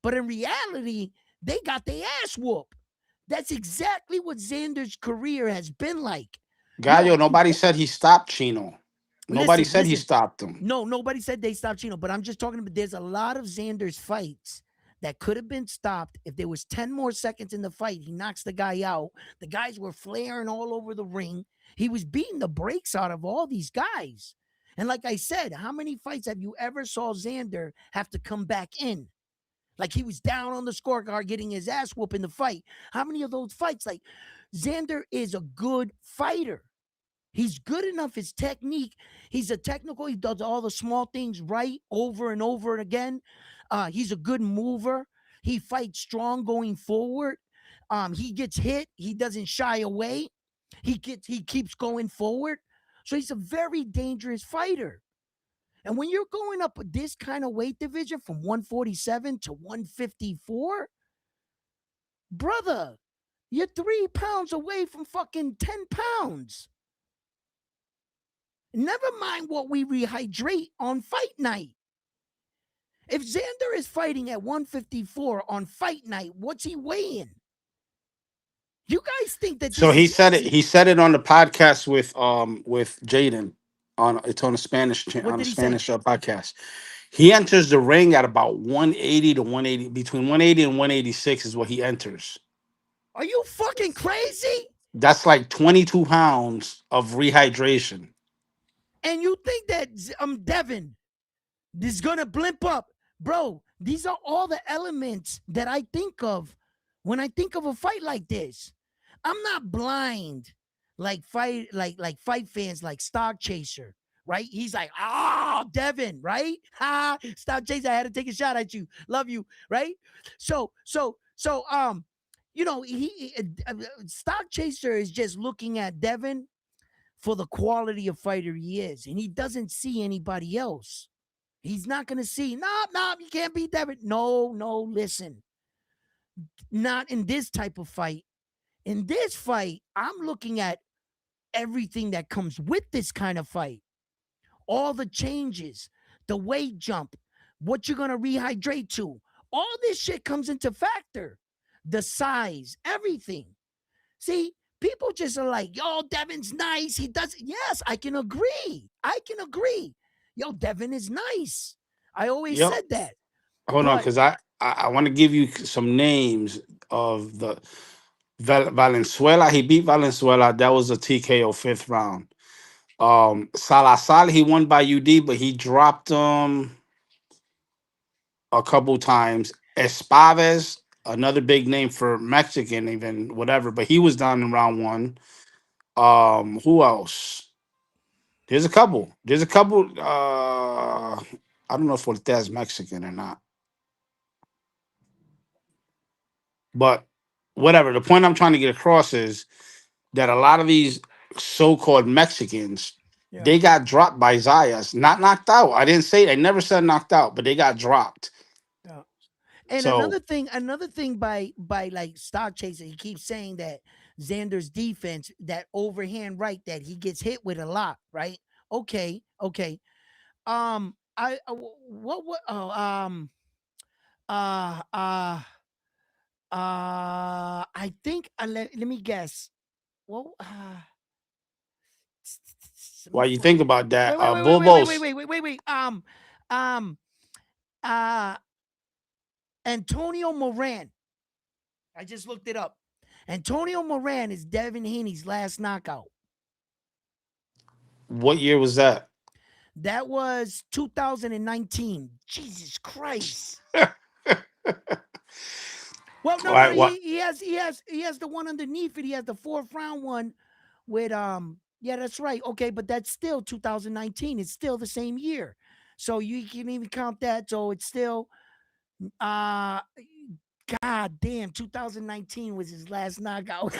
But in reality, they got their ass whooped. That's exactly what Xander's career has been like. Gallo, Yo, nobody said he stopped Chino. Nobody listen, said he listen. stopped him. No, nobody said they stopped Chino, but I'm just talking about there's a lot of Xander's fights that could have been stopped if there was 10 more seconds in the fight. He knocks the guy out. The guys were flaring all over the ring. He was beating the brakes out of all these guys. And like I said, how many fights have you ever saw Xander have to come back in? Like he was down on the scorecard getting his ass whooped in the fight. How many of those fights? Like Xander is a good fighter. He's good enough. His technique, he's a technical. He does all the small things right over and over again. He's a good mover. He fights strong going forward. He gets hit. He doesn't shy away. He keeps going forward. So he's a very dangerous fighter. And when you're going up this kind of weight division from 147 to 154, brother, you're 3 pounds away from fucking 10 pounds. Never mind what we rehydrate on fight night. If Xander is fighting at 154 on fight night, what's he weighing? You guys think that So this he is said it. easy. He said it on the podcast with Jaden on it's on a What on a did he say? Spanish podcast. He enters the ring at about 180 to 180, between 180 and 186 is what he enters. Are you fucking crazy? That's like 22 pounds of rehydration. And you think that Devin is gonna blimp up, bro? These are all the elements that I think of when I think of a fight like this. I'm not blind like fight fans like Stock Chaser, right? He's like, oh, Devin, right? Ha, Stock Chaser, I had to take a shot at you. Love you, right? So, Stock Chaser is just looking at Devin for the quality of fighter he is, and he doesn't see anybody else. He's not gonna see, no, you can't beat Devin. No, listen, not in this type of fight. In this fight, I'm looking at everything that comes with this kind of fight. All the changes, the weight jump, what you're gonna rehydrate to. All this shit comes into factor. The size, everything. See, people just are like, yo, Devin's nice. He does. Yes, I can agree. I can agree. Yo, Devin is nice. I always Yep. said that. Hold on, But because I want to give you some names of the Valenzuela. He beat Valenzuela. That was a TKO fifth round. Salazar, he won by UD, but he dropped him a couple times. Espaves, another big name for Mexican, even whatever, but he was down in round one. Who else? There's a couple. There's a couple. I don't know if Ortez Mexican or not, but whatever. The point I'm trying to get across is that a lot of these so-called Mexicans, yeah, they got dropped by Zayas, not knocked out. I didn't say. I never said knocked out, but they got dropped. yeah. And So another thing by like Stock Chaser, he keeps saying that Xander's defense, that overhand right that he gets hit with a lot, right? Okay. What uh uh I think let me guess. Well, let me while you think fucking about that, Bulbos, wait. Um, uh, Antonio Moran. I just looked it up. Antonio Moran is Devin Haney's last knockout. what year was that? That was 2019. Jesus Christ. Well, no, What? he has the one underneath it. He has the fourth round one with yeah, that's right. Okay, but that's still 2019. It's still the same year. So you can even count that. So it's still uh God damn, 2019 was his last knockout.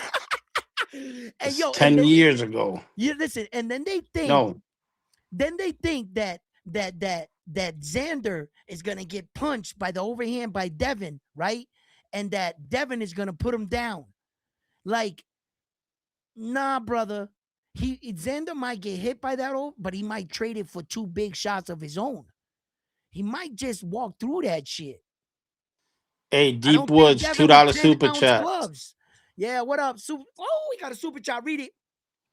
And It's yo, and 10 then years ago. you listen, and No, then they think that Xander is gonna get punched by the overhand by Devin, right? And that Devin is gonna put him down. Like, nah, brother. Xander might get hit by that, but he might trade it for two big shots of his own. He might just walk through that shit. hey, I Deep don't think Woods, Devin with $2 10 super ounce chat. gloves. Yeah, what up? Oh, we got a super chat. Read it.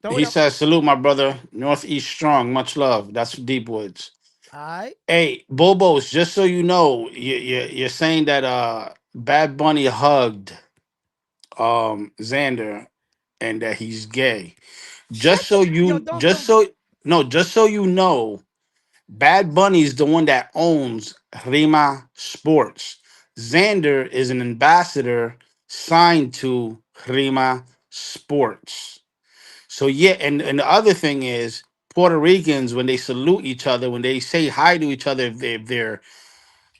Throw it He up. says, "Salute, my brother. Northeast strong. Much love." That's Deep Woods. All right. Hey, Bobos, just so you know, you're saying that Bad Bunny hugged Xander and that he's gay. Shut yo, Just so no, just so you know, Bad Bunny is the one that owns Rima Sports. Xander is an ambassador signed to Rima Sports. So yeah, and the other thing is Puerto Ricans when they salute each other, when they say hi to each other, if they're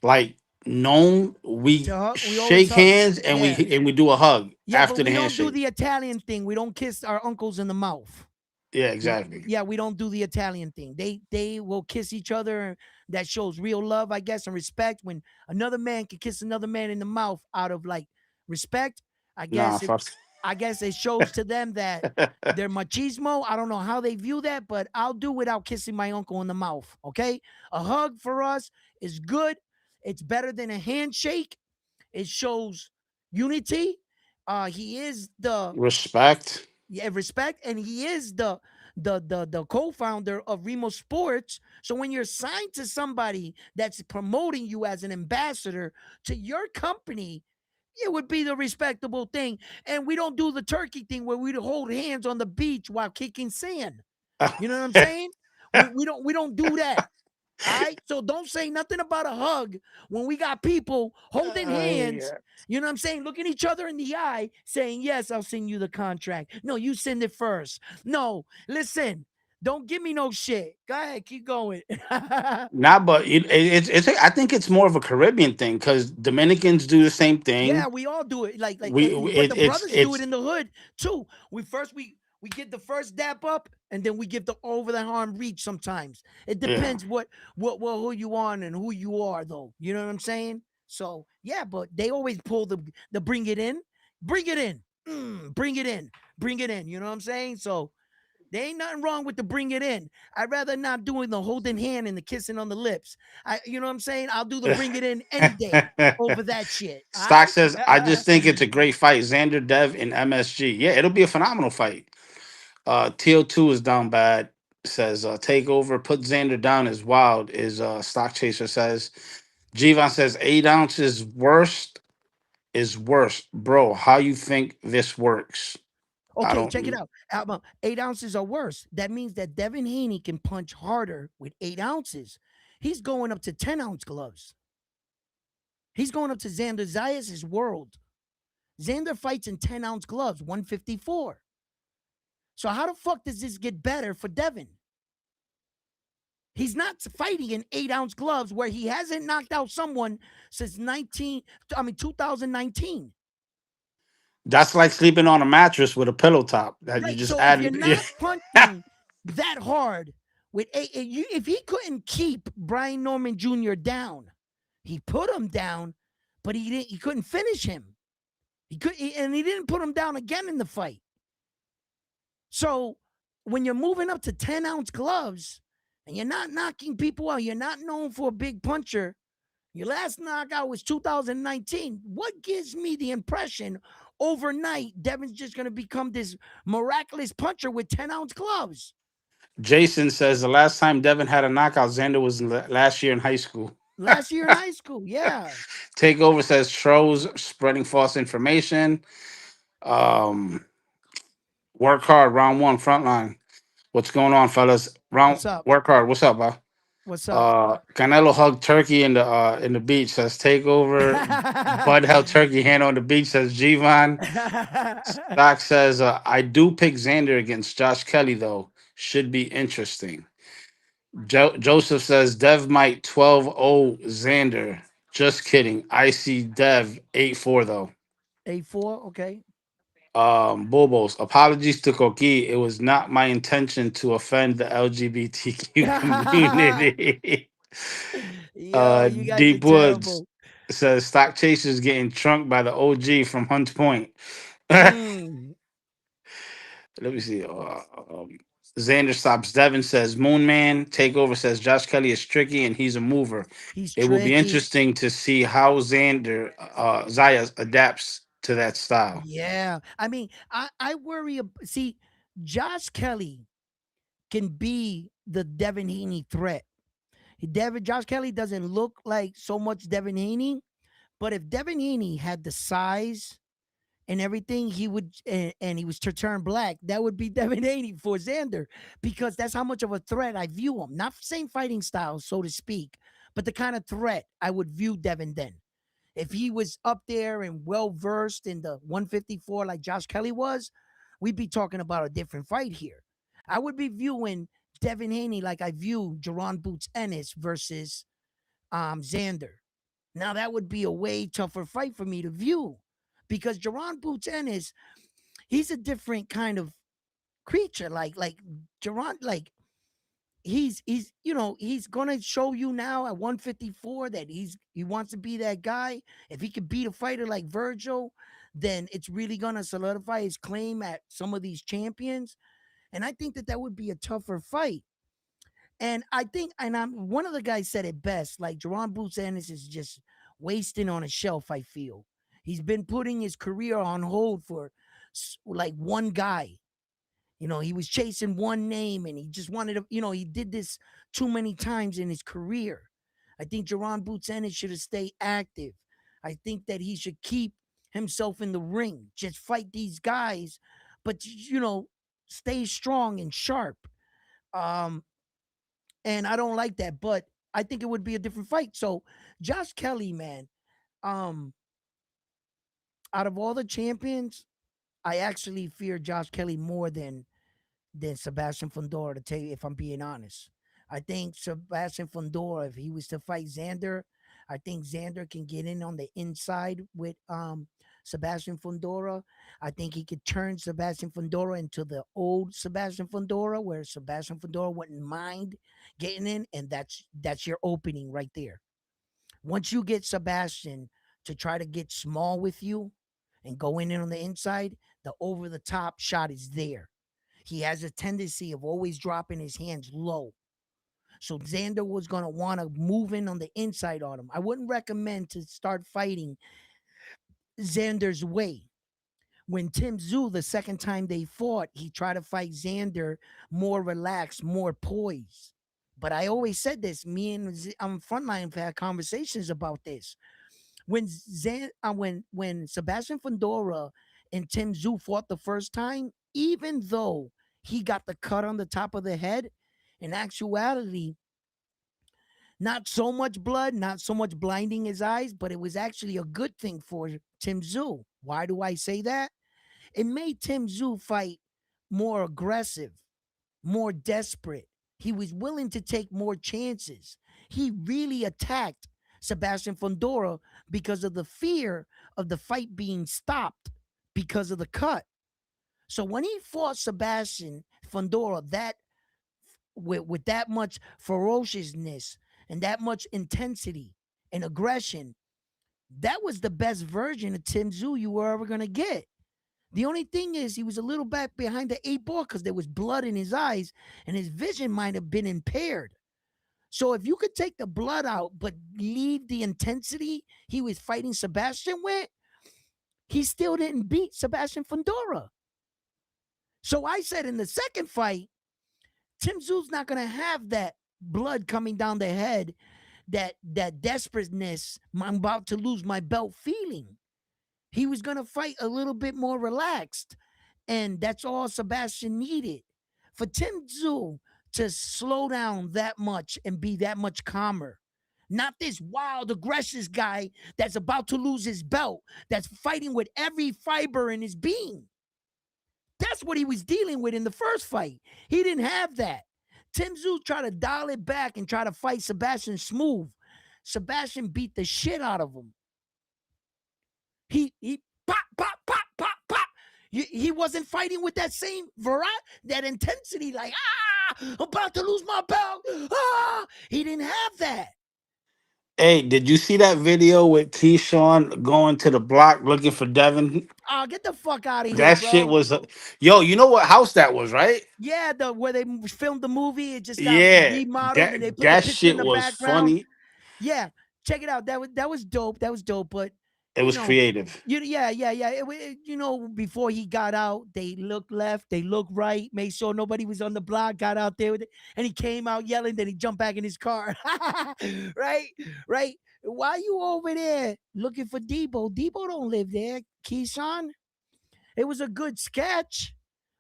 like known, to we hug. We always shake hug. hands Yeah. and we do a hug Yeah, but after the we don't do handshake. the Italian thing. We don't kiss our uncles in the mouth. Yeah, We exactly. yeah, we don't do the Italian thing. They will kiss each other. That shows real love, I guess, and respect. When another man can kiss another man in the mouth out of like respect, I Nah, guess it fuck. I guess it shows to them that they're machismo. I don't know how they view that, but I'll do without kissing my uncle in the mouth. Okay, a hug for us is good. It's better than a handshake. It shows unity. He is the Respect. yeah, respect, and he is the co-founder of Remo Sports. So when you're signed to somebody that's promoting you as an ambassador to your company, it would be the respectable thing. And we don't do the turkey thing where we hold hands on the beach while kicking sand. You know what I'm saying? We don't do that. All right. So don't say nothing about a hug when we got people holding hands. Yeah. You know what I'm saying? Looking each other in the eye, saying, "Yes, I'll send you the contract." No, you send it first. No, listen, don't give me no shit. Go ahead, keep going. Nah, but I think it's more of a Caribbean thing because Dominicans do the same Yeah, thing. we all do it. But It, the brothers do it it's in the hood too. We get the first dap up, and then we give the over the arm reach. Sometimes it yeah. depends what who you on and who you are, though. You know what I'm saying? So yeah, but they always pull the bring it in, bring it in, bring it in. You know what I'm saying? So there ain't nothing wrong with the bring it in. I'd rather not doing the holding hand and the kissing on the lips. You know what I'm saying? I'll do the bring it in any day over that shit. All Stock right. says, I just think it's a great fight. Xander Dev in MSG. Yeah, it'll be a phenomenal fight. TL2 is down bad. Says takeover. Put Xander down is wild. Is Stock Chaser says. Jivan says 8 ounces worst is worst. Bro, how you think this works? I Okay, check it don't. out. 8 ounces or worse. That means that Devin Haney can punch harder with 8 ounces. He's going up to 10-ounce gloves. He's going up to Xander Zayas' world. Xander fights in 10-ounce gloves, 154. So how the fuck does this get better for Devin? He's not fighting in 8-ounce gloves where he hasn't knocked out someone since 2019. That's like sleeping on a mattress with a pillow top that you Right. just So if you're added. not punting that hard with if he couldn't keep Brian Norman Jr. down, he put him down, but he couldn't finish him. And he didn't put him down again in the fight. So when you're moving up to 10-ounce gloves and you're not knocking people out, you're not known for a big puncher. Your last knockout was 2019. What gives me the impression overnight Devin's just going to become this miraculous puncher with 10-ounce gloves? Jason says the last time Devin had a knockout, Xander was last year in high school. Last year in high school, yeah. Takeover says trolls spreading false information. Um, work hard, round one, frontline. What's going on, fellas? Round What's up? work hard. What's up, bro? What's up? Canelo hugged Turkey in the beach. Says Takeover. Bud held Turkey hand on the beach. Says Jivan. Stock says I do pick Xander against Josh Kelly though. Should be interesting. Joseph says Dev might 12-0 Xander. Just kidding. I see Dev 8-4 though. A4, okay. Bobos. Apologies to Koki. It was not my intention to offend the LGBTQ community. Yo, you guys are Deep Woods terrible. says Stock Chasers getting trunked by the OG from Hunts Point. Mm, Let me see. Xander stops. Devin says Moon Man. Takeover says Josh Kelly is tricky and he's a mover. he's It will be tricky. interesting to see how Xander Zaya adapts to that style. Yeah. I mean, I worry. See, Josh Kelly can be the Devin Haney threat. Josh Kelly doesn't look like so much Devin Haney, but if Devin Haney had the size and everything, he would, and he was to turn black, that would be Devin Haney for Xander, because that's how much of a threat I view him. Not same fighting style, so to speak, but the kind of threat I would view Devin then. If he was up there and well versed in the 154 like Josh Kelly was, we'd be talking about a different fight here. I would be viewing Devin Haney like I view Jerron Boots Ennis versus Xander. Now that would be a way tougher fight for me to view because Jerron Boots Ennis, he's a different kind of creature. Like Geron, like he's he's gonna show you now at 154 that he wants to be that guy. If he could beat a fighter like Virgil, then it's really gonna solidify his claim at some of these champions. And I think that that would be a tougher fight. And I think, and I'm one of the guys said it best. Like Jerron Boots Ennis is just wasting on a shelf. I feel he's been putting his career on hold for like one guy. He was chasing one name and he just wanted to, he did this too many times in his career. I think Jerron Boots Ennis should have stayed active. I think that he should keep himself in the ring, just fight these guys, but stay strong and sharp. Um, and I don't like that, but I think it would be a different fight. So Josh Kelly, man, um, out of all the champions, I actually fear Josh Kelly more than Sebastian Fundora, to tell you if I'm being honest. I think Sebastian Fundora, if he was to fight Xander, I think Xander can get in on the inside with Sebastian Fundora. I think he could turn Sebastian Fundora into the old Sebastian Fundora, where Sebastian Fundora wouldn't mind getting in, and that's your opening right there. Once you get Sebastian to try to get small with you and go in on the inside, the over the top shot is there. He has a tendency of always dropping his hands low. So Xander was going to want to move in on the inside on him. I wouldn't recommend to start fighting Xander's way. When Tim Tszyu, the second time they fought, he tried to fight Xander more relaxed, more poised. But I always said this. Me and Frontline have had conversations about this. When Sebastian Fundora and Tim Tszyu fought the first time, even though he got the cut on the top of the head, in actuality, not so much blood, not so much blinding his eyes, but it was actually a good thing for Tim Tszyu. Why do I say that? It made Tim Tszyu fight more aggressive, more desperate. He was willing to take more chances. He really attacked Sebastian Fundora because of the fear of the fight being stopped because of the cut. So when he fought Sebastian Fundora that with that much ferociousness and that much intensity and aggression, that was the best version of Tim Tszyu you were ever gonna get. The only thing is he was a little back behind the eight ball because there was blood in his eyes and his vision might have been impaired. So if you could take the blood out but leave the intensity he was fighting Sebastian with, he still didn't beat Sebastian Fundora. So I said in the second fight, Tim Tszyu's not going to have that blood coming down the head, that desperateness, I'm about to lose my belt feeling. He was going to fight a little bit more relaxed. And that's all Sebastian needed. For Tim Tszyu to slow down that much and be that much calmer. Not this wild, aggressive guy that's about to lose his belt, that's fighting with every fiber in his being. That's what he was dealing with in the first fight. He didn't have that. Tim Tszyu tried to dial it back and try to fight Sebastian smooth. Sebastian beat the shit out of him. He pop, pop, pop, pop, pop. He wasn't fighting with that same variety, that intensity, like, I'm about to lose my belt. He didn't have that. Hey, did you see that video with Keyshawn going to the block looking for Devin? Get the fuck out of here, That shit bro. was, yo. You know what house that was, right? Yeah, the where they filmed the movie, it just got Yeah, remodeled and they that put the that picture in shit the was background. funny. Yeah, check it out. That was dope. That was dope. But It you was know, creative. yeah. Before he got out, they looked left, they looked right, made sure nobody was on the block. Got out there with it, and he came out yelling. Then he jumped back in his car. Right, right. Why you over there looking for Debo? Debo don't live there, Keyshawn. It was a good sketch,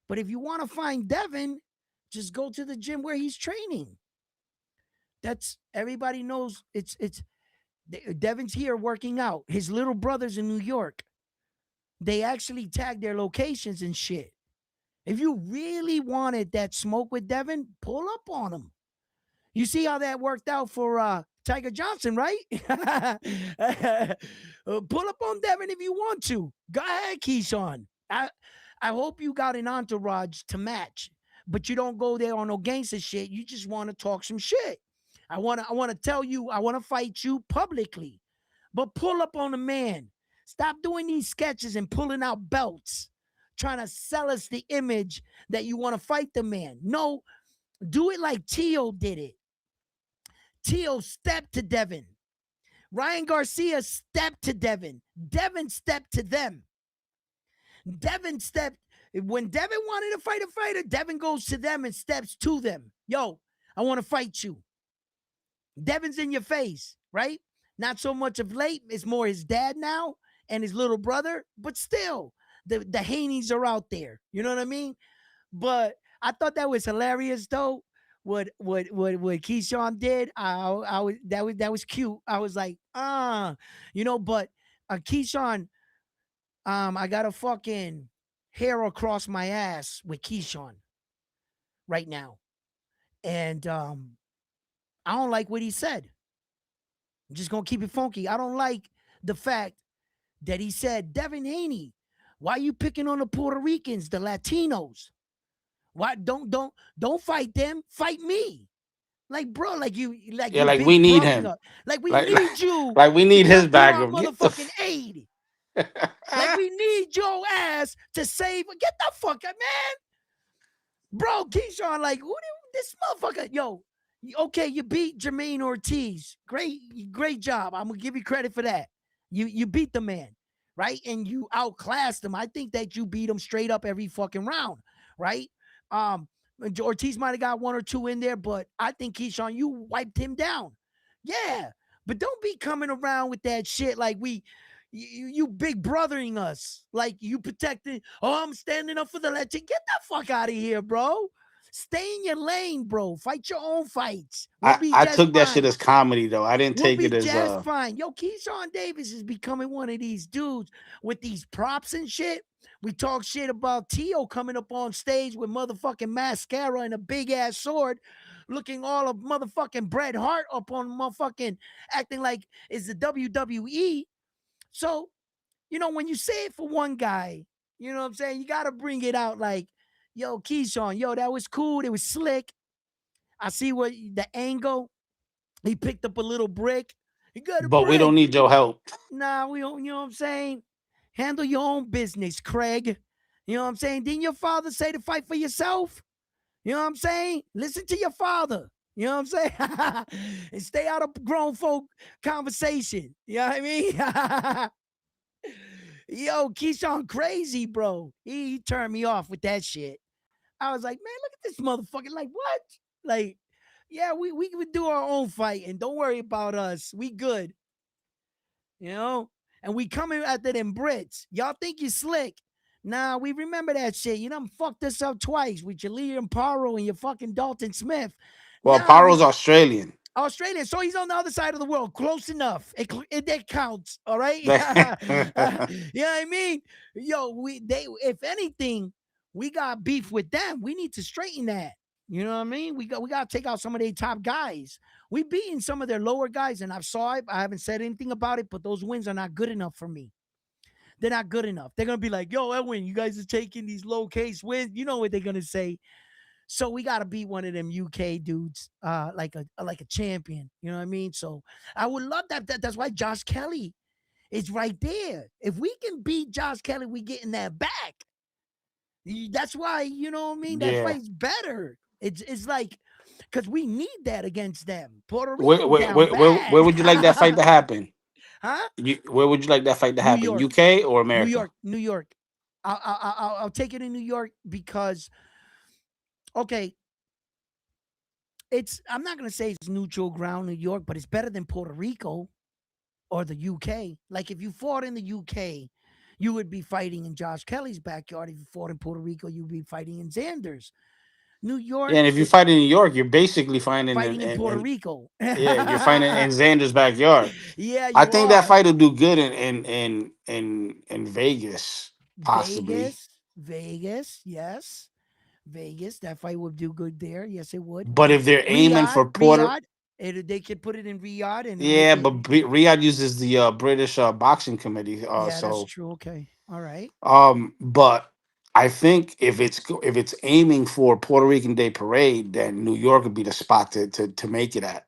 but if you want to find Devin, just go to the gym where he's training. That's everybody knows. It's Devin's here working out. His little brother's in New York. They actually tag their locations and shit. If you really wanted that smoke with Devin, pull up on him. You see how that worked out for Tiger Johnson, right? Pull up on Devin if you want to. Go ahead, Keyshawn. I hope you got an entourage to match, but you don't go there on no gangster shit. You just want to talk some shit. I want to tell you, I want to fight you publicly, but pull up on the man. Stop doing these sketches and pulling out belts, trying to sell us the image that you want to fight the man. No, do it like Tio did it. Tio stepped to Devin. Ryan Garcia stepped to Devin. Devin stepped to them. Devin stepped. When Devin wanted to fight a fighter, Devin goes to them and steps to them. Yo, I want to fight you. Devin's in your face, right? Not so much of late. It's more his dad now and his little brother, but still, the Haneys are out there. You know what I mean? But I thought that was hilarious though. What Keyshawn did, I was that was cute. I was like, but Keyshawn, I got a fucking hair across my ass with Keyshawn right now, and I don't like what he said. I'm just gonna keep it funky. I don't like the fact that he said, Devin Haney, why are you picking on the Puerto Ricans, the Latinos? Why don't fight them, fight me. Like, bro, like Yeah, you like we big need brothering him. us. Like we Like need you like we to need his come to our backup. Get the motherfucking aid. Like f- we need your ass to save. Get the fuck up, man. Bro, Keyshawn, like, who this motherfucker? Yo, okay, you beat Jermaine Ortiz. Great job. I'm gonna give you credit for that. You beat the man, right? And you outclassed him. I think that you beat him straight up every fucking round, right? Um, Ortiz might have got one or two in there, but I think Keyshawn, you wiped him down. Yeah, but don't be coming around with that shit like you big brothering us, like you protecting. Oh, I'm standing up for the legend. Get the fuck out of here, bro. Stay in your lane, bro. Fight your own fights. We'll be I just took that shit fine. as comedy though. I didn't We'll take be it as just fine. Yo, Keyshawn Davis is becoming one of these dudes with these props and shit. We talk shit about Tio coming up on stage with motherfucking mascara and a big ass sword, looking all of motherfucking Bret Hart up on motherfucking acting like it's the WWE. So when you say it for one guy, you know what I'm saying? You got to bring it out like, yo, Keyshawn, yo, that was cool. It was slick. I see what the angle. He picked up a little brick. He got a but we don't brick. need your help. Nah, we don't, you know what I'm saying? Handle your own business, Craig. You know what I'm saying? Didn't your father say to fight for yourself? You know what I'm saying? Listen to your father. You know what I'm saying? And stay out of grown folk conversation. You know what I mean? Yo, Keyshawn crazy, bro. He turned me off with that shit. I was like, man, look at this motherfucker. Like, what? Like, yeah, we would do our own fight and don't worry about us. We good, you know? And we coming after them Brits. Y'all think you slick. Nah, we remember that shit. You done fucked us up twice with your Liam Paro and your fucking Dalton Smith. Well, Now we Paro's Australian. Australia. So he's on the other side of the world. Close enough. That counts. All right. You know what I mean? Yo, if anything, we got beef with them. We need to straighten that. You know what I mean? We got to take out some of their top guys. We beaten some of their lower guys, and I saw it. I haven't said anything about it, but those wins are not good enough for me. They're not good enough. They're gonna be like, "Yo, Edwin, you guys are taking these low case wins." You know what they're gonna say? So we got to beat one of them UK dudes, like a champion. You know what I mean? So I would love that. That's why Josh Kelly is right there. If we can beat Josh Kelly, we getting that back. That's why what I mean. That Yeah. fight's better. It's like because we need that against them. Puerto Where, Rico where, down where, where, where bad, would you like that fight to happen? huh? Where would you like that fight to New happen? York, UK or New America? York, New York. I'll take it in New York because okay, I'm not gonna say it's neutral ground, New York, but it's better than Puerto Rico or the UK. Like if you fought in the UK, you would be fighting in Josh Kelly's backyard. If you fought in Puerto Rico, you'd be fighting in Xander's. New Yeah, York, and if you fight in New York, you're basically fighting fighting in Puerto in Rico. yeah, you're fighting in Xander's backyard. Yeah, I you think that are. fight will do good in Vegas, possibly. Vegas, yes. Vegas, that fight would do good there. Yes, it would. But if they're aiming Riyadh, for Puerto, Riyadh. They could put it in Riyadh and make yeah, it. but Riyadh uses the British boxing committee. Yeah, that's So true. Okay. All right. but I think if it's aiming for Puerto Rican Day Parade, then New York would be the spot to make it at.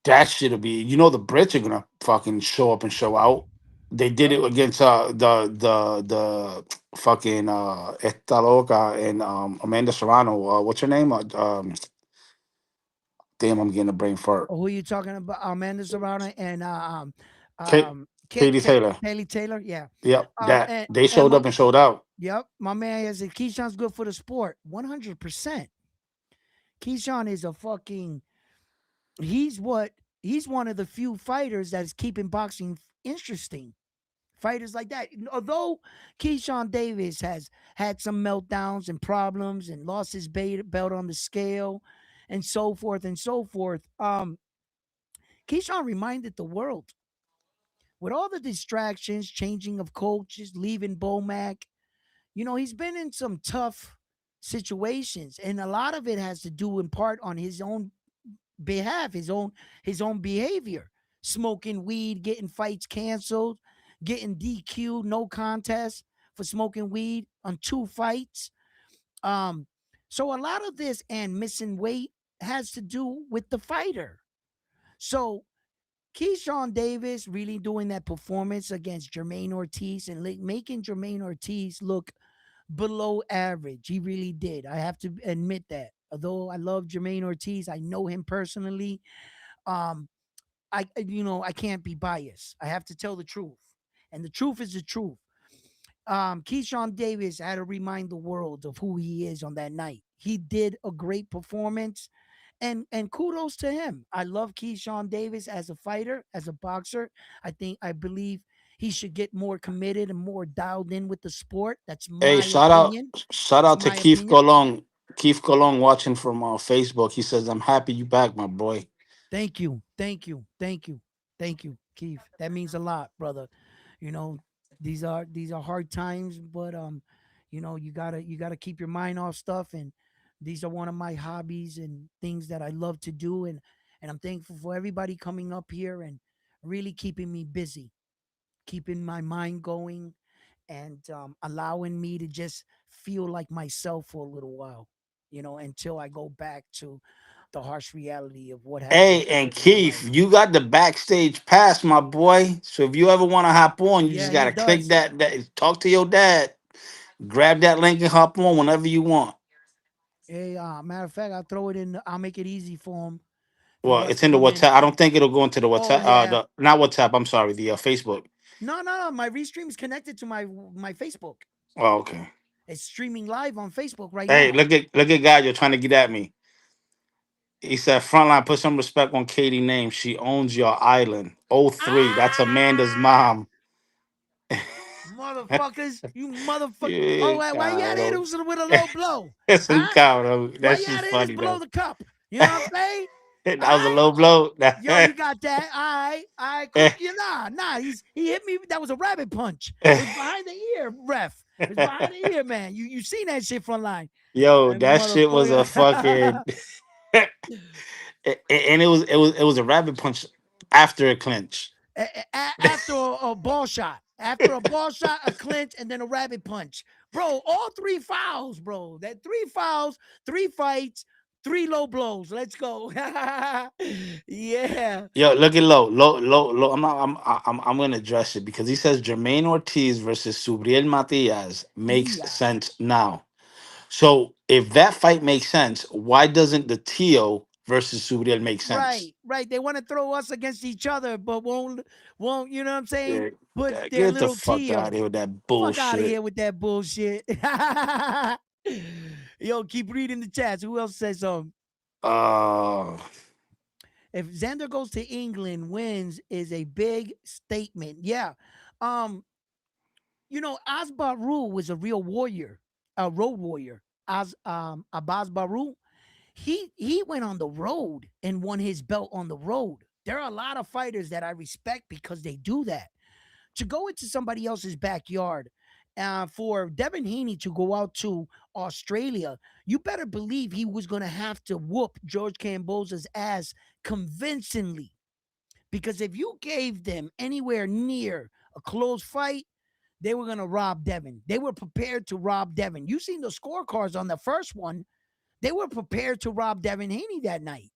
That should be. You know, the Brits are gonna fucking show up and show out. They did Yep. it against the fucking Esta Loca and Amanda Serrano. What's her name? Damn, I'm getting a brain fart. Who are you talking about? Amanda Serrano and Kate, Katie Taylor. Kaylee Taylor. Yeah. Yep, that they And showed up and showed out. yep, my man is Keyshawn's good for the sport. 100%. Keyshawn is a fucking he's what he's one of the few fighters that is keeping boxing interesting. Fighters like that. Although Keyshawn Davis has had some meltdowns and problems and lost his belt on the scale and so forth and so forth. Keyshawn reminded the world with all the distractions, changing of coaches, leaving Bomac. He's been in some tough situations, and a lot of it has to do in part on his own behalf, his own behavior, smoking weed, getting fights canceled, getting DQ'd, no contest for smoking weed on 2 fights. Um, so a lot of this and missing weight has to do with the fighter. So Keyshawn Davis really doing that performance against Jermaine Ortiz and making Jermaine Ortiz look below average. He really did. I have to admit that. Although I love Jermaine Ortiz, I know him personally. Um, I can't be biased. I have to tell the truth, and the truth is the truth. Keyshawn Davis had to remind the world of who he is on that night. He did a great performance, and kudos to him. I love Keyshawn Davis as a fighter, as a boxer. I believe he should get more committed and more dialed in with the sport. That's Hey, my opinion. shout That's out to my opinion. Keith Colon watching from Facebook. He says, "I'm happy you back, my boy." Thank you. Thank you. Thank you. Thank you, Keith. That means a lot, brother. You know, these are hard times, but you gotta keep your mind off stuff, and these are one of my hobbies and things that I love to do, and I'm thankful for everybody coming up here and really keeping me busy, keeping my mind going, and allowing me to just feel like myself for a little while, until I go back to the harsh reality of what has been Hey, and occurred in my life. Keith, you got the backstage pass, my boy. So if you ever want to hop on, you Yeah, just he gotta click does. that. Talk to your dad. Grab that link and hop on whenever you want. Hey, matter of fact, I'll throw it in. I'll make it easy for him if he Well, wants it's to in the come in. WhatsApp. I don't think it'll go into the Oh WhatsApp. yeah, The not WhatsApp. I'm sorry, the Facebook. no, no, no. My restream is connected to my Facebook. Oh, okay. It's streaming live on Facebook right Hey, now. look at God. You're trying to get at me. He said, "Frontline, put some respect on Katie name. She owns your island." Oh three. That's Amanda's Ah, mom. motherfuckers, you motherfucker. Oh, Yeah, why you out here cabrón. with a low blow, Listen, huh? cabrón. Why That you shit's out here just funny below though. the cup? You know what I'm That saying? All was a right. low blow. Yo, you got that. All right, cook. You nah. He hit me. That was a rabbit punch. It was behind the ear, ref. It was behind the ear, man. You seen that shit front line. Yo, That that shit was a motherfucker. fucking and it was a rabbit punch after a clinch. After a ball shot. After a ball shot, a clinch, and then a rabbit punch. Bro, all 3 fouls, bro. That 3 fouls, 3 fights, 3 low blows. Let's go. Yeah. Yo, look at low. I'm not. I'm gonna address it because he says Jermaine Ortiz versus Subriel Matias makes Yeah. sense now. So if that fight makes sense, why doesn't the Tio versus Subriel make sense? Right, right. They want to throw us against each other, but won't, you know what I'm saying? Yeah, Put their get the little fuck out of Tio. here with that Fuck out of bullshit. here with that bullshit. Yo, keep reading the chats. Who else says Uh if Xander goes to England, wins is a big statement. Yeah. Um, Asbar Rule was a real warrior, a road warrior. Abbas Baru, he went on the road and won his belt on the road. There are a lot of fighters that I respect because they do that. To go into somebody else's backyard, for Devin Haney to go out to Australia, you better believe he was going to have to whoop George Camboza's ass convincingly. Because if you gave them anywhere near a close fight, they were gonna rob Devin. They were prepared to rob Devin. You seen the scorecards on the first one. They were prepared to rob Devin Haney that night.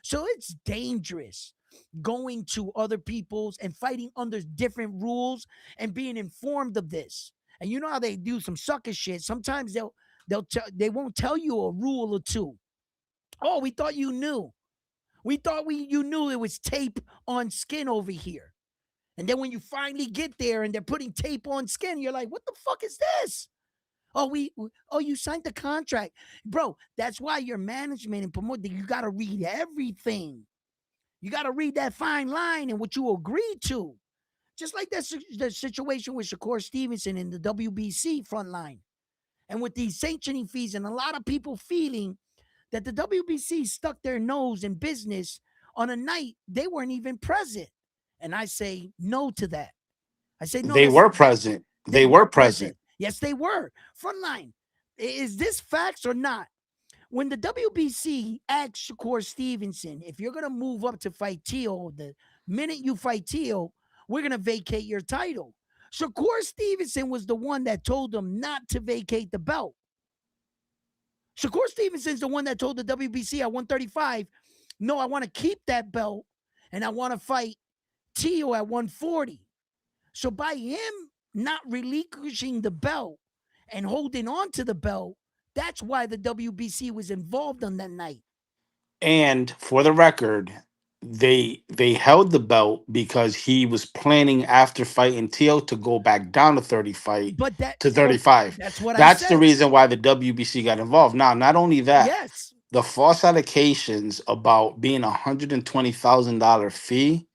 So it's dangerous going to other people's and fighting under different rules and being informed of this. And you know how they do some sucker shit. Sometimes they won't tell you a rule or two. Oh, we thought you knew. We thought you knew it was tape on skin over here. And then when you finally get there and they're putting tape on skin, you're like, what the fuck is this? Oh, you signed the contract. Bro, that's why your management and promote, you got to read everything. You got to read that fine line and what you agree to. Just like the situation with Shakur Stevenson in the WBC front line. And with these sanctioning fees and a lot of people feeling that the WBC stuck their nose in business on a night they weren't even present. And I say no to that. I say no, They that's were present. they They were were present. present. Yes, they were. Frontline. Is this facts or not? When the WBC asked Shakur Stevenson, if you're gonna move up to fight Teal, the minute you fight Teal, we're gonna vacate your title. Shakur Stevenson was the one that told them not to vacate the belt. Shakur Stevenson's the one that told the WBC at 135, no, I want to keep that belt and I want to fight Teal at 140. So by him not relinquishing the belt and holding on to the belt, that's why the WBC was involved on that night. And for the record, they held the belt because he was planning after fighting Teo to go back down to 30 fight But to oh, 35. that's what I That's the said. reason why the WBC got involved. Now, not only that, Yes, the false allegations about being $120,000 fee,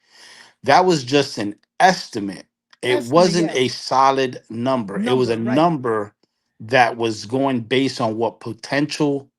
that was just an estimate. It estimate. wasn't Yeah, a solid number. It was a number right. number that was going based on what potential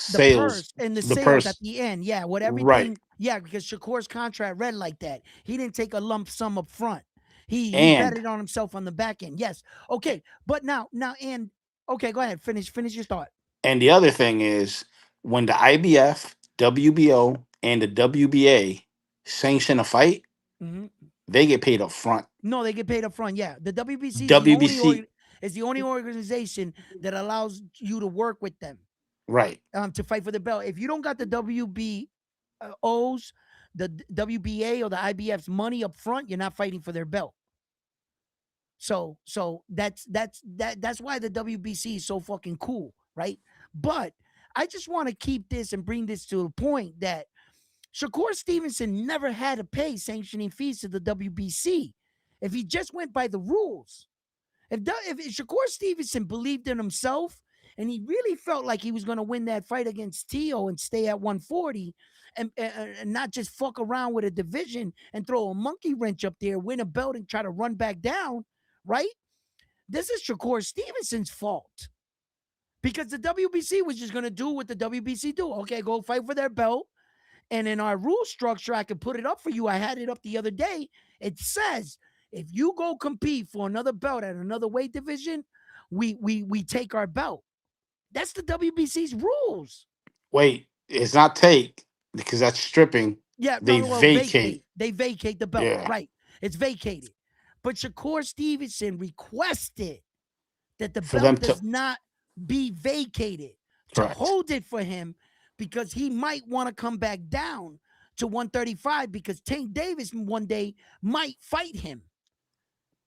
The sales purse and the the sales at purse. the end. Yeah, what Right. everything. Yeah, because Shakur's contract read like that. He didn't take a lump sum up front. He And betted on himself on the back end. Yes. Okay. But now and okay, go ahead. Finish your thought. and the other thing is when the IBF, WBO, and the WBA sanction a fight, Hmm. they get paid up front. No, they get paid up front. Yeah, the WBC WBC, is the only organization that allows you to work with them right, to fight for the belt. If you don't got the WBOs, the WBA or the IBF's money up front, you're not fighting for their belt. So that's why the WBC is so fucking cool, right? But I just want to keep this and bring this to a point that Shakur Stevenson never had to pay sanctioning fees to the WBC if he just went by the rules. If Shakur Stevenson believed in himself and he really felt like he was going to win that fight against Teo and stay at 140 and not just fuck around with a division and throw a monkey wrench up there, win a belt and try to run back down, right? This is Shakur Stevenson's fault because the WBC was just going to do what the WBC do. Okay, go fight for their belt. And in our rule structure, I could put it up for you. I had it up the other day. It says if you go compete for another belt at another weight division, we take our belt. That's the WBC's rules. wait, it's not take because that's stripping. Yeah, They no, well, vacate. vacate. They vacate the belt. Yeah, Right. It's vacated. But Shakur Stevenson requested that the for them belt to does not be vacated to correct, hold it for him because he might want to come back down to 135 because Tank Davis one day might fight him.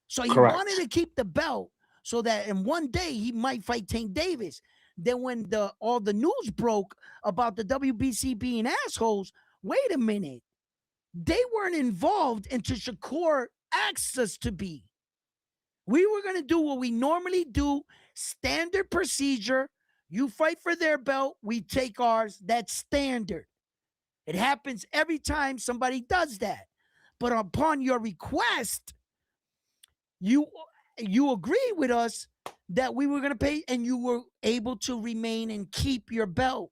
So he wanted correct. to keep the belt so that in one day he might fight Tank Davis. Then when the all the news broke about the WBC being assholes, wait a minute. They weren't involved until Shakur asked us to be. We were going to do what we normally do, standard procedure. You fight for their belt, we take ours. That's standard. It happens every time somebody does that. But upon your request, you you agreed with us that we were going to pay and you were able to remain and keep your belt.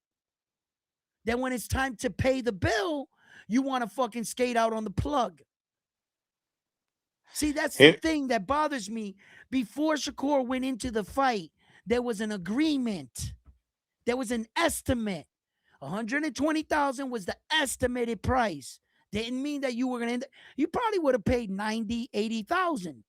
Then when it's time to pay the bill, you want to fucking skate out on the plug. See, that's the Here, thing that bothers me. Before Shakur went into the fight, there was an agreement. There was an estimate. 120,000 was the estimated price. Didn't mean that you were going to you probably would have paid 90, 80,000.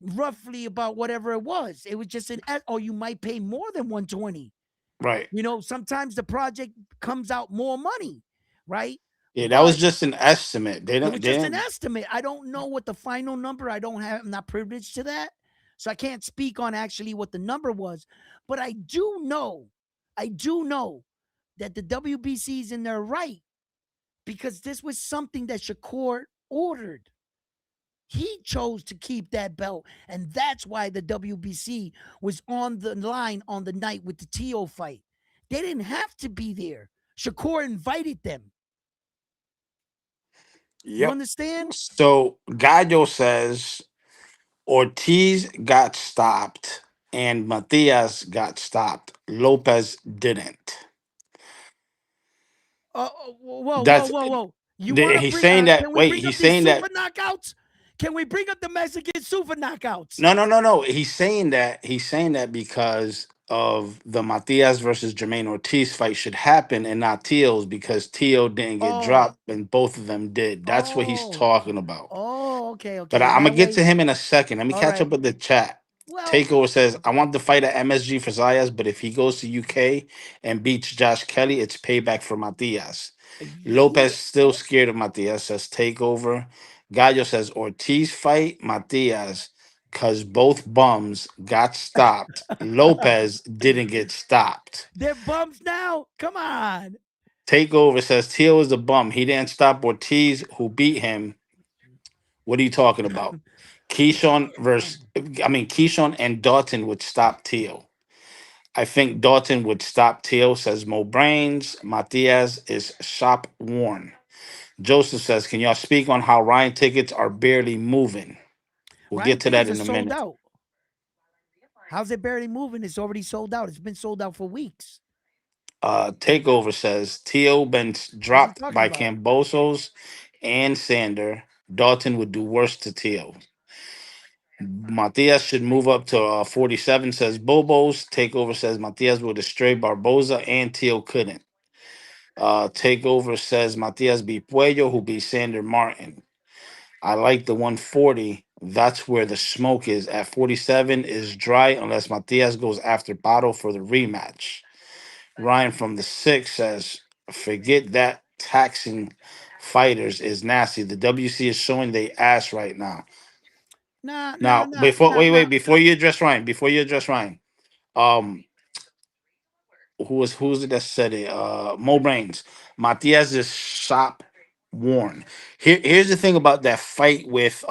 roughly about whatever it was. It was just or you might pay more than 120. Right. Sometimes the project comes out more money, right? Yeah, that was But just an estimate. They it don't. was They just an didn't. estimate. I don't know what the final number. I'm not privileged to that. So I can't speak on actually what the number was. But I do know that the WBC's in their right because this was something that Shakur ordered. He chose to keep that belt, and that's why the WBC was on the line on the night with the Tio fight. They didn't have to be there. Shakur invited them. You Yep. understand? So Gallo says Ortiz got stopped and Matias got stopped. Lopez didn't. Whoa, whoa, That's whoa, whoa. You want to he's bring? saying that. Can we Wait, bring up he's these saying super that. knockouts? Can we bring up the Mexican super knockouts? No, no, no, no. He's saying that. He's saying that because of the Matias versus Jermaine Ortiz fight should happen and not Teal's because Teal didn't get Oh, dropped and both of them did. That's what he's oh, talking about. okay, But okay. I'm gonna That get to way, him in a second. Let me all catch right. up with the chat. Well, Takeover says, I want the fight at MSG for Zayas, but if he goes to UK and beats Josh Kelly, it's payback for Matias. Lopez yeah. still scared of Matias, says Takeover. Gallo says Ortiz fight Matias because both bums got stopped. Lopez didn't get stopped. They're bums now. Come on. Takeover says Teal is a bum. He didn't stop Ortiz, who beat him. What are you talking about? Keyshawn and Dalton would stop Teal. I think Dalton would stop Teal, says Mo Brains. Matias is shop worn. Joseph says, can y'all speak on how Ryan tickets are barely moving? We'll Ryan get to that tickets are in a sold minute. out. How's it barely moving? It's already sold out. It's been sold out for weeks. Takeover says Teal been What's he dropped talking by about? Cambosos and Sander. Dalton would do worse to Teal. Matias should move up to 47, says Bobos. Takeover says Matias would destroy Barboza and Teal couldn't. Takeover says Matias beat Puello, who beat Sander Martin. I like the 140. That's where the smoke is. At 47 is dry unless Matias goes after Pato for the rematch. Ryan from the six says, forget that taxing fighters is nasty. The WC is showing they ass right now. Nah, nah, Now, nah, nah, nah. before you address Ryan, um, who was it that said it? Mo Brains. Matias is shop worn. Here's the thing about that fight with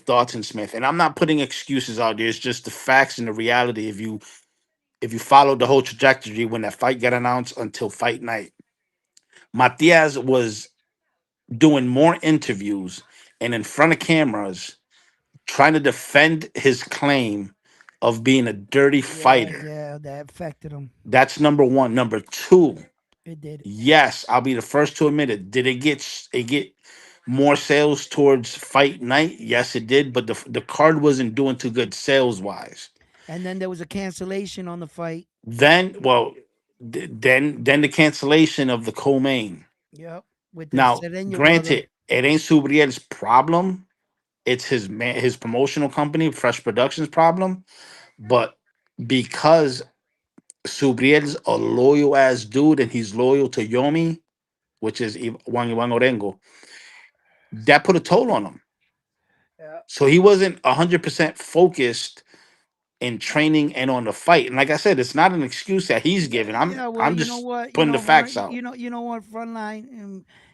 Dalton Smith, and I'm not putting excuses out there. It's just the facts and the reality. If you followed the whole trajectory when that fight got announced until fight night, Matias was doing more interviews and in front of cameras trying to defend his claim of being a dirty Yeah, fighter. yeah, that affected him. That's number one. Number two, It did. yes, I'll be the first to admit it. Did it get more sales towards fight night? Yes, it did, but the card wasn't doing too good sales wise. And then there was a cancellation on the fight. Then, well, then the cancellation of the co-main. Yep, with the Now, Sereno brother. granted, it ain't Subriel's problem. It's his promotional company, Fresh Productions problem. But because Subriel's a loyal ass dude and he's loyal to Yomi, which is Juan Orengo, that put a toll on him. Yeah. So he wasn't 100% focused in training and on the fight. And like I said, it's not an excuse that he's Yeah, giving. I'm yeah. Well, I'm you know just what? putting the facts out. You know what? Frontline.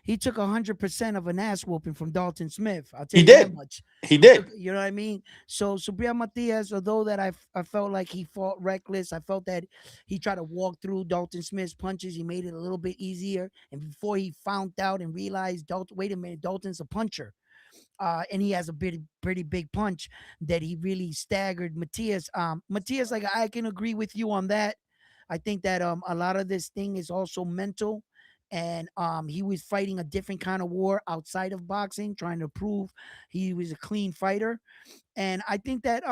He took 100% of an ass whooping from Dalton Smith. I'll tell He you that did. much. He He took. did. You know what I mean? So Subriel Matias, although that I felt like he fought reckless. I felt that he tried to walk through Dalton Smith's punches. He made it a little bit easier. And before he found out and realized, Dalton, wait a minute, Dalton's a puncher. And he has a pretty big punch that he really staggered Matias. Matias, like I can agree with you on that. I think that a lot of this thing is also mental, and he was fighting a different kind of war outside of boxing, trying to prove he was a clean fighter. And I think that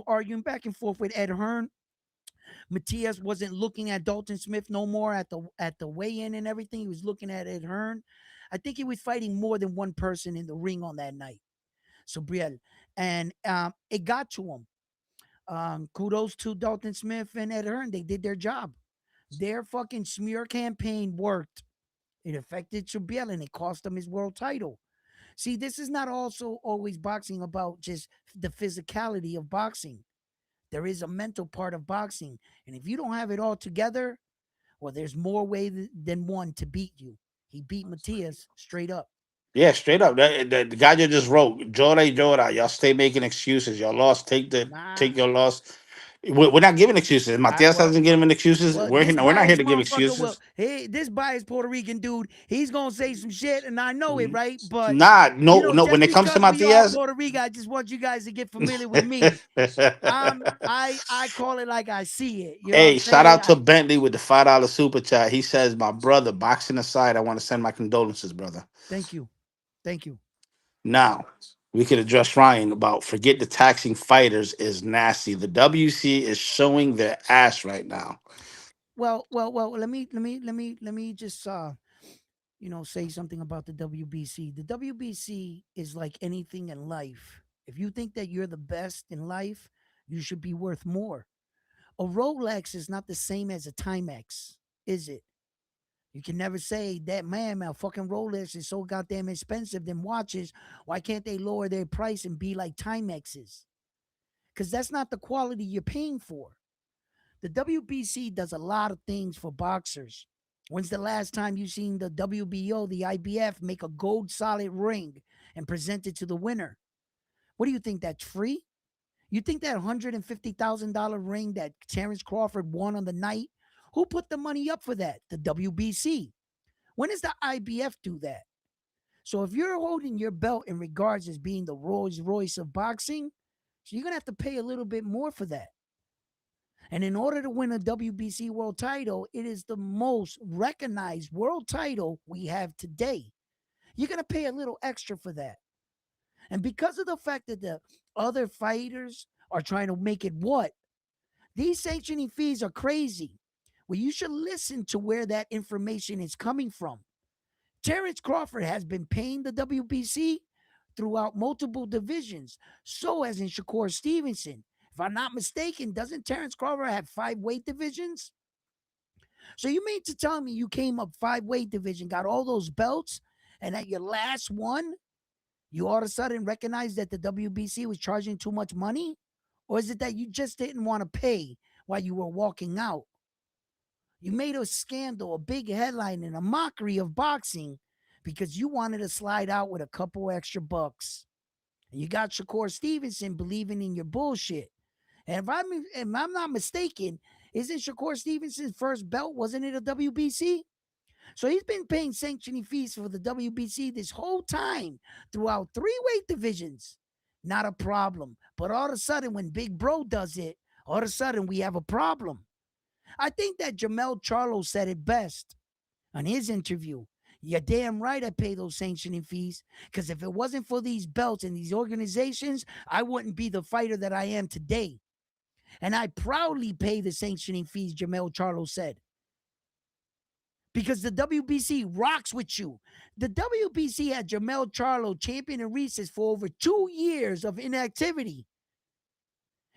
arguing back and forth with Ed Hearn, Matias wasn't looking at Dalton Smith no more at the weigh-in and everything. He was looking at Ed Hearn. I think he was fighting more than one person in the ring on that night. Subriel. and it got to him. Kudos to Dalton Smith and Ed Hearn. They did their job. Their fucking smear campaign worked. It affected Shabil and it cost him his world title. See, this is not also always boxing about just the physicality of boxing. There is a mental part of boxing. And if you don't have it all together, well, there's more way than one to beat you. He beat Matias straight up. Yeah, straight up. The guy you just wrote, Jora. Y'all stay making excuses. Y'all lost. Take Nah, your loss. We're not giving excuses. I Matias well, hasn't given excuses. well, We're this we're not here biased to give motherfucker, well, excuses. hey, this biased Puerto Rican dude, he's gonna say some shit, and I know it, right? But Nah, you no, know, no. When just it comes to because we all Matias, Puerto Rican, I just want you guys to get familiar with me. I call it like I see it. You know what I'm hey, shout saying? out to Bentley with the $5 super chat. He says, "My brother, boxing aside, I want to send my condolences, brother." Thank you, thank you. Now, we could address Ryan about forget the taxing fighters is nasty. The WC is showing their ass right now. Well. Let me just say something about the WBC. The WBC is like anything in life. If you think that you're the best in life, you should be worth more. A Rolex is not the same as a Timex, is it? You can never say that, man, my fucking Rolex is so goddamn expensive than watches. Why can't they lower their price and be like Timexes? Because that's not the quality you're paying for. The WBC does a lot of things for boxers. When's the last time you seen the WBO, the IBF, make a gold solid ring and present it to the winner? What do you think? That's free? You think that $150,000 ring that Terrence Crawford won on the night? Who put the money up for that? The WBC. When does the IBF do that? So if you're holding your belt in regards as being the Rolls Royce of boxing, so you're gonna have to pay a little bit more for that. And in order to win a WBC world title, it is the most recognized world title we have today. You're gonna pay a little extra for that. And because of the fact that the other fighters are trying to make it what? These sanctioning fees are crazy. Well, you should listen to where that information is coming from. Terrence Crawford has been paying the WBC throughout multiple divisions. So has in Shakur Stevenson. If I'm not mistaken, doesn't Terrence Crawford have 5 weight divisions? So you mean to tell me you came up 5 weight division, got all those belts, and at your last one, you all of a sudden recognize that the WBC was charging too much money? Or is it that you just didn't want to pay while you were walking out? You made a scandal, a big headline, and a mockery of boxing because you wanted to slide out with a couple extra bucks. And you got Shakur Stevenson believing in your bullshit. And if I'm not mistaken, isn't Shakur Stevenson's first belt, wasn't it a WBC? So he's been paying sanctioning fees for the WBC this whole time throughout 3 weight divisions. Not a problem. But all of a sudden, when Big Bro does it, all of a sudden we have a problem. I think that Jamel Charlo said it best on his interview. You're damn right I pay those sanctioning fees because if it wasn't for these belts and these organizations, I wouldn't be the fighter that I am today. And I proudly pay the sanctioning fees, Jamel Charlo said, because the WBC rocks with you. The WBC had Jamel Charlo champion in recess for over 2 years of inactivity.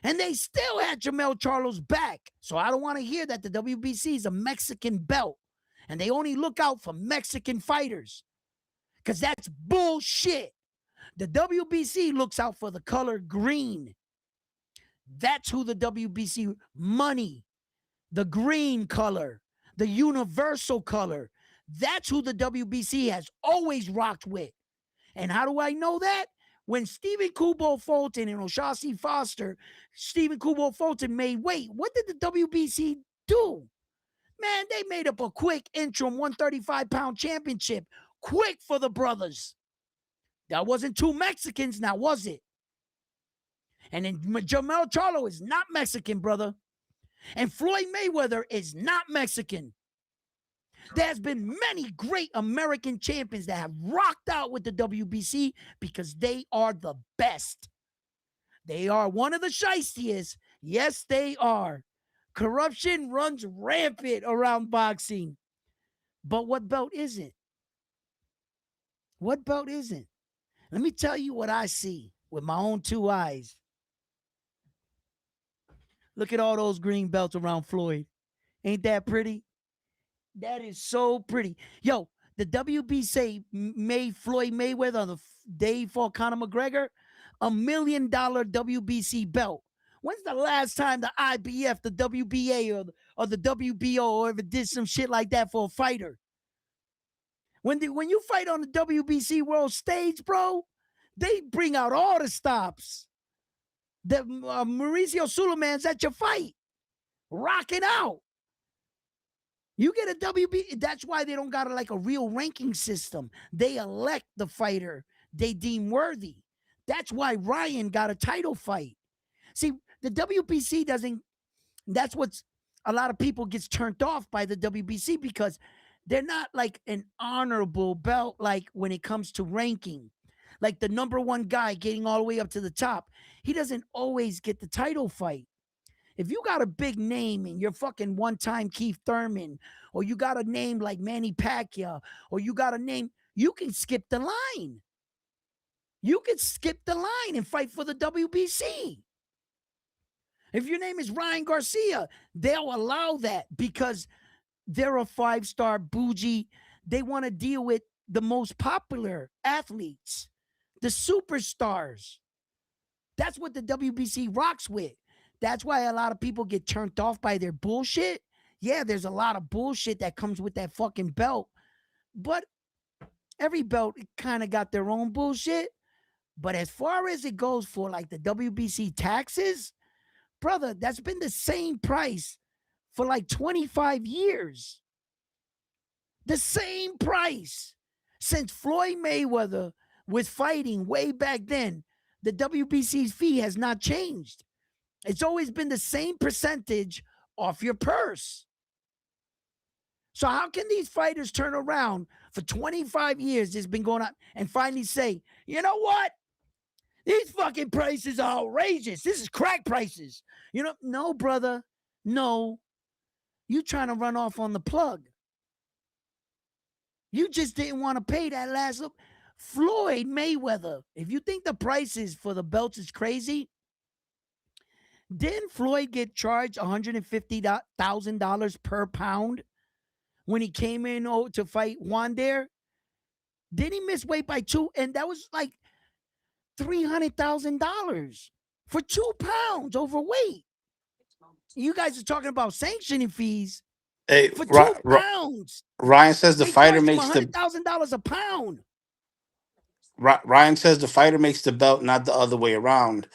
And they still had Jamel Charlo's back. So I don't want to hear that the WBC is a Mexican belt and they only look out for Mexican fighters because that's bullshit. The WBC looks out for the color green. That's who the WBC money, the green color, the universal color. That's who the WBC has always rocked with. And how do I know that? When Stephen Kubo Fulton and O'Shaughnessy Foster, Stephen Kubo Fulton made weight, what did the WBC do? Man, they made up a quick interim 135-pound championship. Quick for the brothers. That wasn't two Mexicans, now was it? And then Jamel Charlo is not Mexican, brother. And Floyd Mayweather is not Mexican. There's been many great American champions that have rocked out with the WBC because they are the best. They are one of the shystiest. Yes, they are. Corruption runs rampant around boxing. But what belt isn't? What belt isn't? Let me tell you what I see. with my own two eyes. Look at all those green belts around Floyd. Ain't that pretty? That is so pretty. Yo, the WBC made Floyd Mayweather on the day for Conor McGregor $1 million WBC belt. When's the last time the IBF, the WBA, or the WBO ever did some shit like that for a fighter? When you fight on the WBC world stage, bro, they bring out all the stops. The Mauricio Suleiman's at your fight, rocking out. You get a WB. That's why they don't got like a real ranking system. They elect the fighter they deem worthy. That's why Ryan got a title fight. See, the WBC doesn't. That's what's a lot of people gets turned off by the WBC because they're not like an honorable belt. Like when it comes to ranking, like the number one guy getting all the way up to the top, he doesn't always get the title fight. If you got a big name and you're fucking one time Keith Thurman, or you got a name like Manny Pacquiao, or you got a name, you can skip the line. You can skip the line and fight for the WBC. If your name is Ryan Garcia, they'll allow that because they're a 5-star bougie. They want to deal with the most popular athletes, the superstars. That's what the WBC rocks with. That's why a lot of people get turned off by their bullshit. Yeah, there's a lot of bullshit that comes with that fucking belt. But every belt kind of got their own bullshit. But as far as it goes for like the WBC taxes, brother, that's been the same price for like 25 years. The same price. Since Floyd Mayweather was fighting way back then, the WBC's fee has not changed. It's always been the same percentage off your purse. So how can these fighters turn around for 25 years? It's been going on and finally say, you know what? These fucking prices are outrageous. This is crack prices. You know, no, brother. No. You trying to run off on the plug. You just didn't want to pay that last look. Floyd Mayweather, if you think the prices for the belts is crazy, didn't Floyd get charged $150,000 per pound when he came in to fight Xander? Did he miss weight by 2? And that was like $300,000 for 2 pounds overweight. You guys are talking about sanctioning fees Hey, for 2 pounds. Ryan says the They fighter charged him makes the $100,000 a pound. Ryan says the fighter makes the belt, not the other way around.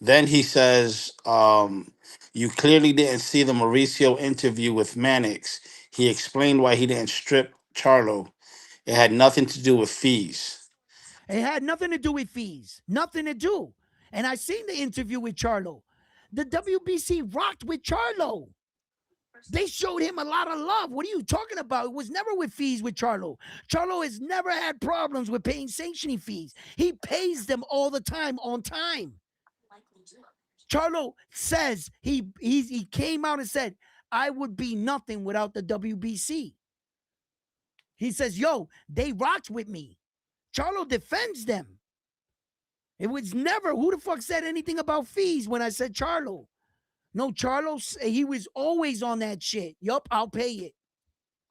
Then he says, "You clearly didn't see the Mauricio interview with Mannix. He explained why he didn't strip Charlo. It had nothing to do with fees." It had nothing to do with fees. Nothing to do. And I seen the interview with Charlo. The WBC rocked with Charlo. They showed him a lot of love. What are you talking about? It was never with fees with Charlo. Charlo has never had problems with paying sanctioning fees. He pays them all the time on time. Charlo says he came out and said, I would be nothing without the WBC. He says, yo, they rocked with me. Charlo defends them. It was never, who the fuck said anything about fees when I said Charlo? No, Charlo, he was always on that shit. Yup, I'll pay it.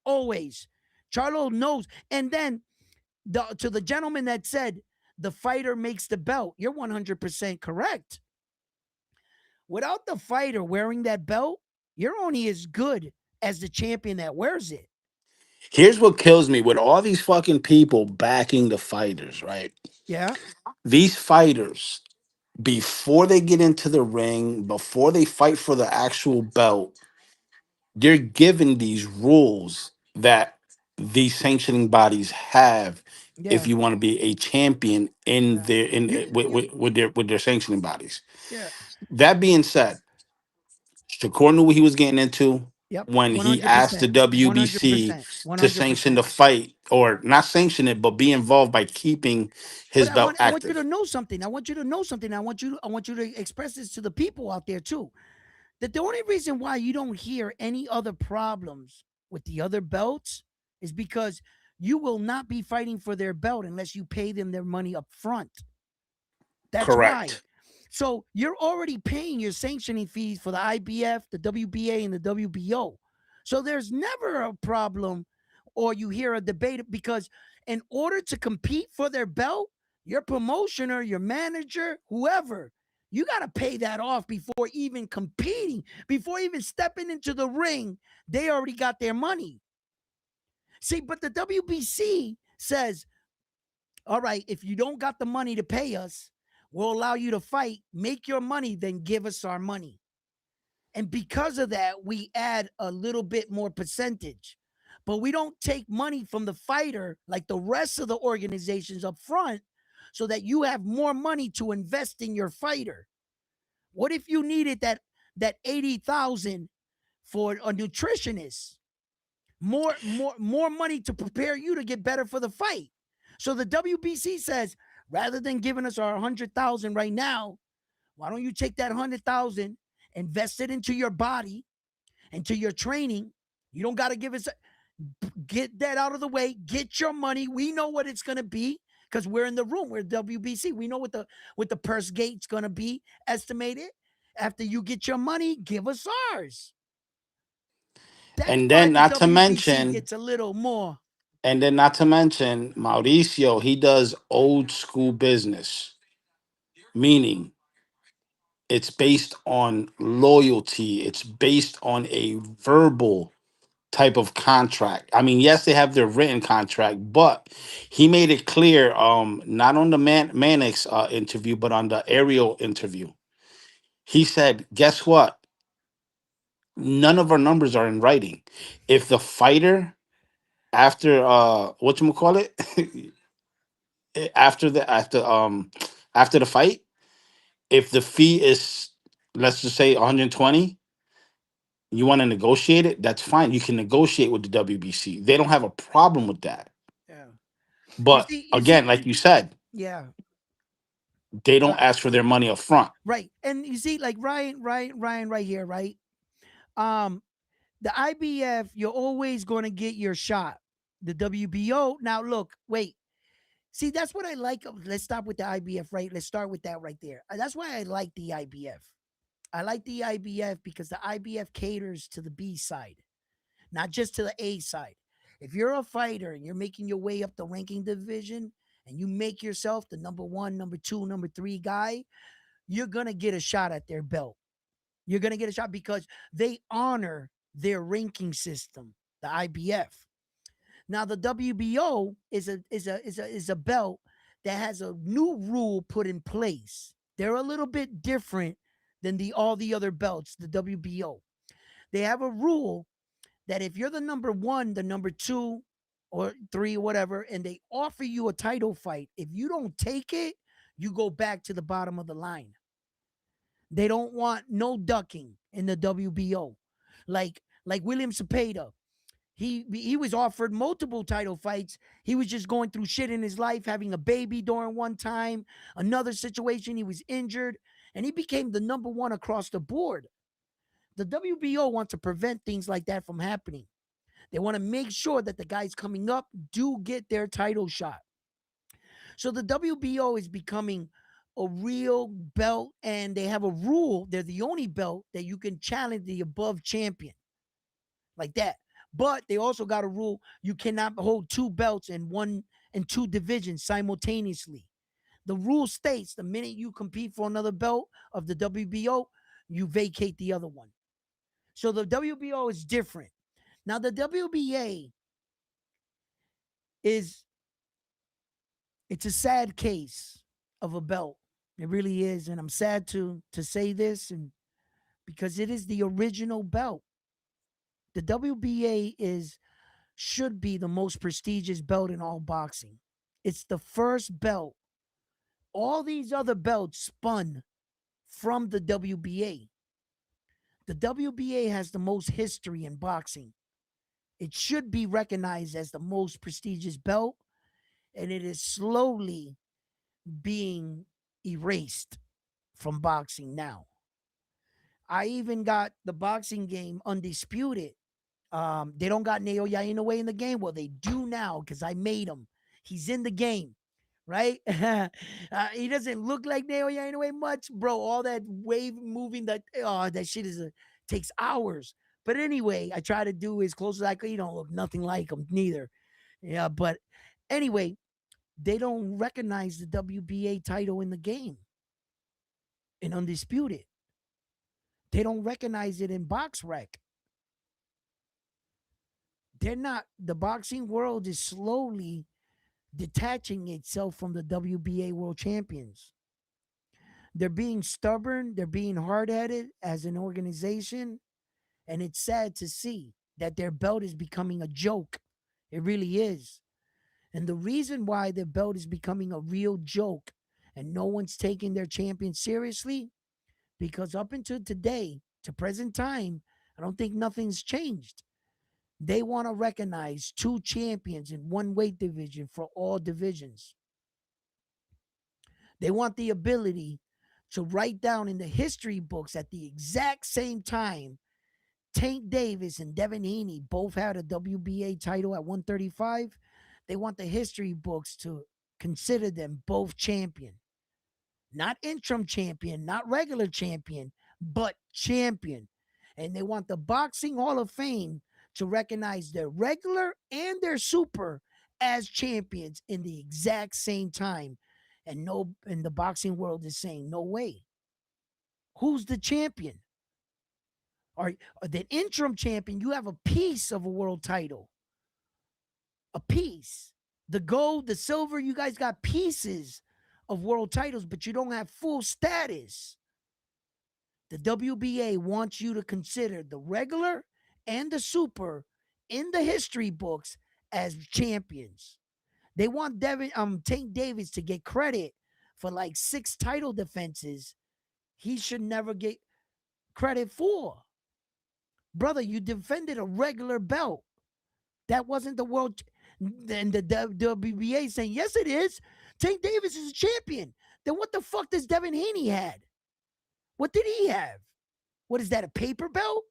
Always. Charlo knows. And then to the gentleman that said the fighter makes the belt, you're 100% correct. Without the fighter wearing that belt, you're only as good as the champion that wears it. Here's what kills me with all these fucking people backing the fighters, right? Yeah. These fighters, before they get into the ring, before they fight for the actual belt, they're given these rules that these sanctioning bodies have if Yeah. you want to be a champion in their You, with their sanctioning bodies. yeah. That being said, Shakur knew what he was getting into Yep. when he asked the 100%. WBC 100%. to sanction the 100%. fight, or not sanction it, but be involved by keeping But his belt I want you to active. know something. I want you to know something. I want you to express this to the people out there too. That the only reason why you don't hear any other problems with the other belts is because you will not be fighting for their belt unless you pay them their money up front. That's why. Correct. So you're already paying your sanctioning fees for the IBF, the WBA, and the WBO. So there's never a problem or you hear a debate because in order to compete for their belt, your promotioner, your manager, whoever, you got to pay that off before even competing, before even stepping into the ring. They already got their money. See, but the WBC says, all right, if you don't got the money to pay us, we'll allow you to fight, make your money, then give us our money. And because of that, we add a little bit more percentage. But we don't take money from the fighter like the rest of the organizations up front so that you have more money to invest in your fighter. What if you needed that 80,000 for a nutritionist? More money to prepare you to get better for the fight. So the WBC says, rather than giving us our 100,000 right now, why don't you take that 100,000, invest it into your body, into your training? You don't got to give us, get that out of the way, get your money. We know what it's going to be because we're in the room. We're WBC. We know what the purse gate's going to be estimated. After you get your money, give us ours. That's And why then the not to WBC mention, gets a little more. Mauricio, he does old school business, meaning it's based on loyalty. It's based on a verbal type of contract. I mean, yes, they have their written contract, but he made it clear, not on the Mannix interview, but on the Ariel interview. He said, "Guess what? None of our numbers are in writing. If the fighter after what you call it after the after the fight, if the fee is, let's just say 120, you want to negotiate it, that's fine. You can negotiate with the WBC. They don't have a problem with that. Yeah. You But see, you again, see, like you said, yeah. they Uh, don't ask for their money up front. right. And you see, like Ryan right here, right? Um, the IBF, you're always gonna get your shot. The WBO, now look, wait. See, that's what I like. Let's stop with the IBF, right? Let's start with that right there. That's why I like the IBF. I like the IBF because the IBF caters to the B side, not just to the A side. If you're a fighter and you're making your way up the ranking division and you make yourself the number one, number two, number three guy, you're going to get a shot at their belt. You're going to get a shot because they honor their ranking system, the IBF. Now the WBO is a belt that has a new rule put in place. They're a little bit different than the all the other belts, the WBO. They have a rule that if you're the number one, the number two, or three, or whatever, and they offer you a title fight, if you don't take it, you go back to the bottom of the line. They don't want no ducking in the WBO. Like William Cepeda. He was offered multiple title fights. He was just going through shit in his life, having a baby during one time, another situation, he was injured, and he became the number one across the board. The WBO wants to prevent things like that from happening. They want to make sure that the guys coming up do get their title shot. So the WBO is becoming a real belt, and they have a rule. They're the only belt that you can challenge the above champion like that. But they also got a rule you cannot hold two belts in one and two divisions simultaneously. The rule states the minute you compete for another belt of the WBO, you vacate the other one. So the WBO is different. Now the WBA is it's a sad case of a belt. It really is, and I'm sad to say this, and because it is the original belt. The WBA is should be the most prestigious belt in all boxing. It's the first belt. All these other belts spun from the WBA. The WBA has the most history in boxing. It should be recognized as the most prestigious belt, and it is slowly being erased from boxing now. I even got the boxing game Undisputed. They don't got Neo Yain away in the game. Well, they do now because I made him. He's in the game. right? He doesn't look like Naoya anyway much, bro. All that wave moving, that shit takes hours. But anyway, I try to do as close as I could. You don't look nothing like him neither. Yeah, but anyway, they don't recognize the WBA title in the game in Undisputed. They don't recognize it in Box Rec. They're not. The boxing world is slowly detaching itself from the WBA world champions. They're being stubborn, they're being hard headed as an organization, and it's sad to see that their belt is becoming a joke. It really is. And the reason why their belt is becoming a real joke and no one's taking their champion seriously, because up until today, to present time, I don't think nothing's changed. They want to recognize two champions in one weight division for all divisions. They want the ability to write down in the history books at the exact same time Tank Davis and Devin Haney both had a WBA title at 135. They want the history books to consider them both champion. Not interim champion, not regular champion, but champion. And they want the Boxing Hall of Fame to recognize their regular and their super as champions in the exact same time. And no, and the boxing world is saying, no way. Who's the champion? Or the interim champion, you have a piece of a world title. A piece. The gold, the silver, you guys got pieces of world titles, but you don't have full status. The WBA wants you to consider the regular and the super in the history books as champions. They want Tank Davis to get credit for like 6 title defenses he should never get credit for. Brother, you defended a regular belt. That wasn't the world. Then the WBA saying, yes, it is. Tank Davis is a champion. Then what the fuck does Devin Haney had? What did he have? What is that, a paper belt?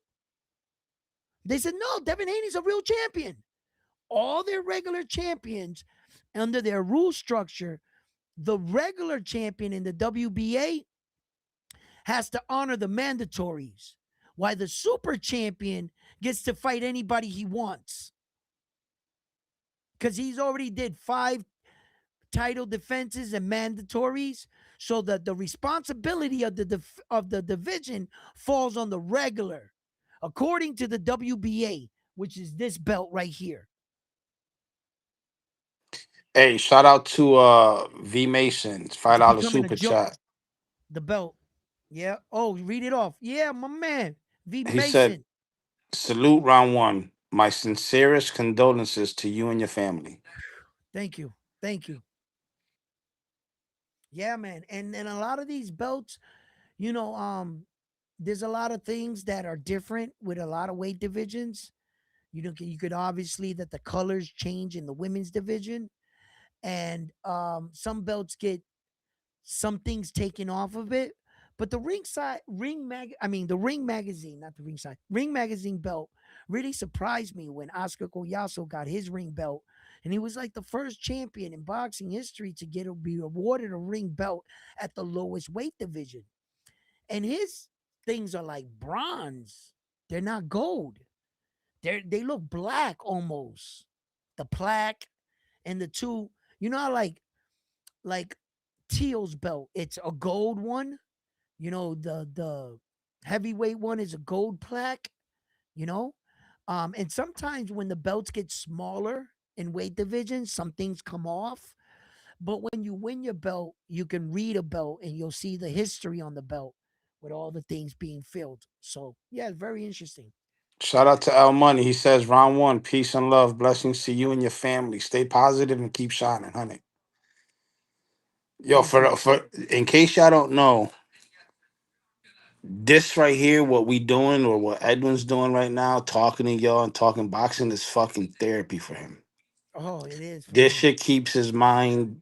They said, no, Devin Haney's a real champion. All their regular champions, under their rule structure, the regular champion in the WBA has to honor the mandatories, while the super champion gets to fight anybody he wants. Because he's already did 5 title defenses and mandatories. So that the responsibility of the division falls on the regular, according to the WBA, which is this belt right here. Hey, shout out to V Mason's It's $5 becoming a super joke. chat. The belt. Yeah. Oh, read it off. Yeah, my man. V He said, Mason. "Salute round one. My sincerest condolences to you and your family." Thank you. Thank you. Yeah, man. And a lot of these belts, you know, there's a lot of things that are different with a lot of weight divisions. You could obviously that the colors change in the women's division, and some belts get some things taken off of it. But the ringside ring mag, I mean the ring magazine, not the ringside ring magazine belt, really surprised me when Oscar Collazo got his ring belt, and he was like the first champion in boxing history to be awarded a ring belt at the lowest weight division. And his things are like bronze; they're not gold. They look black almost. The plaque and the two, you know, how like Teal's belt, it's a gold one. The heavyweight one is a gold plaque. You know, and sometimes when the belts get smaller in weight divisions, some things come off. But when you win your belt, you can read a belt and you'll see the history on the belt with all the things being filled. So yeah, it's very interesting. Shout out to L Money. He says, round one, peace and love, blessings to you and your family. Stay positive and keep shining, honey. Yo, Thank you. for in case y'all don't know, this right here, what we doing or what Edwin's doing right now, talking to y'all and talking boxing is fucking therapy for him. Oh, it is for This me. shit keeps his mind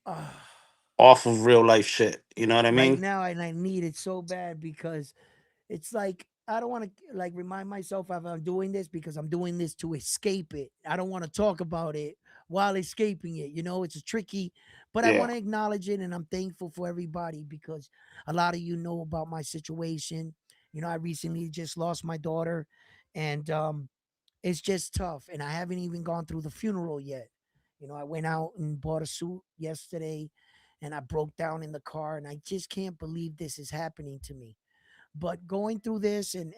Uh, off of real life shit. You know what I right mean? now, and I need it so bad because it's like I don't want to remind myself of I'm doing this because I'm doing this to escape it. I don't want to talk about it while escaping it. It's a tricky, but I want Yeah. to acknowledge it, and I'm thankful for everybody because a lot of you know about my situation. I recently just lost my daughter, and it's just tough. And I haven't even gone through the funeral yet. I went out and bought a suit yesterday, and I broke down in the car, and I just can't believe this is happening to me. But going through this and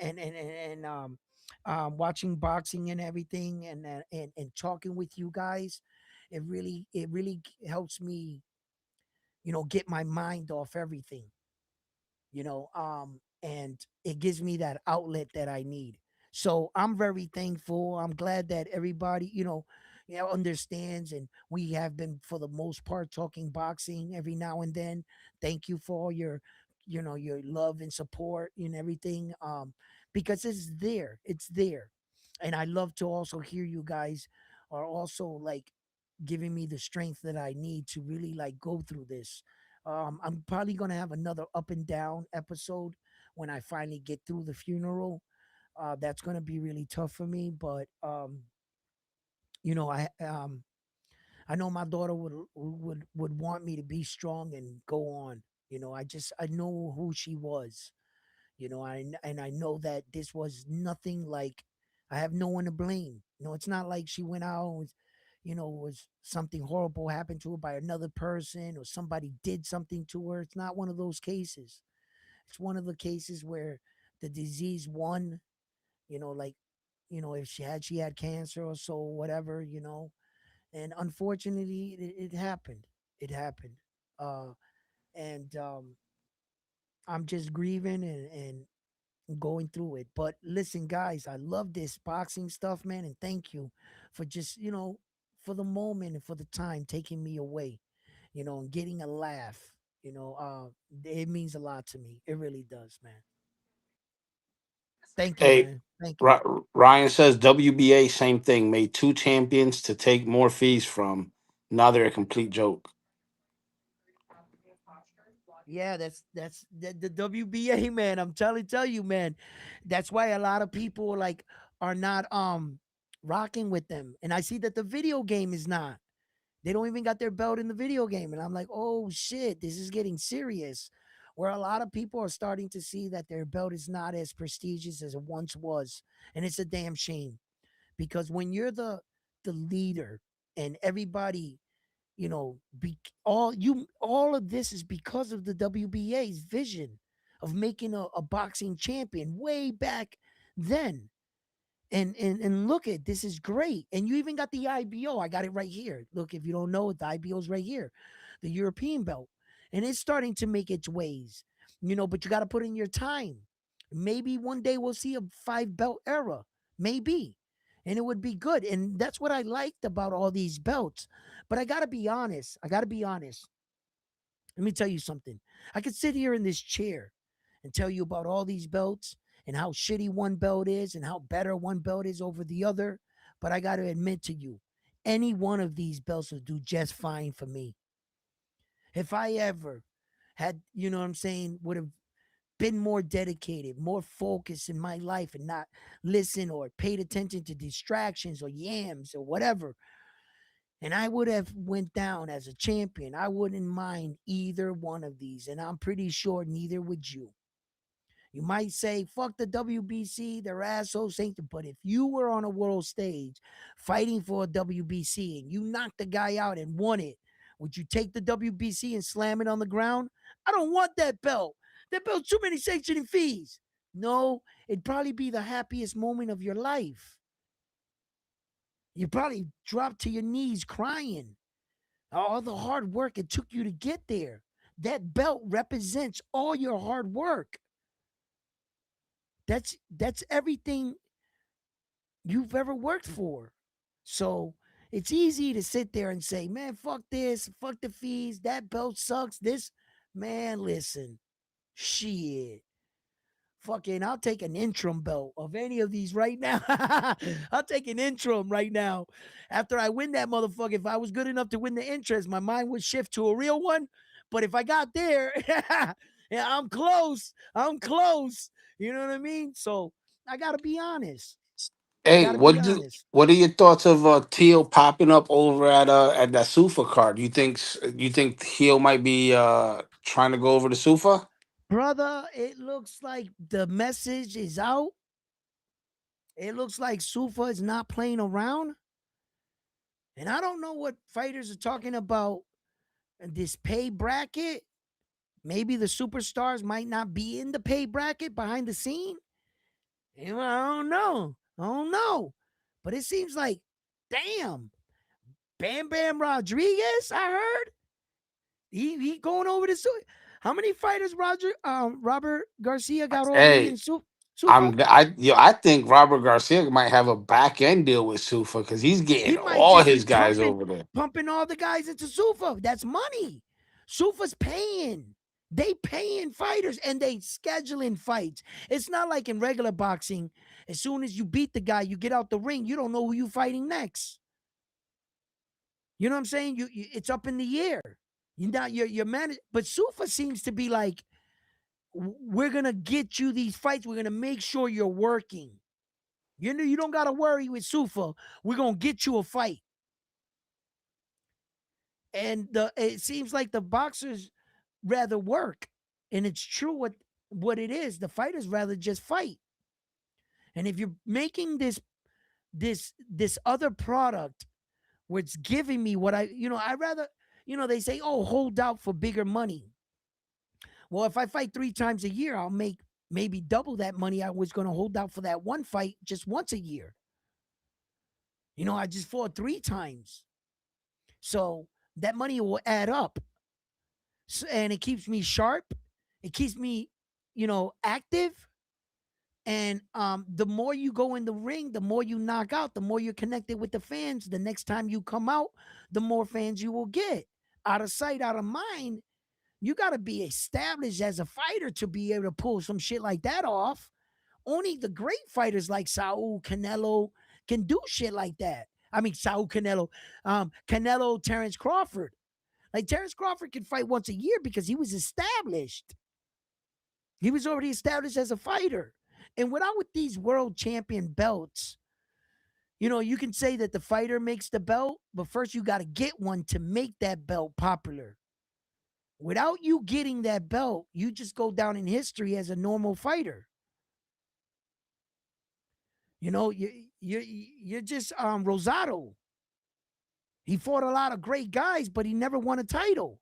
watching boxing and everything, and talking with you guys, it really helps me, get my mind off everything, and it gives me that outlet that I need. So I'm very thankful. I'm glad that everybody, understands, and we have been for the most part talking boxing every now and then. Thank you for all your love and support and everything. Because it's there. And I love to also hear you guys are also like giving me the strength that I need to really like go through this. I'm probably gonna have another up and down episode when I finally get through the funeral. That's gonna be really tough for me, but you know, I um, I know my daughter would want me to be strong and go on. I know who she was. And I know that this was nothing like. I have no one to blame. It's not like she went out and was something horrible happened to her by another person or somebody did something to her. It's not one of those cases. It's one of the cases where the disease won, like, if she had cancer or so, whatever, and unfortunately it happened. It happened. And I'm just grieving and going through it. But listen, guys, I love this boxing stuff, man, and thank you for just, for the moment and for the time taking me away, and getting a laugh. It means a lot to me. It really does, man. Thank you, Hey, man. Thank you. Ryan says WBA same thing. Made two champions to take more fees from. Now they're a complete joke. Yeah, that's the WBA, man. I'm tell you, man. That's why a lot of people like are not rocking with them. And I see that the video game is not. They don't even got their belt in the video game. And I'm like, oh shit, this is getting serious. Where a lot of people are starting to see that their belt is not as prestigious as it once was. And it's a damn shame. Because when you're the leader and everybody, all of this is because of the WBA's vision of making a boxing champion way back then. And look at this is great. And you even got the IBO. I got it right here. Look, if you don't know it, the IBO's right here, the European belt, and it's starting to make its ways. But you got to put in your time. Maybe one day we'll see a five belt era. Maybe. And it would be good. And that's what I liked about all these belts. But I got to be honest. I got to be honest. Let me tell you something. I could sit here in this chair and tell you about all these belts and how shitty one belt is and how better one belt is over the other. But I got to admit to you, any one of these belts will do just fine for me. If I ever had, what I'm saying, would have been more dedicated, more focused in my life and not listen or paid attention to distractions or yams or whatever, and I would have went down as a champion, I wouldn't mind either one of these, and I'm pretty sure neither would you. You might say, fuck the WBC, they're assholes, ain't they? But if you were on a world stage fighting for a WBC and you knocked the guy out and won it, would you take the WBC and slam it on the ground? I don't want that belt. That belt's too many sanctioning fees. No, it'd probably be the happiest moment of your life. You probably drop to your knees crying. All the hard work it took you to get there. That belt represents all your hard work. That's everything you've ever worked for. So it's easy to sit there and say, man, fuck this, fuck the fees, that belt sucks. This man, listen, shit. Fucking, I'll take an interim belt of any of these right now. I'll take an interim right now. After I win that motherfucker, if I was good enough to win the interest, my mind would shift to a real one. But if I got there, yeah, I'm close. I'm close. You know what I mean? So I got to be honest. I Hey, gotta be honest. what are your thoughts of Teal popping up over at that Sufa card? You think Teal might be trying to go over to Sufa? Brother, it looks like the message is out. It looks like Sufa is not playing around. And I don't know what fighters are talking about this pay bracket. Maybe the superstars might not be in the pay bracket behind the scene. You know, I don't know. I don't know. But it seems like, damn, Bam Bam Rodriguez, I heard. He going over to how many fighters Robert Garcia got already in Hey, Sufa? I think Robert Garcia might have a back end deal with Sufa because he's He getting might all just be his guys pumping over there. pumping all the guys into Sufa. That's money. Sufa's paying. They paying fighters and they scheduling fights. It's not like in regular boxing. As soon as you beat the guy, you get out the ring. You don't know who you fighting next. You know what I'm saying? It's up in the air. You not you're man. But Sufa seems to be like, we're gonna get you these fights. We're gonna make sure you're working. You know, you don't gotta worry with Sufa. We're gonna get you a fight. And it seems like the boxers rather work, and it's true what it is. The fighters rather just fight. And if you're making this other product where it's giving me what I rather, they say, oh, hold out for bigger money. Well, if I fight 3 times a year, I'll make maybe double that money I was going to hold out for that one fight just once a year. I just fought 3 times. So that money will add up. And it keeps me sharp. It keeps me, active. And the more you go in the ring, the more you knock out, the more you're connected with the fans. The next time you come out, the more fans you will get. Out of sight, out of mind. You got to be established as a fighter to be able to pull some shit like that off. Only the great fighters like Saul Canelo can do shit like that. I mean, Saul Canelo, Canelo, Terrence Crawford. Like Terrence Crawford can fight once a year because he was established. He was already established as a fighter. And without with these world champion belts, you can say that the fighter makes the belt, but first you got to get one to make that belt popular. Without you getting that belt, you just go down in history as a normal fighter. You're just Rosado. He fought a lot of great guys, but he never won a title.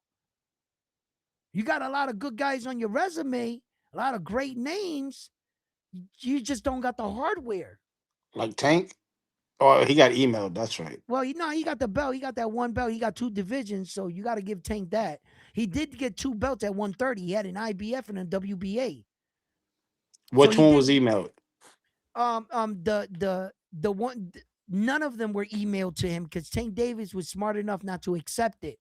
You got a lot of good guys on your resume, a lot of great names. You just don't got the hardware. Like Tank? Oh, he got emailed. That's right. Well, he got the belt. He got that one belt. He got 2 divisions, so you got to give Tank that. He did get 2 belts at 130. He had an IBF and a WBA. So Which he one did. was emailed? The one. None of them were emailed to him because Tank Davis was smart enough not to accept it.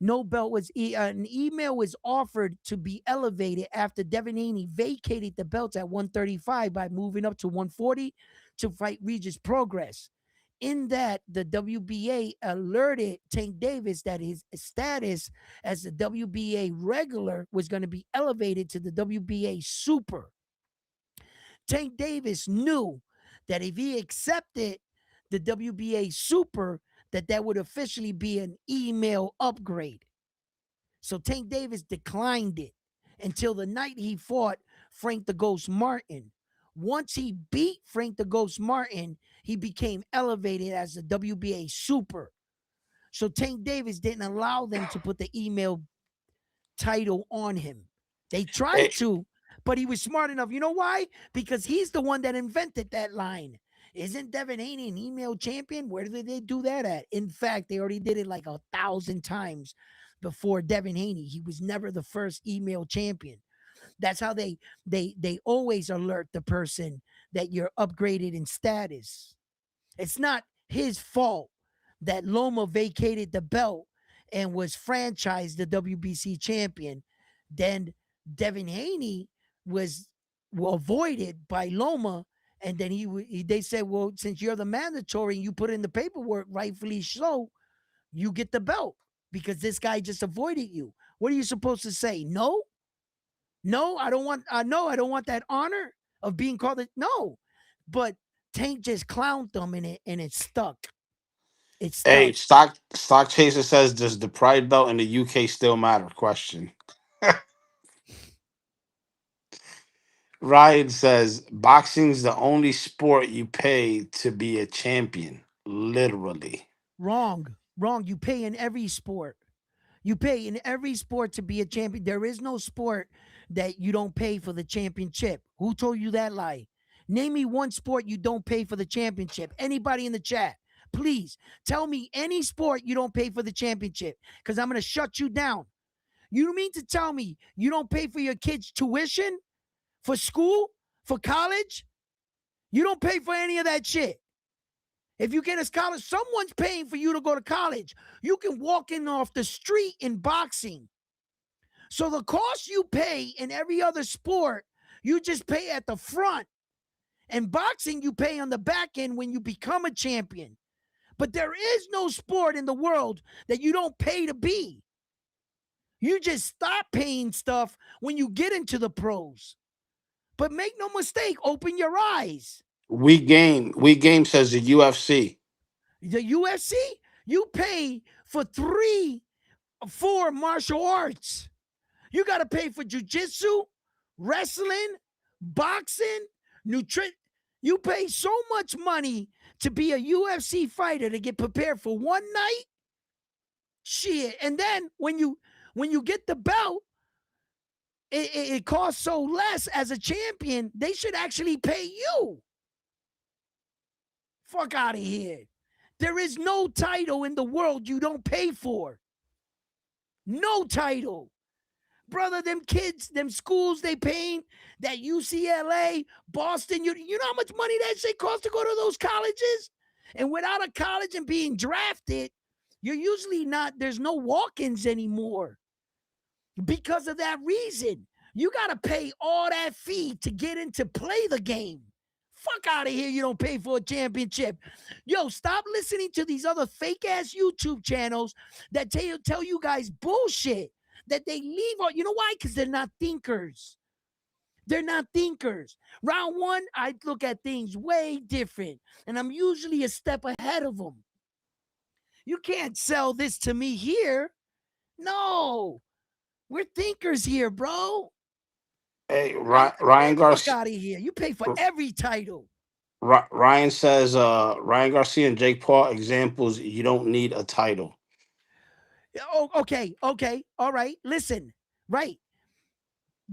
No belt was an email was offered to be elevated after Devin Haney vacated the belts at 135 by moving up to 140 to fight Regis Progress. In that, the WBA alerted Tank Davis that his status as the WBA regular was going to be elevated to the WBA super. Tank Davis knew that if he accepted the WBA super, that would officially be an email upgrade. So Tank Davis declined it until the night he fought Frank the Ghost Martin. Once he beat Frank the Ghost Martin, he became elevated as a WBA super. So Tank Davis didn't allow them to put the email title on him. They Hey, tried to, but he was smart enough. You know why? Because he's the one that invented that line. Isn't Devin Haney an email champion? Where did they do that at? In fact, they already did it like 1,000 times before Devin Haney. He was never the first email champion. That's how they always alert the person that you're upgraded in status. It's not his fault that Loma vacated the belt and was franchised the WBC champion. Then Devin Haney was avoided by Loma, and then they said, well, since you're the mandatory and you put in the paperwork, rightfully so, you get the belt because this guy just avoided you. What are you supposed to say? No, no, I don't want. No, I don't want that honor of being called it. No, but Tank just clowned them and it stuck. It Hey, stuck. stock chaser says, does the Pride belt in the UK still matter? Question. Ryan says, boxing's the only sport you pay to be a champion. Literally. Wrong. Wrong. You pay in every sport. You pay in every sport to be a champion. There is no sport that you don't pay for the championship. Who told you that lie? Name me one sport you don't pay for the championship. Anybody in the chat, please tell me any sport you don't pay for the championship because I'm going to shut you down. You mean to tell me you don't pay for your kids' tuition for school, for college? You don't pay for any of that shit. If you get a scholarship, someone's paying for you to go to college. You can walk in off the street in boxing. So the cost you pay in every other sport, you just pay at the front. And boxing, you pay on the back end when you become a champion. But there is no sport in the world that you don't pay to be. You just stop paying stuff when you get into the pros. But make no mistake, open your eyes. We game says the UFC. The UFC, you pay for 4 martial arts. You got to pay for jujitsu, wrestling, boxing, nutrition. You pay so much money to be a UFC fighter to get prepared for one night. Shit. And then when you get the belt, it costs so less as a champion, they should actually pay you. Fuck out of here. There is no title in the world you don't pay for. No title. Brother, them kids, them schools they paying, that UCLA, Boston, you know how much money that shit costs to go to those colleges? And without a college and being drafted, you're usually not, there's no walk-ins anymore. Because of that reason, you got to pay all that fee to get in to play the game. Fuck out of here, you don't pay for a championship. Yo, stop listening to these other fake-ass YouTube channels that tell you guys bullshit. That they leave on, you know why? Because they're not thinkers. They're not thinkers. Round one, I look at things way different, and I'm usually a step ahead of them. You can't sell this to me here. No, we're thinkers here, bro. Hey, Man, Ryan fuck Garcia. out of here. You pay for every title. Ryan says, Ryan Garcia and Jake Paul examples. You don't need a title. Oh, okay, all right. Listen, right.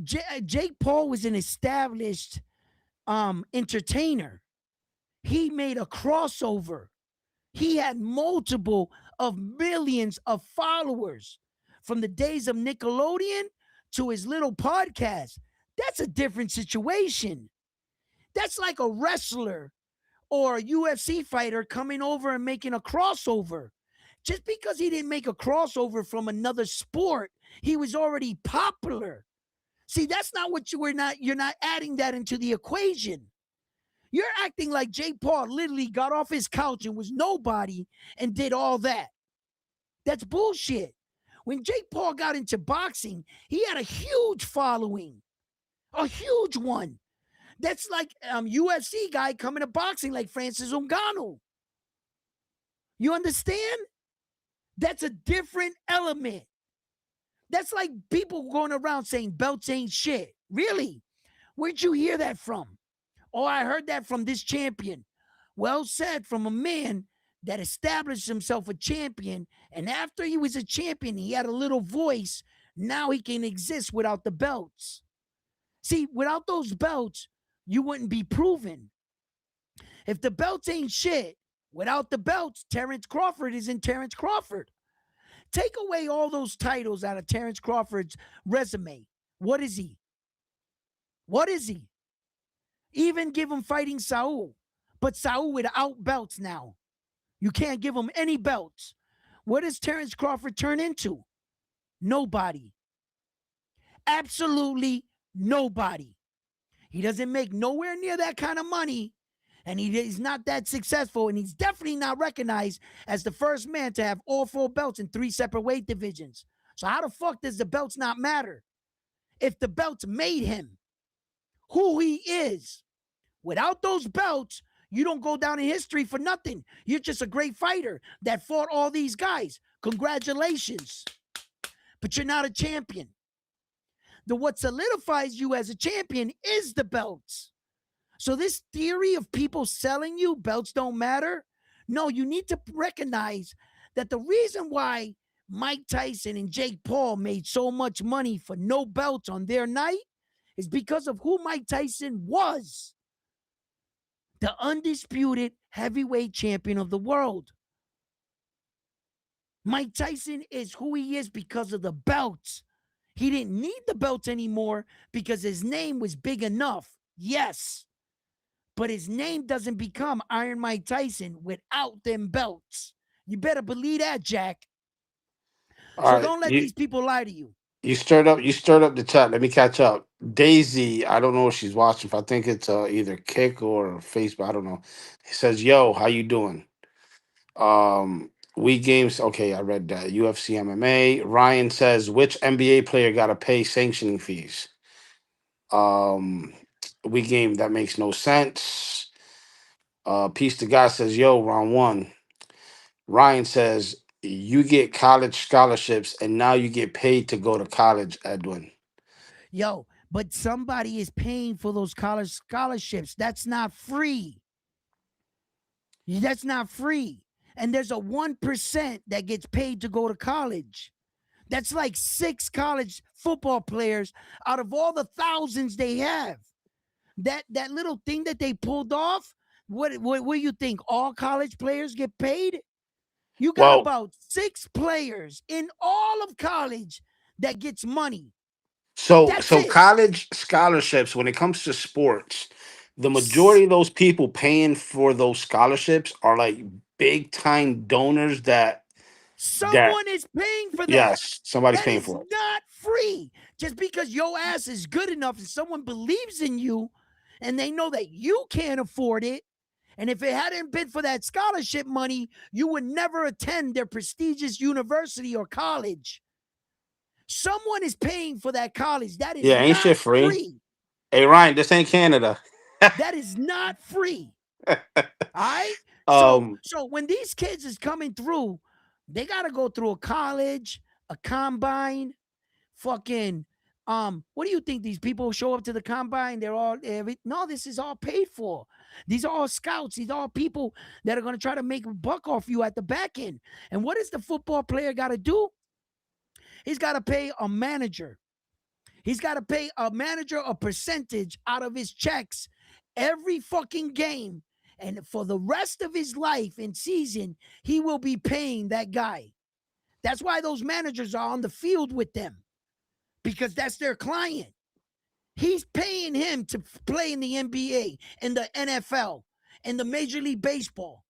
Jake Paul was an established entertainer. He made a crossover. He had multiple of millions of followers from the days of Nickelodeon to his little podcast. That's a different situation. That's like a wrestler or a UFC fighter coming over and making a crossover. Just because he didn't make a crossover from another sport, he was already popular. See, that's not what you're not adding that into the equation. You're acting like Jake Paul literally got off his couch and was nobody and did all that. That's bullshit. When Jake Paul got into boxing, he had a huge following, a huge one. That's like UFC guy coming to boxing like Francis Ngannou. You understand? That's a different element. That's like people going around saying belts ain't shit. Really? Where'd you hear that from? Oh, I heard that from this champion. Well said from a man that established himself a champion. And after he was a champion, he had a little voice. Now he can exist without the belts. See, without those belts, you wouldn't be proven. If the belts ain't shit, without the belts, Terrence Crawford isn't Terrence Crawford. Take away all those titles out of Terrence Crawford's resume. What is he? What is he? Even give him fighting Saul. But Saul without belts now. You can't give him any belts. What does Terrence Crawford turn into? Nobody. Absolutely nobody. He doesn't make nowhere near that kind of money. And he's not that successful. And he's definitely not recognized as the first man to have all 4 belts in 3 separate weight divisions. So how the fuck does the belts not matter? If the belts made him who he is, without those belts, You don't go down in history for nothing. You're just a great fighter that fought all these guys. Congratulations. But you're not a champion. The what solidifies you as a champion is the belts. So this theory of people selling you belts don't matter. No, you need to recognize that the reason why Mike Tyson and Jake Paul made so much money for no belts on their night is because of who Mike Tyson was, the undisputed heavyweight champion of the world. Mike Tyson is who he is because of the belts. He didn't need the belts anymore because his name was big enough. Yes. But his name doesn't become Iron Mike Tyson without them belts. You better believe that, Jack. All So right, don't let these people lie to you. you stirred up the chat. Let me catch up. Daisy, I don't know if she's watching. If I think it's either Kick or Facebook, I don't know. He says, "Yo, how you doing?" We games. Okay, I read that. UFC MMA. Ryan says, "Which NBA player got to pay sanctioning fees?" Um, we game that makes no sense. Peace to God says, "Yo, round one." Ryan says, "You get college scholarships, and now you get paid to go to college." Edwin. Yo, but somebody is paying for those college scholarships. That's not free. That's not free. And there's a 1% that gets paid to go to college. That's like 6 college football players out of all the thousands they have. That little thing that they pulled off, what do you think? All college players get paid? You got Well, about 6 players in all of college that gets money. so That's so it. college scholarships, when it comes to sports, the majority of those people paying for those scholarships are like big time donors that Someone is paying for that. yes, somebody's That paying is for it. not free. Just because your ass is good enough and someone believes in you and they know that you can't afford it. And if it hadn't been for that scholarship money, you would never attend their prestigious university or college. Someone is paying for that college. That is Yeah, ain't not shit free. free. Hey Ryan, this ain't Canada. That is not free. All right. So um, so when these kids is coming through, they gotta go through a college, a combine, fucking what do you think these people show up to the combine? They're all no, this is all paid for. These are all scouts. These are all people that are gonna try to make a buck off you at the back end. And what does the football player gotta do? He's gotta pay a manager. He's got to pay a manager a percentage out of his checks every fucking game. And for the rest of his life and season, he will be paying that guy. That's why those managers are on the field with them because that's their client. He's paying him to play in the NBA, in the NFL, in the Major League Baseball.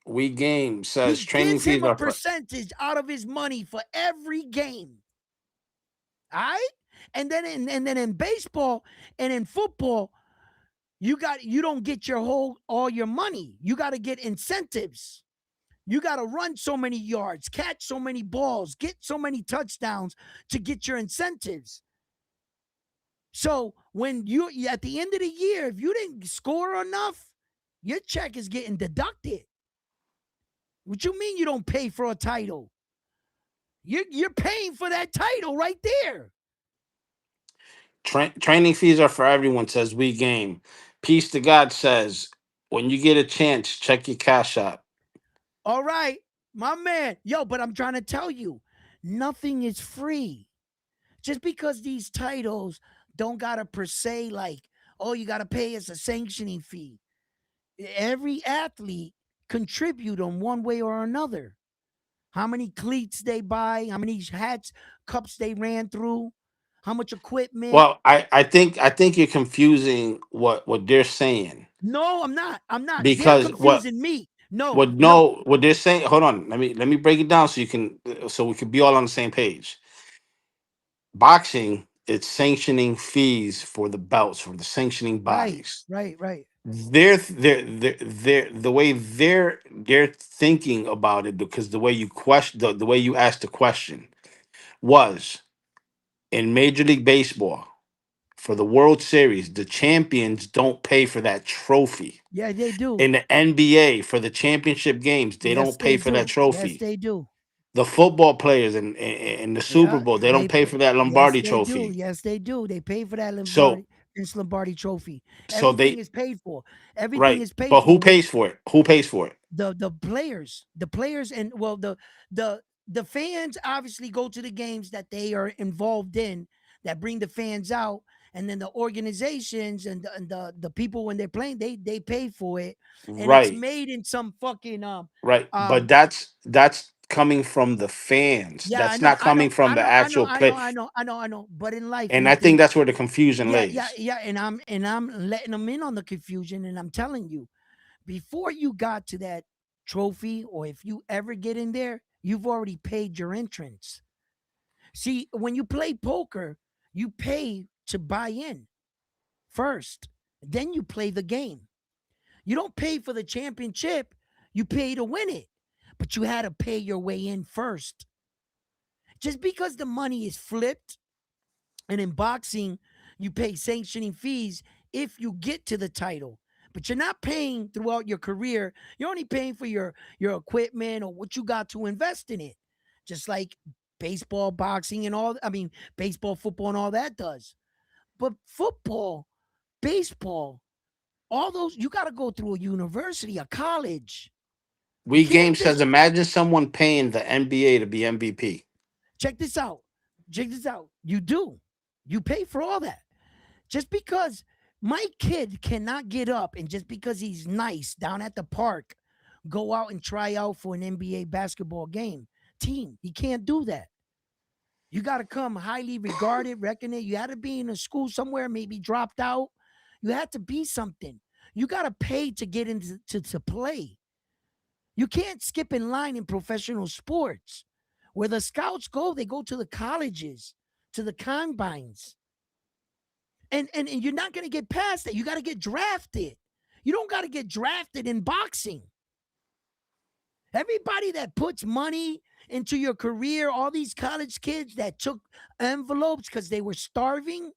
we game He says training gives him fees a are for percentage out of his money for every game. All right? And then in baseball and in football, you don't get your whole all your money. You got to get incentives. You got to run so many yards, catch so many balls, get so many touchdowns to get your incentives. So when you at the end of the year, if you didn't score enough, your check is getting deducted. What you mean you don't pay for a title? You're paying for that title right there. training fees are for everyone. Says we game. Peace to God says when you get a chance, check your cash app. All right, my man. Yo, but I'm trying to tell you, nothing is free. Just because these titles don't gotta per se like, oh, you gotta pay us a sanctioning fee. Every athlete contribute on one way or another. How many cleats they buy, how many hats, cups they ran through, how much equipment. Well, I think you're confusing what they're saying No, I'm not. I'm not. They're because confusing me. No, what no. no what they're saying. Hold on, let me break it down so you can so we can be all on the same page. Boxing, it's sanctioning fees for the belts for the sanctioning Right, bodies. right, right. They're the way they're thinking about it because the way you question the way you asked the question was in Major League Baseball. for the World Series, the champions don't pay for that trophy. Yeah, they do. In the NBA, for the championship games, they Yes, don't pay they for that do. Yes, trophy. they do. The football players in the Super Yeah, Bowl, they don't they pay pay. for that Yes, Lombardi they do. trophy. Yes, they do. They pay for that So Lombardi, Vince Lombardi trophy. so Everything they is paid for. Everything right. is paid But who for with pays for it? Who pays for it? the players, and well, the the fans obviously go to the games that they are involved in, that bring the fans out, and then the organizations and the people when they're playing, they pay for it, and it's Right. made in some fucking Right. But um that's coming from the fans. yeah, I That's know, not I coming know, from I the know, I know, actual I know, play. I know, I know, I know. But in life, And we I think think, that's where the confusion yeah, yeah, lays. yeah, and I'm letting them in on the confusion, and I'm telling you, before you got to that trophy, or if you ever get in there, you've already paid your entrance. See, when you play poker, you pay to buy in first, then you play the game. You don't pay for the championship, you pay to win it. But you had to pay your way in first. Just because the money is flipped, and in boxing, you pay sanctioning fees if you get to the title. But you're not paying throughout your career. You're only paying for your equipment or what you got to invest in it. Just like baseball, boxing, and all, I mean, baseball, football, and all that does. But football, baseball, all those, you got to go through a university, a college. You We can't Game says, just imagine someone paying the NBA to be MVP. check this out. Check this out. You do. You pay for all that. Just because my kid cannot get up and just because he's nice down at the park, go out and try out for an NBA basketball game team. He can't do that. You got to come highly regarded, recognized. You had to be in a school somewhere, maybe dropped out. You had to be something. You got to pay to get into to play. You can't skip in line in professional sports. Where the scouts go, they go to the colleges, to the combines. And you're not going to get past that. You got to get drafted. You don't got to get drafted in boxing. Everybody that puts money into your career, all these college kids that took envelopes because they were starving,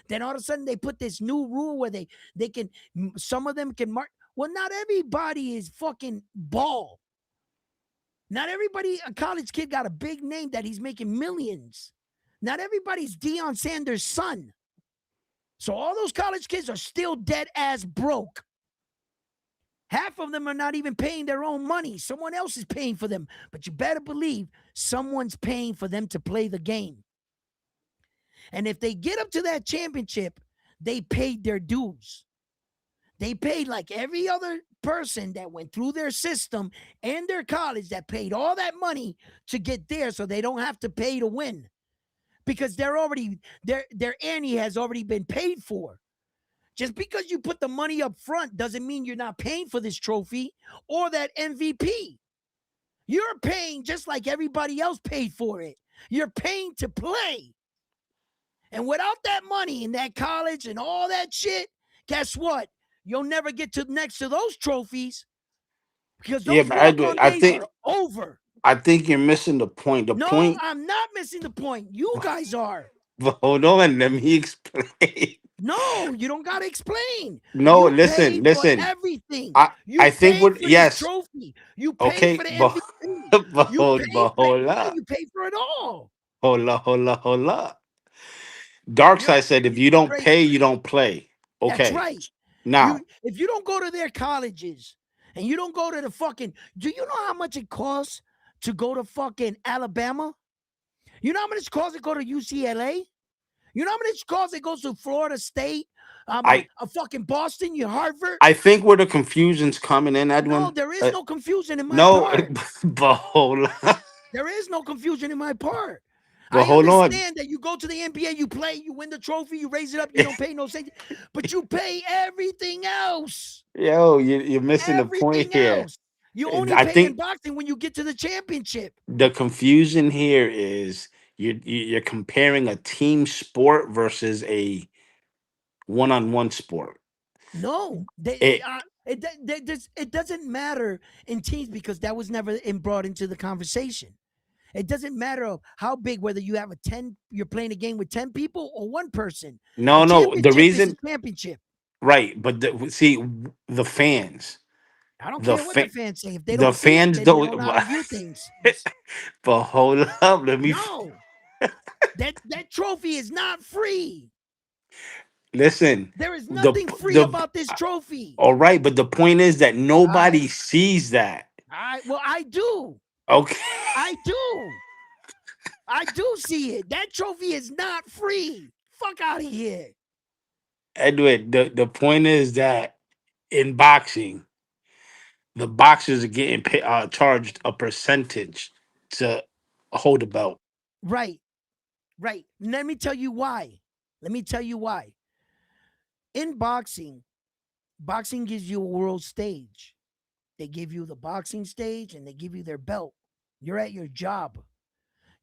then all of a sudden they put this new rule where they can, some of them can mark. Well, not everybody is fucking ball. Not everybody, a college kid got a big name that he's making millions. Not everybody's Deion Sanders' son. So all those college kids are still dead ass broke. Half of them are not even paying their own money. Someone else is paying for them. But you better believe someone's paying for them to play the game. And if they get up to that championship, they paid their dues. They paid like every other person that went through their system and their college that paid all that money to get there so they don't have to pay to win. Because they're already their ante has already been paid for. Just because you put the money up front doesn't mean you're not paying for this trophy or that MVP. You're paying just like everybody else paid for it. You're paying to play. And without that money and that college and all that shit, guess what? You'll never get to next to those trophies because Yeah, those but I walk do. on days are over. I think you're missing the point. The No, point. I'm not missing the point. You guys are. But hold on, let me explain. No, you don't got to explain. No, You listen, pay for listen. everything. I You I think pay what for this yes, trophy. You pay okay, for the but MVP. You pay for the, hold yeah, up, you pay for it all. hold up. Dark You're side said if you you're don't pay, crazy. you don't play. That's Okay, right. You now if you don't go to their colleges and you don't go to the fucking, do you know how much it costs to go to fucking Alabama? You know how much it costs to go to UCLA? You know how much it costs it goes to Florida State? I A fucking Boston, you Harvard? I think where the confusion's coming in, No, Edwin. there is no confusion in my No, part. but hold on, There is no confusion in my part. but I hold on. understand that you go to the NBA, you play, you win the trophy, you raise it up, you don't pay no cent, but you pay everything else. Yo, you're missing the point Everything here. else. You only I pay in think boxing when you get to the championship. the confusion here is you're comparing a team sport versus a one-on-one sport. No, It it doesn't matter in teams because that was never brought into the conversation. It doesn't matter of how big, whether you have a 10, you're playing a game with 10 people or one person. A No, no. The championship is a reason, championship. right? But see, the fans, I don't the care what the fa- fans say. If they the don't see it, fans then they don't. don't know how to view things. But hold up, let me No, that trophy is not free. listen. There is The nothing free the about this trophy. all right, but the point is that I nobody sees that. well, I do. Okay, I do. I do see it. That trophy is not free. Fuck out of here. Edwin. The point is that in boxing, the boxers are getting charged a percentage to hold the belt. Right, right. Let me tell you why. Let me tell you why. In boxing, boxing gives you a world stage. They give you the boxing stage and they give you their belt. You're at your job.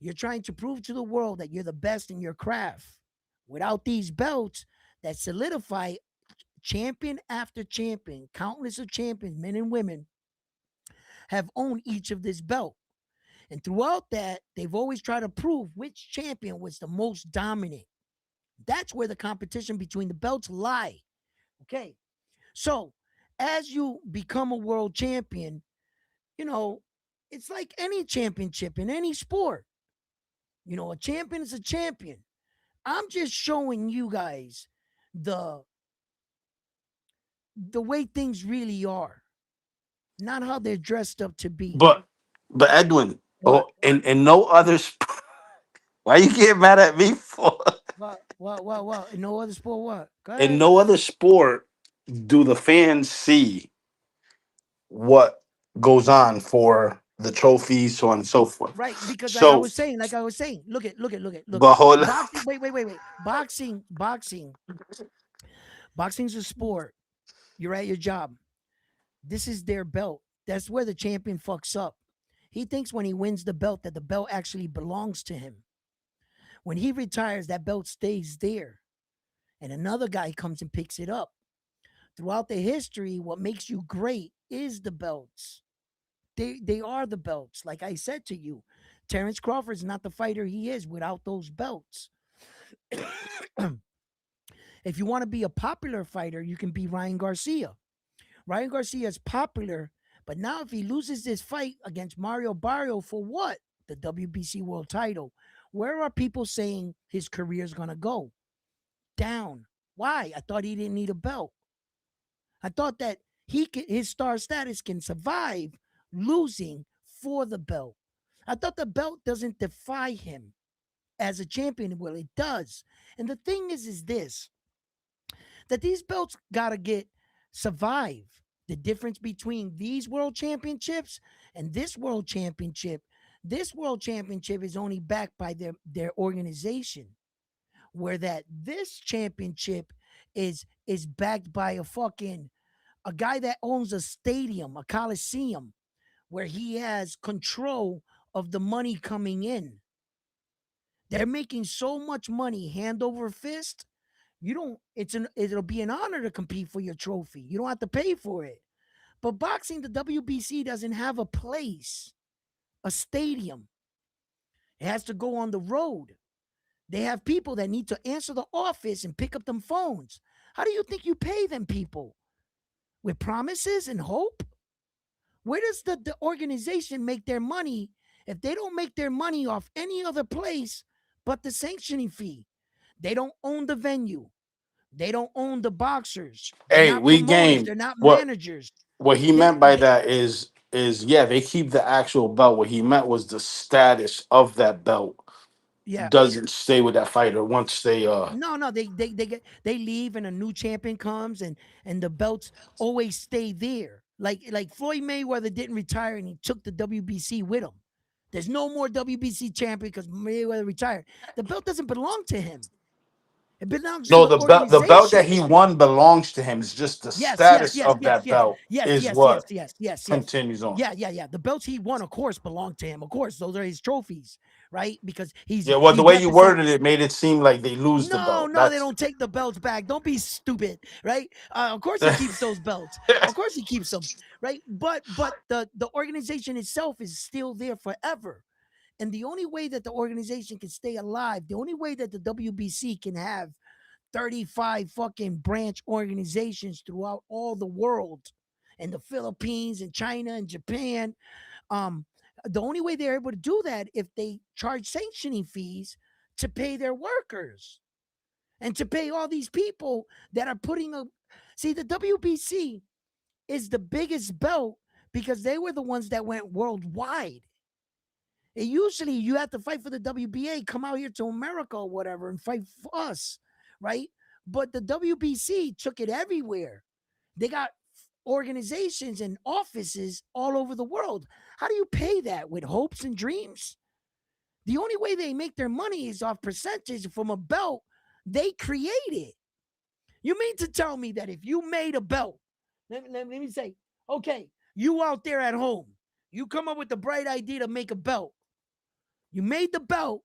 You're trying to prove to the world that you're the best in your craft. Without these belts that solidify champion after champion, countless of champions, men and women, have owned each of this belt. And throughout that, they've always tried to prove which champion was the most dominant. That's where the competition between the belts lie. Okay. So as you become a world champion, you know, it's like any championship in any sport. A champion is a champion. I'm just showing you guys the the way things really are, not how they're dressed up to be. But Edwin, What? oh, and no other. Why you get mad at me for? What? No other sport. What? Go In ahead. no other sport do the fans see what goes on for the trophies, so on and so forth. Right, because So, like I was saying, look but at hold. boxing. Wait. Boxing's a sport. You're at your job. This is their belt. That's where the champion fucks up. He thinks when he wins the belt that the belt actually belongs to him. When he retires, that belt stays there, and another guy comes and picks it up. Throughout the history, what makes you great is the belts. They are the belts. Like I said to you, Terrence Crawford's not the fighter he is without those belts. If you want to be a popular fighter, you can be Ryan Garcia. Ryan Garcia is popular, but now if he loses this fight against Mario Barrio for what? The WBC world title. Where are people saying his career is going to go? Down. Why? I thought he didn't need a belt. I thought that his star status can survive losing for the belt. I thought the belt doesn't defy him as a champion. Well, it does. And the thing is this, that these belts gotta get survive. The difference between these world championships and this world championship is only backed by their organization. Where that this championship is backed by a guy that owns a stadium, a coliseum, where he has control of the money coming in. They're making so much money hand over fist. You don't it'll be an honor to compete for your trophy. You don't have to pay for it. But boxing, the WBC doesn't have a place, a stadium. It has to go on the road. They have people that need to answer the office and pick up them phones. How do you think you pay them people? With promises and hope? Where does the organization make their money if they don't make their money off any other place but the sanctioning fee? They don't own the venue. They don't own the boxers. They're Hey, not we promoters. game. They're not What managers. he They, meant by they that is yeah, they keep the actual belt. What he meant was the status of that belt yeah. doesn't stay with that fighter once they No. They leave and a new champion comes and the belts always stay there. Like Floyd Mayweather didn't retire and he took the WBC with him. There's no more WBC champion because Mayweather retired. The belt doesn't belong to him. It belongs to no, the the belt that organization. he won belongs to him. It's just the Yes, yes, status yes, of yes, that yes, belt yes, is yes, yes, what yes, yes, yes. continues on. Yeah. The belts he won, of course, belong to him. Of course, those are his trophies, right? Because Yeah, well, the he way you represents. worded it made it seem like they lose the No, belt. no, they That's don't take the belts back. Don't be stupid, right? Of course he keeps those belts. Of course he keeps them, right? But the organization itself is still there forever. And the only way that the organization can stay alive, the only way that the WBC can have 35 fucking branch organizations throughout all the world, and the Philippines and China and Japan, um, the only way they're able to do that if they charge sanctioning fees to pay their workers and to pay all these people that are putting a. See, the WBC is the biggest belt because they were the ones that went worldwide. And usually you have to fight for the WBA, come out here to America or whatever and fight for us, right? But the WBC took it everywhere. They got organizations and offices all over the world. How do you pay that? With hopes and dreams? The only way they make their money is off percentage from a belt they created. You mean to tell me that if you made a belt, let me say, okay, you out there at home, you come up with the bright idea to make a belt. You made the belt.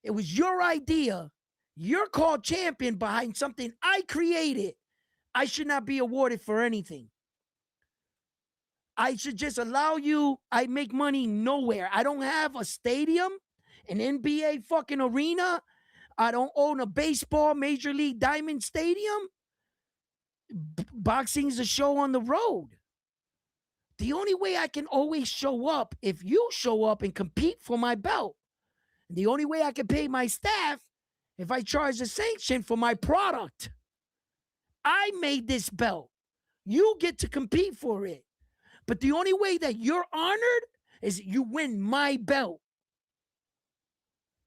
It was your idea. You're called champion behind something I created. I should not be awarded for anything. I should just allow you. I make money nowhere. I don't have a stadium, an NBA fucking arena. I don't own a baseball Major League Diamond Stadium. Boxing's a show on the road. The only way I can always show up if you show up and compete for my belt. And the only way I can pay my staff if I charge a sanction for my product. I made this belt. You get to compete for it. But the only way that you're honored is you win my belt.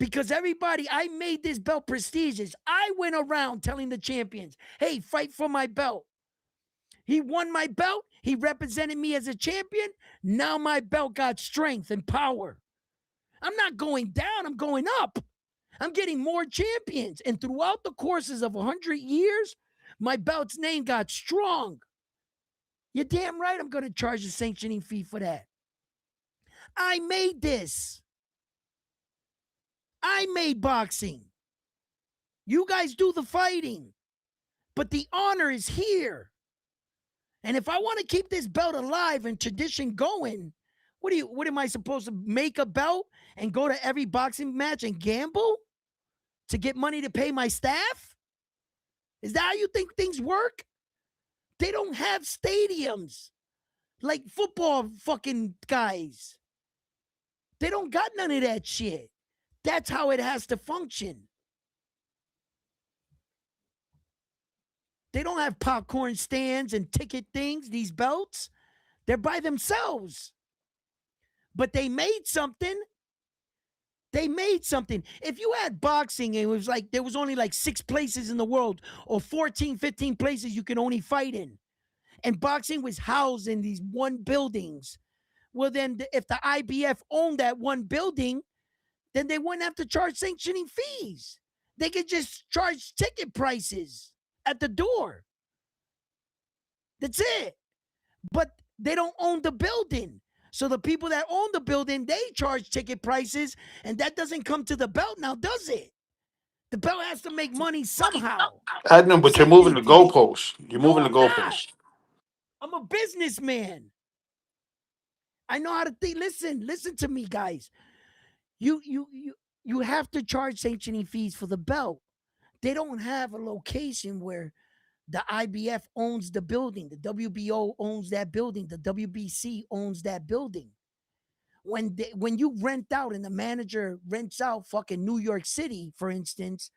Because everybody, I made this belt prestigious. I went around telling the champions, hey, fight for my belt. He won my belt. He represented me as a champion. Now my belt got strength and power. I'm not going down, I'm going up. I'm getting more champions. And throughout the courses of 100 years, my belt's name got strong. You're damn right I'm going to charge a sanctioning fee for that. I made this. I made boxing. You guys do the fighting. But the honor is here. And if I want to keep this belt alive and tradition going, what am I supposed to make a belt and go to every boxing match and gamble to get money to pay my staff? Is that how you think things work? They don't have stadiums like football fucking guys. They don't got none of that shit. That's how it has to function. They don't have popcorn stands and ticket things, these belts. They're by themselves. But they made something. They made something. If you had boxing and it was like there was only like 6 places in the world or 14, 15 places you could only fight in, and boxing was housed in these one buildings, well then if the IBF owned that one building, then they wouldn't have to charge sanctioning fees. They could just charge ticket prices at the door. That's it. But they don't own the building. So the people that own the building, they charge ticket prices, and that doesn't come to the belt now, does it? The belt has to make money somehow. I know, but you're moving Sanctioning the fees. goalposts. You're No, moving the I'm not. goalposts. I'm a businessman. I know how to think. Listen to me, guys. You have to charge sanctioning fees for the belt. They don't have a location where the IBF owns the building, the WBO owns that building, the WBC owns that building. When you rent out and the manager rents out fucking New York City, for instance,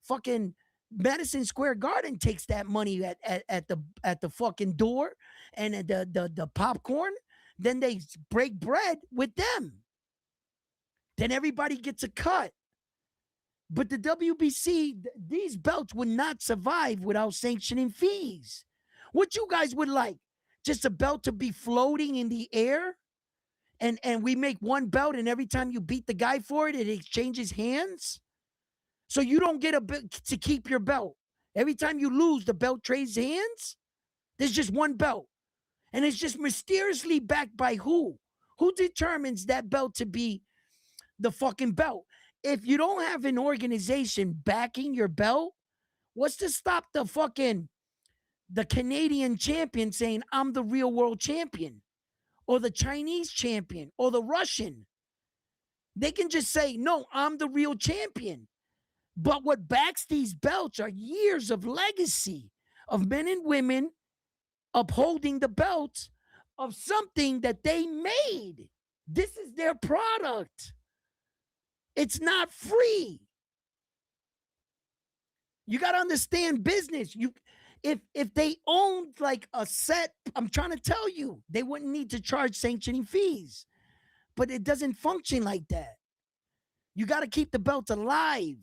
fucking Madison Square Garden takes that money at the fucking door and at the popcorn. Then they break bread with them. Then everybody gets a cut. But the WBC, these belts would not survive without sanctioning fees. What you guys would like? Just a belt to be floating in the air? And we make one belt, and every time you beat the guy for it, it exchanges hands? So you don't get a belt to keep your belt. Every time you lose, the belt trades hands? There's just one belt. And it's just mysteriously backed by who? Who determines that belt to be the fucking belt? If you don't have an organization backing your belt, what's to stop the Canadian champion saying, I'm the real world champion? Or the Chinese champion? Or the Russian? They can just say, no, I'm the real champion. But what backs these belts are years of legacy of men and women upholding the belts of something that they made. This is their product. It's not free. You got to understand business. If they owned like a set, I'm trying to tell you, they wouldn't need to charge sanctioning fees. But it doesn't function like that. You got to keep the belt alive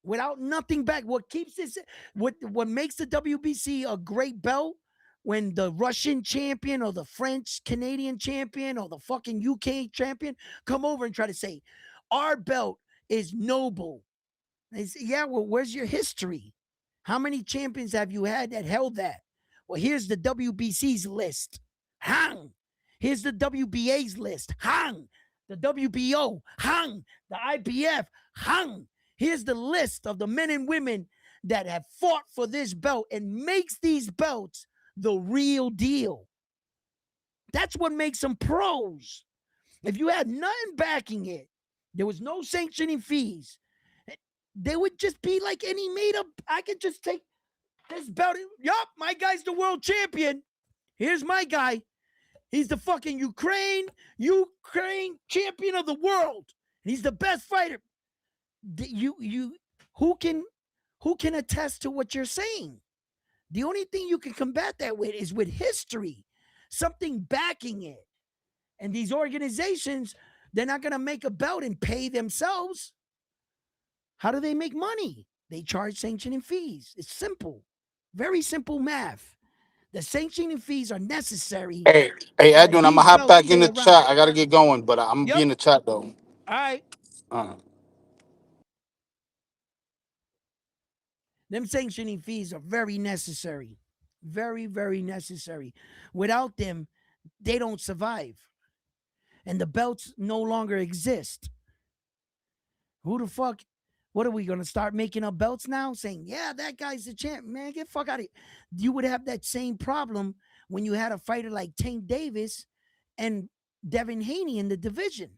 without nothing back. What keeps this, what makes the WBC a great belt when the Russian champion or the French Canadian champion or the fucking UK champion come over and try to say, our belt is noble. They say, yeah, well, where's your history? How many champions have you had that held that? Well, here's the WBC's list. Hang. Here's the WBA's list. Hang. The WBO. Hang. The IBF. Hang. Here's the list of the men and women that have fought for this belt and makes these belts the real deal. That's what makes them pros. If you had nothing backing it, there was no sanctioning fees, they would just be like any made up. I could just take this belt. Yup, my guy's the world champion. Here's my guy. He's the fucking Ukraine champion of the world. He's the best fighter. You who can attest to what you're saying? The only thing you can combat that with is with history, something backing it. And these organizations, they're not going to make a belt and pay themselves. How do they make money? They charge sanctioning fees. It's simple, very simple math. The sanctioning fees are necessary Hey, so that Edwin, I'm these gonna hop belts back in stay the around. chat. I gotta get going, but I'm gonna be Yep. in the chat though. All right. Uh, Them sanctioning fees are very necessary. Very, very necessary. Without them, they don't survive. And the belts no longer exist. Who the fuck? What are we gonna start making up belts now? Saying, yeah, that guy's the champ. Man, get the fuck out of here. You would have that same problem when you had a fighter like Tank Davis and Devin Haney in the division.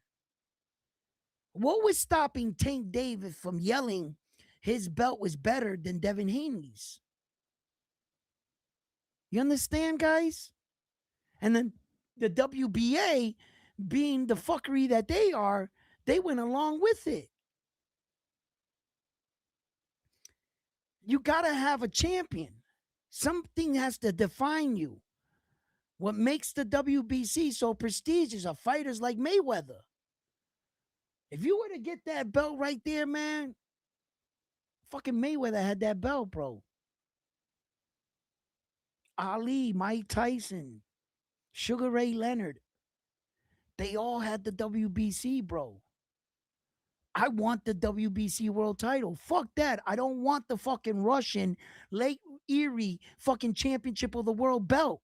What was stopping Tank Davis from yelling his belt was better than Devin Haney's? You understand, guys? And then the WBA, being the fuckery that they are, they went along with it. You got to have a champion. Something has to define you. What makes the WBC so prestigious are fighters like Mayweather. If you were to get that belt right there, man, fucking Mayweather had that belt, bro. Ali, Mike Tyson, Sugar Ray Leonard, they all had the WBC, bro. I want the WBC world title. Fuck that. I don't want the fucking Russian Lake Erie fucking championship of the world belt.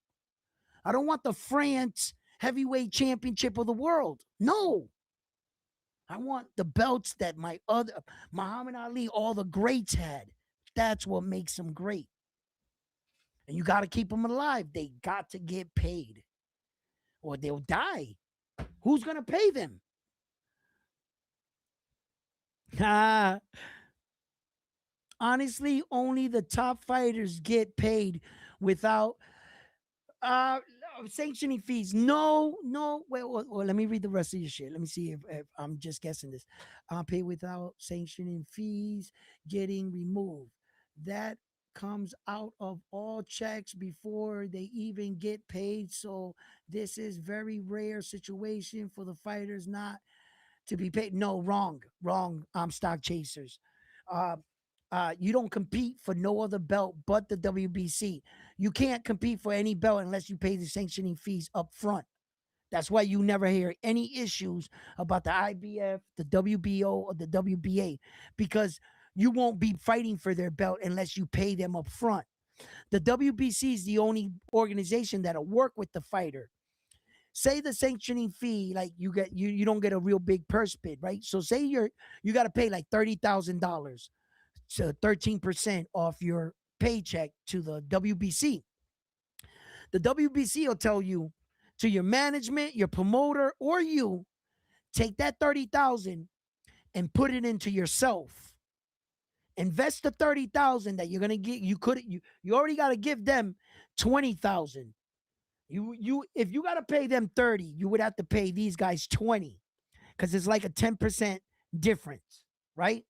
I don't want the France heavyweight championship of the world. No. I want the belts that my other Muhammad Ali, all the greats had. That's what makes them great. And you got to keep them alive. They got to get paid or they'll die. Who's going to pay them? Honestly, only the top fighters get paid without uh sanctioning fees. No. Well, let me read the rest of your shit. Let me see if I'm just guessing this. Pay without sanctioning fees getting removed. That comes out of all checks before they even get paid. So this is very rare situation for the fighters not to be paid. No, wrong. Stock chasers. Uh, you don't compete for no other belt but the WBC. You can't compete for any belt unless you pay the sanctioning fees up front. That's why you never hear any issues about the IBF, the WBO, or the WBA because you won't be fighting for their belt unless you pay them up front. The WBC is the only organization that'll work with the fighter. Say the sanctioning fee, like you don't get a real big purse bid, right? So say you got to pay like $30,000 to 13% off your paycheck to the WBC. The WBC will tell you to your management, your promoter, or you Take that 30,000 and put it into yourself. Invest the 30,000 that you're gonna get. You already gotta give them 20,000. You if you gotta pay them 30, you would have to pay these guys 20 because it's like a 10% difference, right?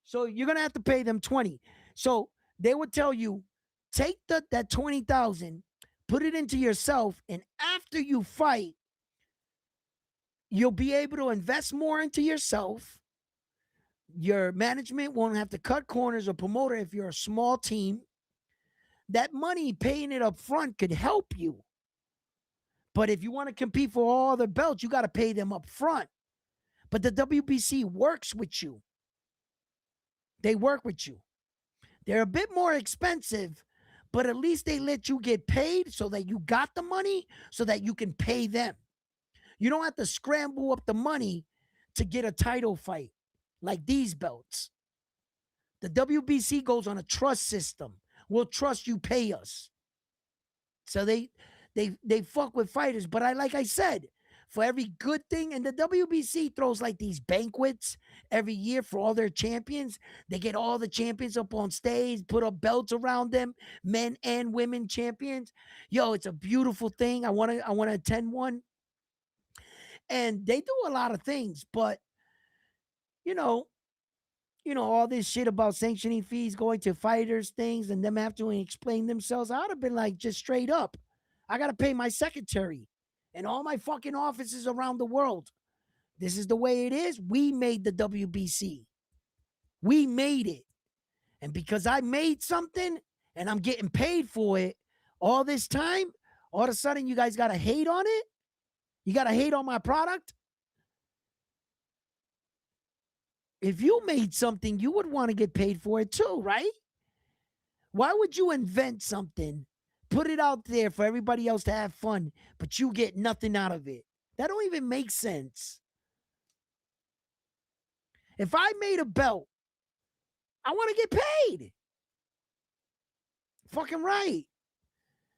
So you're gonna have to pay them 20. So they would tell you, take that 20,000, put it into yourself, and after you fight, you'll be able to invest more into yourself. Your management won't have to cut corners or promoter if you're a small team. That money, paying it up front, could help you. But if you want to compete for all the belts, you got to pay them up front. But the WBC works with you. They work with you. They're a bit more expensive, but at least they let you get paid so that you got the money so that you can pay them. You don't have to scramble up the money to get a title fight like these belts. The WBC goes on a trust system. We'll trust you, pay us. So they fuck with fighters. But like I said, for every good thing, and the WBC throws like these banquets every year for all their champions. They get all the champions up on stage, put up belts around them, men and women champions. Yo, it's a beautiful thing. I wanna attend one. And they do a lot of things, but you know, all this shit about sanctioning fees going to fighters, things, and them have to explain themselves. I would have been like, just straight up, I got to pay my secretary and all my fucking offices around the world. This is the way it is. We made the WBC. We made it. And because I made something and I'm getting paid for it all this time, all of a sudden you guys got to hate on it? You got to hate on my product? If you made something, you would want to get paid for it too, right? Why would you invent something, put it out there for everybody else to have fun, but you get nothing out of it? That don't even make sense. If I made a belt, I want to get paid. Fucking right.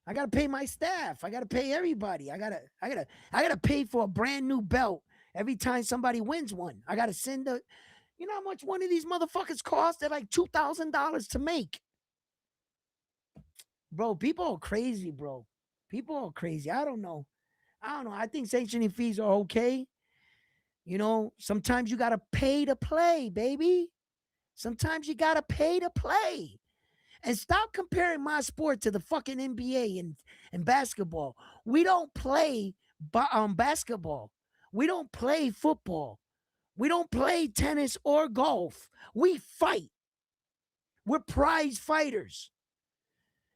I gotta pay my staff. I gotta pay everybody. I gotta pay for a brand new belt every time somebody wins one. I gotta send a. You know how much one of these motherfuckers cost? They're like $2,000 to make. Bro, people are crazy, bro. People are crazy. I don't know. I think sanctioning fees are okay. Sometimes you gotta pay to play, baby. Sometimes you gotta pay to play. And stop comparing my sport to the fucking NBA and basketball. We don't play basketball. We don't play football. We don't play tennis or golf. We fight. We're prize fighters.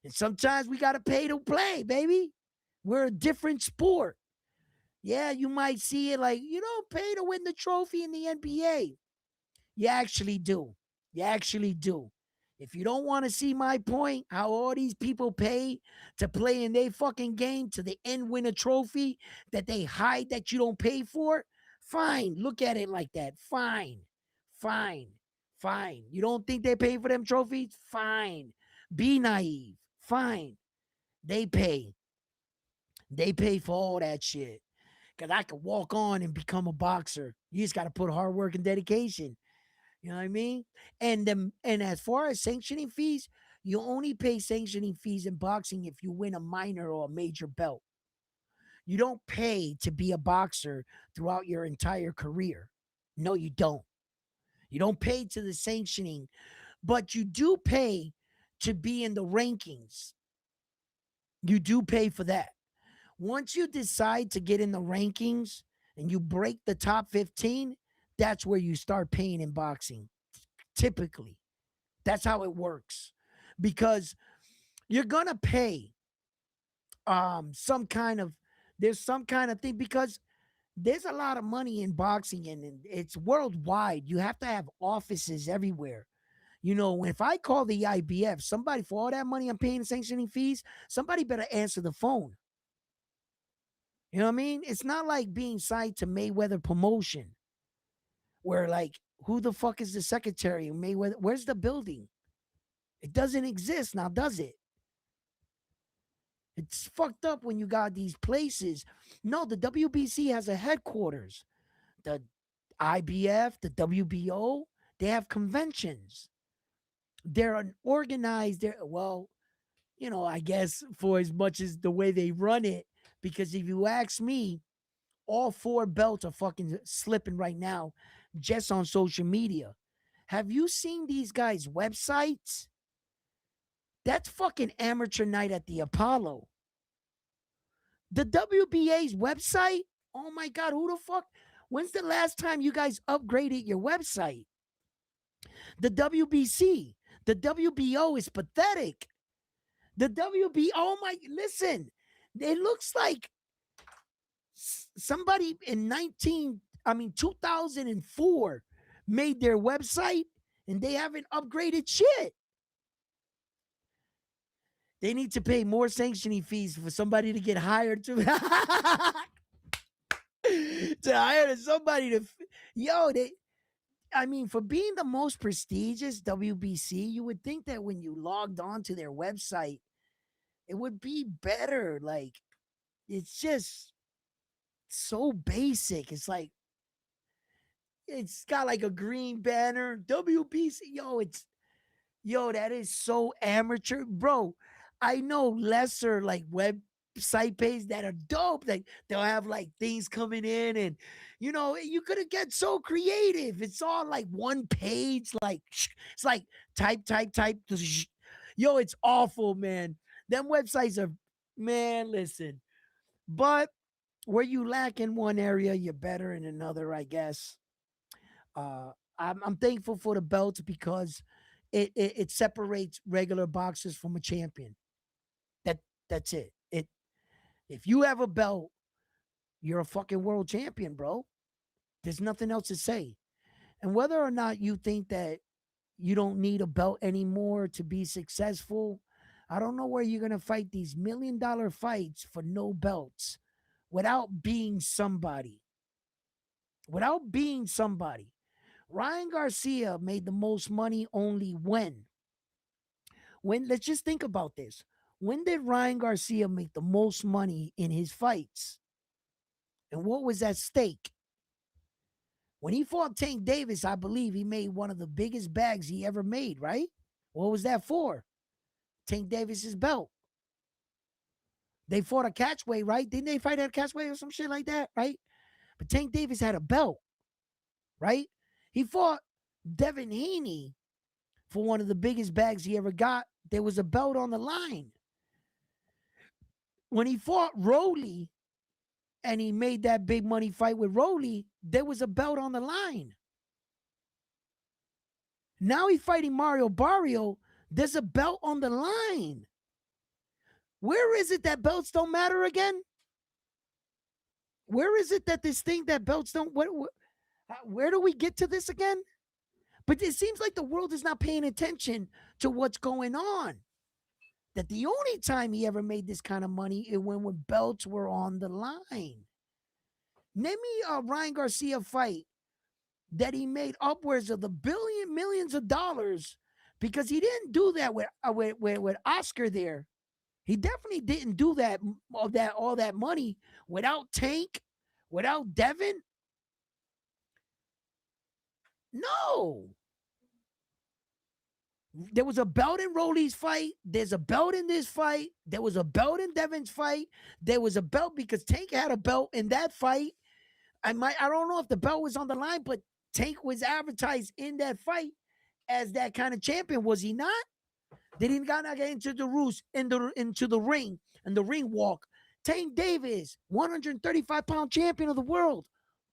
And sometimes we got to pay to play, baby. We're a different sport. Yeah, you might see it like, you don't pay to win the trophy in the NBA. You actually do. You actually do. If you don't want to see my point, how all these people pay to play in their fucking game to the end win a trophy that they hide that you don't pay for, fine. Look at it like that. Fine. Fine. Fine. You don't think they pay for them trophies? Fine. Be naive. Fine. They pay. They pay for all that shit. Because I could walk on and become a boxer. You just got to put hard work and dedication. You know what I mean? And as far as sanctioning fees, you only pay sanctioning fees in boxing if you win a minor or a major belt. You don't pay to be a boxer throughout your entire career. No, you don't. You don't pay to the sanctioning, but you do pay to be in the rankings. You do pay for that. Once you decide to get in the rankings and you break the top 15, that's where you start paying in boxing. Typically, that's how it works because you're going to pay some kind of there's some kind of thing because there's a lot of money in boxing and it's worldwide. You have to have offices everywhere. If I call the IBF, somebody for all that money I'm paying in sanctioning fees, somebody better answer the phone. You know what I mean? It's not like being signed to Mayweather Promotion, where like, who the fuck is the secretary of Mayweather? Where's the building? It doesn't exist now, does it? It's fucked up when you got these places. No, the WBC has a headquarters. The IBF, the WBO, they have conventions. They're an organized. Well, I guess for as much as the way they run it, because if you ask me, all four belts are fucking slipping right now, just on social media. Have you seen these guys' websites? That's fucking amateur night at the Apollo. The WBA's website? Oh my God, who the fuck? When's the last time you guys upgraded your website? The WBC, the WBO is pathetic. The WB, oh my, listen, it looks like somebody in 2004 made their website and they haven't upgraded shit. They need to pay more sanctioning fees for somebody to get hired to to hire somebody to yo they for being the most prestigious WBC, you would think that when you logged on to their website, it would be better. Like, it's just so basic. It's got like a green banner. WBC, that is so amateur, bro. I know lesser like website pages that are dope. Like they'll have like things coming in, and you could get so creative. It's all like one page, like it's like type. Yo, it's awful, man. Them websites are, man. Listen, but where you lack in one area, you're better in another, I guess. I'm thankful for the belts because it separates regular boxers from a champion. That that's it. If you have a belt, you're a fucking world champion, bro. There's nothing else to say. And whether or not you think that you don't need a belt anymore to be successful, I don't know where you're gonna fight these $1 million fights for no belts without being somebody. Without being somebody. Ryan Garcia made the most money only when? Let's just think about this. When did Ryan Garcia make the most money in his fights? And what was at stake? When he fought Tank Davis, I believe he made one of the biggest bags he ever made, right? What was that for? Tank Davis's belt. They fought a catchweight, right? Didn't they fight at a catchweight or some shit like that, right? But Tank Davis had a belt, right? He fought Devin Haney for one of the biggest bags he ever got. There was a belt on the line. When he fought Rowley and he made that big money fight with Rowley, there was a belt on the line. Now he's fighting Mario Barrio. There's a belt on the line. Where is it that belts don't matter again? Where is it that this thing that belts don't? Where do we get to this again? But it seems like the world is not paying attention to what's going on. That the only time he ever made this kind of money is when belts were on the line. Name me a Ryan Garcia fight that he made upwards of the millions of dollars, because he didn't do that with Oscar there. He definitely didn't do that all that money without Tank, without Devin. No. There was a belt in Rolly's fight. There's a belt in this fight. There was a belt in Devin's fight. There was a belt because Tank had a belt in that fight. I don't know if the belt was on the line, but Tank was advertised in that fight as that kind of champion, was he not? Did he not get into the roost into the ring and the ring walk? Tank Davis, 135-pound champion of the world.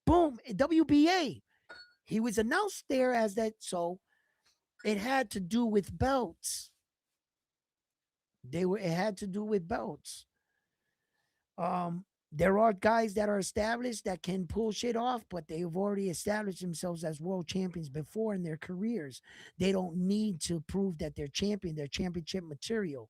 Boom, WBA. He was announced there as that, so it had to do with belts. It had to do with belts. There are guys that are established that can pull shit off, but they've already established themselves as world champions before in their careers. They don't need to prove that they're champion, they're championship material.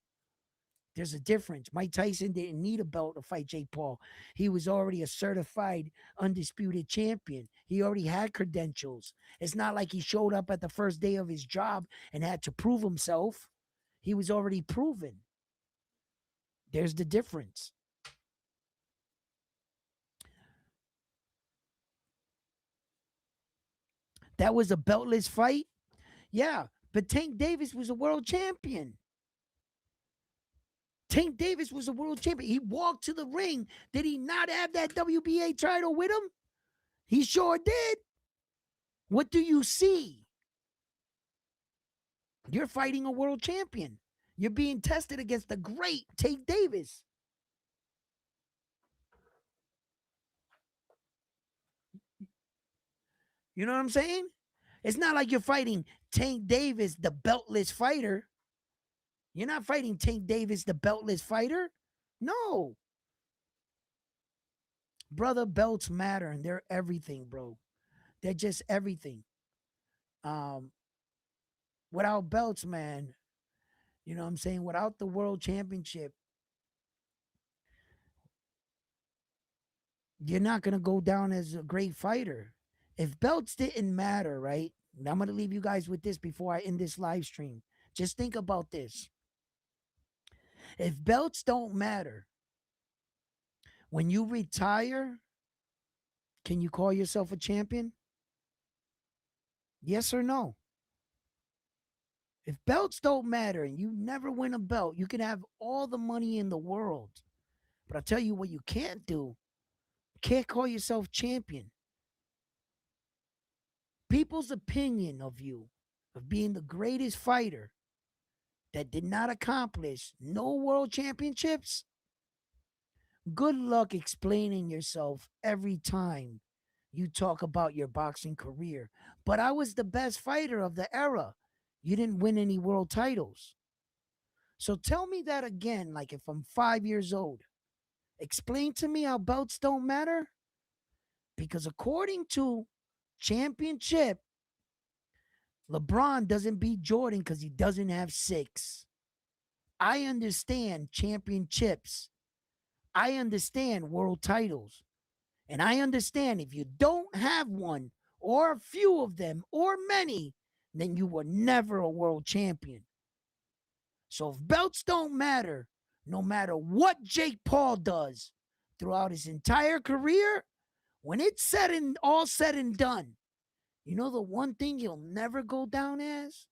There's a difference. Mike Tyson didn't need a belt to fight Jake Paul. He was already a certified, undisputed champion. He already had credentials. It's not like he showed up at the first day of his job and had to prove himself. He was already proven. There's the difference. That was a beltless fight. Yeah, but Tank Davis was a world champion. Tank Davis was a world champion. He walked to the ring. Did he not have that WBA title with him? He sure did. What do you see? You're fighting a world champion. You're being tested against the great Tank Davis. You know what I'm saying? It's not like you're fighting Tank Davis, the beltless fighter. You're not fighting Tank Davis, the beltless fighter. No. Brother, belts matter and they're everything, bro. They're just everything. Um, Without belts, man, you know what I'm saying? Without the world championship, you're not going to go down as a great fighter. If belts didn't matter, right? I'm going to leave you guys with this before I end this live stream. Just think about this. If belts don't matter, when you retire, can you call yourself a champion? Yes or no? If belts don't matter and you never win a belt, you can have all the money in the world. But I'll tell you what you can't do. You can't call yourself champion. People's opinion of you, of being the greatest fighter that did not accomplish no world championships, good luck explaining yourself every time you talk about your boxing career. But I was the best fighter of the era. You didn't win any world titles. So tell me that again, like if I'm 5 years old. Explain to me how belts don't matter. Because according to championship, LeBron doesn't beat Jordan because he doesn't have six. I understand championships. I understand world titles. And I understand if you don't have one or a few of them or many, then you were never a world champion. So if belts don't matter, no matter what Jake Paul does throughout his entire career, when it's all said and done, you know the one thing you'll never go down as?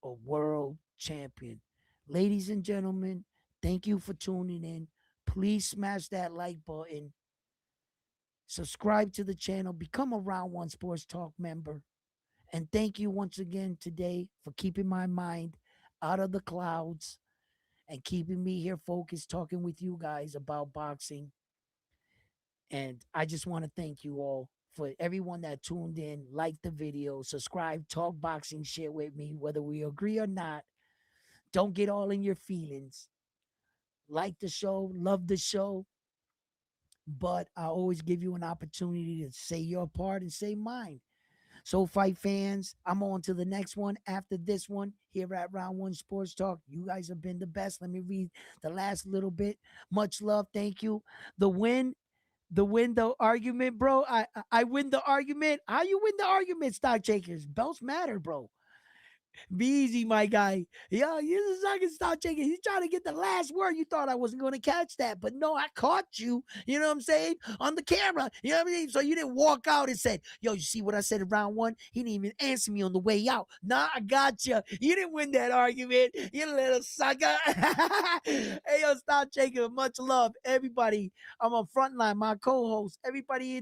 A world champion. Ladies and gentlemen, thank you for tuning in. Please smash that like button. Subscribe to the channel. Become a Round One Sports Talk member. And thank you once again today for keeping my mind out of the clouds and keeping me here focused, talking with you guys about boxing. And I just want to thank you all for everyone that tuned in, like the video, subscribe, talk boxing shit with me, whether we agree or not. Don't get all in your feelings. Like the show, love the show, but I always give you an opportunity to say your part and say mine. So, fight fans, I'm on to the next one after this one here at Round One Sports Talk. You guys have been the best. Let me read the last little bit. Much love. Thank you. The win, the argument, bro. I win the argument. How you win the argument, stock takers? Belts matter, bro. Be easy, my guy. Yo, you're the second stop taking. He's trying to get the last word. You thought I wasn't going to catch that, but no, I caught you. You know what I'm saying? On the camera. You know what I mean? So you didn't walk out and said, yo, you see what I said in round one? He didn't even answer me on the way out. Nah, I got you. You didn't win that argument. You little sucker. Hey, yo, stop taking. Much love. Everybody, I'm on Frontline, my co host. Everybody in the